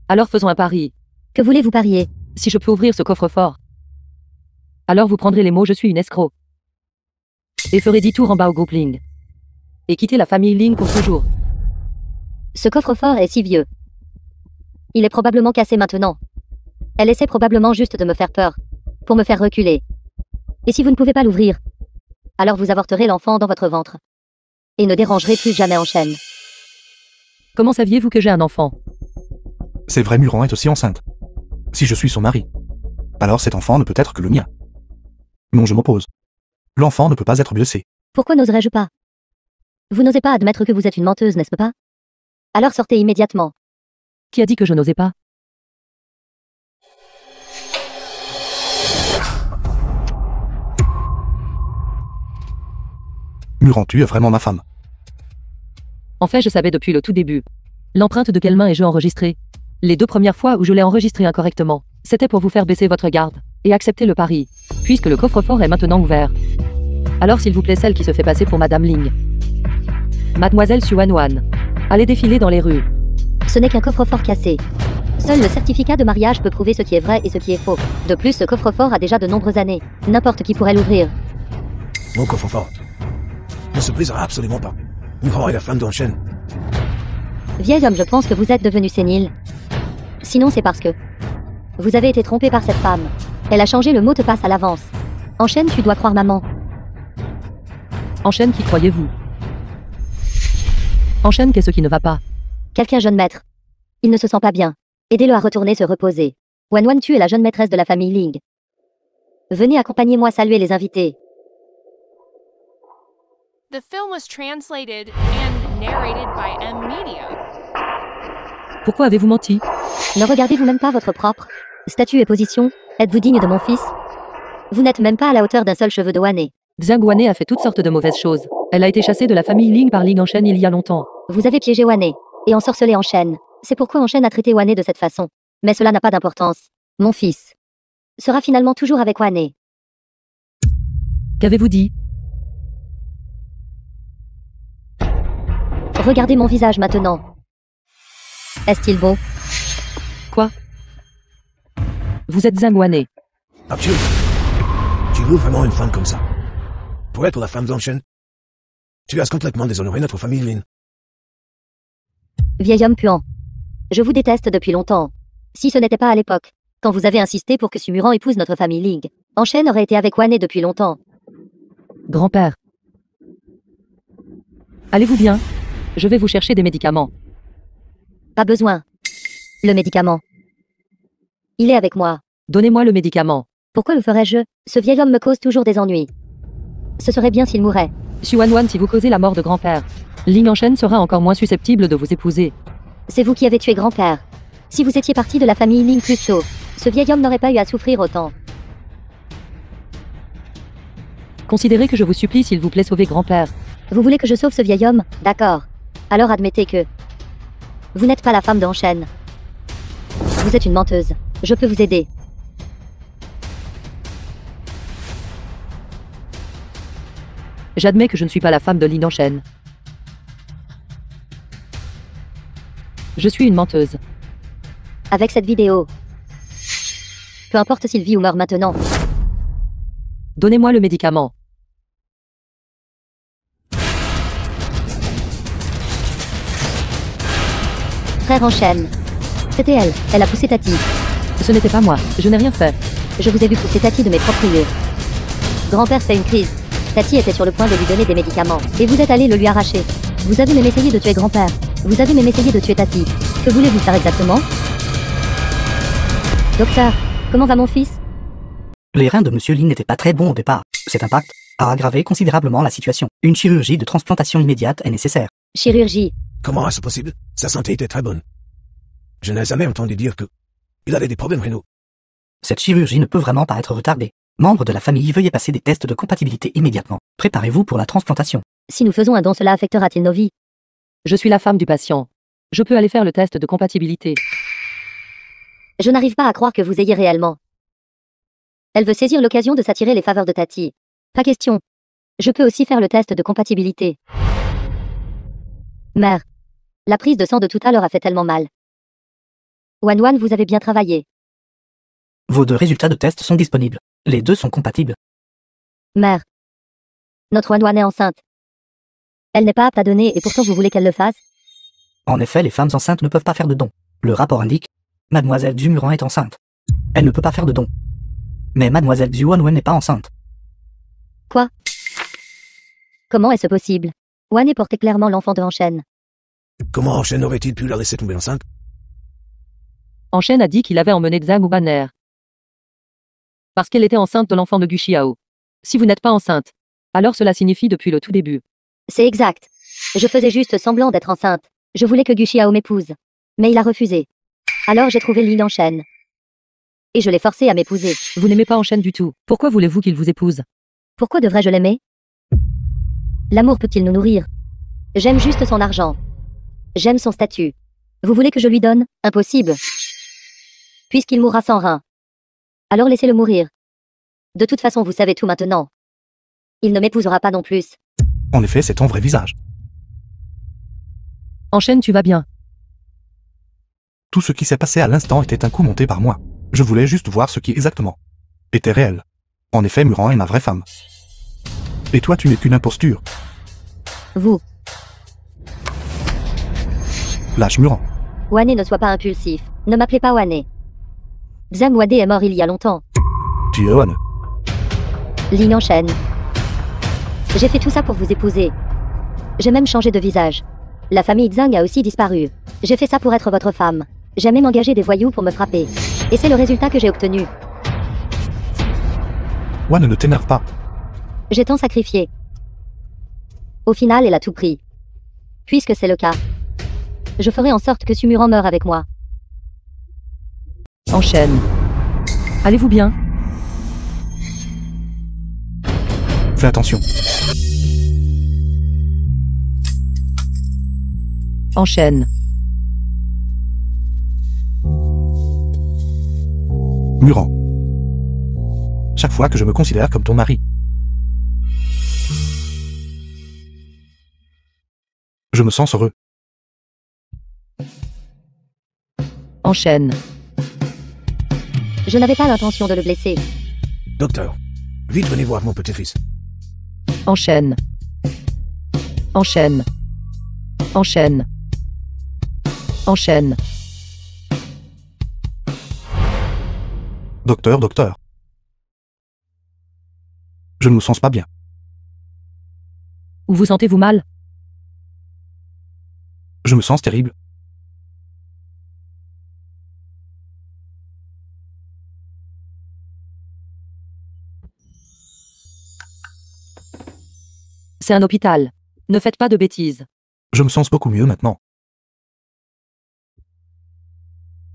Alors faisons un pari. Que voulez-vous parier? Si je peux ouvrir ce coffre-fort. Alors vous prendrez les mots « je suis une escroc » et ferez 10 tours en bas au groupe Ling. Et quittez la famille Ling pour toujours. Ce coffre-fort est si vieux. Il est probablement cassé maintenant. Elle essaie probablement juste de me faire peur, pour me faire reculer. Et si vous ne pouvez pas l'ouvrir, alors vous avorterez l'enfant dans votre ventre. Et ne dérangerez plus jamais Enchaîne. Comment saviez-vous que j'ai un enfant? C'est vrai, Muran est aussi enceinte. Si je suis son mari, alors cet enfant ne peut être que le mien. Non, je m'oppose. L'enfant ne peut pas être blessé. Pourquoi n'oserais-je pas? Vous n'osez pas admettre que vous êtes une menteuse, n'est-ce pas? Alors sortez immédiatement. Qui a dit que je n'osais pas? Muran, tu es vraiment ma femme. En fait, je savais depuis le tout début. L'empreinte de quelle main ai-je enregistré? Les 2 premières fois où je l'ai enregistré incorrectement, c'était pour vous faire baisser votre garde et accepter le pari, puisque le coffre-fort est maintenant ouvert. Alors s'il vous plaît, celle qui se fait passer pour Madame Ling. Mademoiselle Xuanwan, allez défiler dans les rues. Ce n'est qu'un coffre-fort cassé. Seul le certificat de mariage peut prouver ce qui est vrai et ce qui est faux. De plus, ce coffre-fort a déjà de nombreuses années. N'importe qui pourrait l'ouvrir. Mon coffre-fort ne se brisera absolument pas. Muro est la femme d'Enchaîne. Vieil homme, je pense que vous êtes devenu sénile. Sinon, c'est parce que vous avez été trompé par cette femme. Elle a changé le mot de passe à l'avance. Enchaîne, tu dois croire maman. Enchaîne, qui croyez-vous? Enchaîne, qu'est-ce qui ne va pas? Quelqu'un, jeune maître. Il ne se sent pas bien. Aidez-le à retourner se reposer. Wan, tu es la jeune maîtresse de la famille Ling. Venez accompagner-moi saluer les invités. The film was translated and narrated by M Media. Pourquoi avez-vous menti? Ne regardez-vous même pas votre propre statut et position? Êtes-vous digne de mon fils? Vous n'êtes même pas à la hauteur d'un seul cheveu de Wane. Xiang Wane a fait toutes sortes de mauvaises choses. Elle a été chassée de la famille Ling par Ling Enchaîne il y a longtemps. Vous avez piégé Wane et ensorcelé Enchaîne. C'est pourquoi Enchaîne a traité Wane de cette façon. Mais cela n'a pas d'importance. Mon fils sera finalement toujours avec Wane. Qu'avez-vous dit? Regardez mon visage maintenant. Est-il beau? Quoi? Vous êtes Xiang Wane. Absolument. Tu veux vraiment une femme comme ça? Pour être la femme d'Enchaîne? Tu as complètement déshonoré notre famille Lin. Vieil homme puant. Je vous déteste depuis longtemps. Si ce n'était pas à l'époque, quand vous avez insisté pour que Sumuran épouse notre famille Ling, Enchaîne aurait été avec Wane depuis longtemps. Grand-père. Allez-vous bien? Je vais vous chercher des médicaments. Pas besoin. Le médicament. Il est avec moi. Donnez-moi le médicament. Pourquoi le ferais-je? Ce vieil homme me cause toujours des ennuis. Ce serait bien s'il mourait. Xuan, si vous causez la mort de grand-père, Ling Enchaîne sera encore moins susceptible de vous épouser. C'est vous qui avez tué grand-père. Si vous étiez parti de la famille Ling plus tôt, ce vieil homme n'aurait pas eu à souffrir autant. Considérez que je vous supplie, s'il vous plaît, sauver grand-père. Vous voulez que je sauve ce vieil homme? D'accord. Alors admettez que vous n'êtes pas la femme d'Enchaîne. Vous êtes une menteuse. Je peux vous aider. J'admets que je ne suis pas la femme de Ling Enchaîne. Je suis une menteuse. Avec cette vidéo, peu importe s'il vit ou meurt maintenant. Donnez-moi le médicament. Frère Enchaîne. C'était elle. Elle a poussé Tati. Ce n'était pas moi. Je n'ai rien fait. Je vous ai vu pousser Tati de mes propres yeux. Grand-père fait une crise. Tati était sur le point de lui donner des médicaments. Et vous êtes allé le lui arracher. Vous avez même essayé de tuer grand-père. Vous avez même essayé de tuer Tati. Que voulez-vous faire exactement? Docteur, comment va mon fils? Les reins de Monsieur Lin n'étaient pas très bons au départ. Cet impact a aggravé considérablement la situation. Une chirurgie de transplantation immédiate est nécessaire. Chirurgie. Comment est-ce possible? Sa santé était très bonne. Je n'ai jamais entendu dire que il avait des problèmes rénaux. Cette chirurgie ne peut vraiment pas être retardée. Membres de la famille, veuillez passer des tests de compatibilité immédiatement. Préparez-vous pour la transplantation. Si nous faisons un don, cela affectera-t-il nos vies? Je suis la femme du patient. Je peux aller faire le test de compatibilité. Je n'arrive pas à croire que vous ayez réellement. Elle veut saisir l'occasion de s'attirer les faveurs de Tati. Pas question. Je peux aussi faire le test de compatibilité. Mère. La prise de sang de tout à l'heure a fait tellement mal. Wan, vous avez bien travaillé. Vos deux résultats de test sont disponibles. Les deux sont compatibles. Mère. Notre Wan est enceinte. Elle n'est pas apte à donner et pourtant vous voulez qu'elle le fasse? En effet, les femmes enceintes ne peuvent pas faire de dons. Le rapport indique Mademoiselle Xumuran est enceinte. Elle ne peut pas faire de dons. Mais Mademoiselle Xuanwen n'est pas enceinte. Quoi? Comment est-ce possible? Wan portait clairement l'enfant de Enchaîne. Comment Enchaîne aurait-il pu la laisser tomber enceinte? Enchaîne a dit qu'il avait emmené Xiang ou Banner. Parce qu'elle était enceinte de l'enfant de Guxiao. Si vous n'êtes pas enceinte, alors cela signifie depuis le tout début. C'est exact. Je faisais juste semblant d'être enceinte. Je voulais que Guxiao m'épouse. Mais il a refusé. Alors j'ai trouvé Ling Enchaîne. Et je l'ai forcé à m'épouser. Vous n'aimez pas Enchaîne du tout. Pourquoi voulez-vous qu'il vous épouse? Pourquoi devrais-je l'aimer? L'amour peut-il nous nourrir? J'aime juste son argent. J'aime son statut. Vous voulez que je lui donne? Impossible. Puisqu'il mourra sans rein. Alors laissez-le mourir. De toute façon, vous savez tout maintenant. Il ne m'épousera pas non plus. En effet, c'est ton vrai visage. Enchaîne, tu vas bien. Tout ce qui s'est passé à l'instant était un coup monté par moi. Je voulais juste voir ce qui exactement était réel. En effet, Muran est ma vraie femme. Et toi, tu n'es qu'une imposture. Vous, Lâche Muran. Wane, ne sois pas impulsif. Ne m'appelez pas Wane. Xam Wade est mort il y a longtemps. Tu es Oane. Ligne enchaîne. J'ai fait tout ça pour vous épouser. J'ai même changé de visage. La famille Zhang a aussi disparu. J'ai fait ça pour être votre femme. J'ai même engagé des voyous pour me frapper. Et c'est le résultat que j'ai obtenu. Oane, ne t'énerve pas. J'ai tant sacrifié. Au final, elle a tout pris. Puisque c'est le cas, je ferai en sorte que Sumuran meure avec moi. Enchaîne. Allez-vous bien? Fais attention. Enchaîne. Muran. Chaque fois que je me considère comme ton mari, je me sens heureux. Enchaîne. Je n'avais pas l'intention de le blesser. Docteur, vite venez voir mon petit-fils. Enchaîne. Enchaîne. Enchaîne. Enchaîne. Docteur, docteur. Je ne me sens pas bien. Où vous sentez-vous mal? Je me sens terrible. C'est un hôpital. Ne faites pas de bêtises. Je me sens beaucoup mieux maintenant.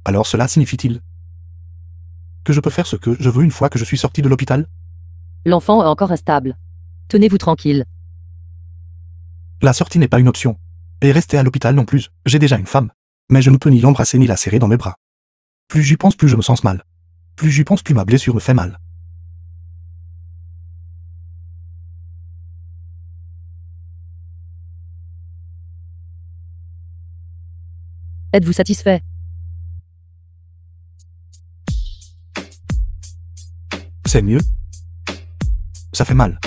Alors cela signifie-t-il que je peux faire ce que je veux une fois que je suis sorti de l'hôpital? L'enfant est encore instable. Tenez-vous tranquille. La sortie n'est pas une option. Et rester à l'hôpital non plus. J'ai déjà une femme. Mais je ne peux ni l'embrasser ni la serrer dans mes bras. Plus j'y pense, plus je me sens mal. Plus j'y pense, plus ma blessure me fait mal. Êtes-vous satisfait? C'est mieux? Ça fait mal.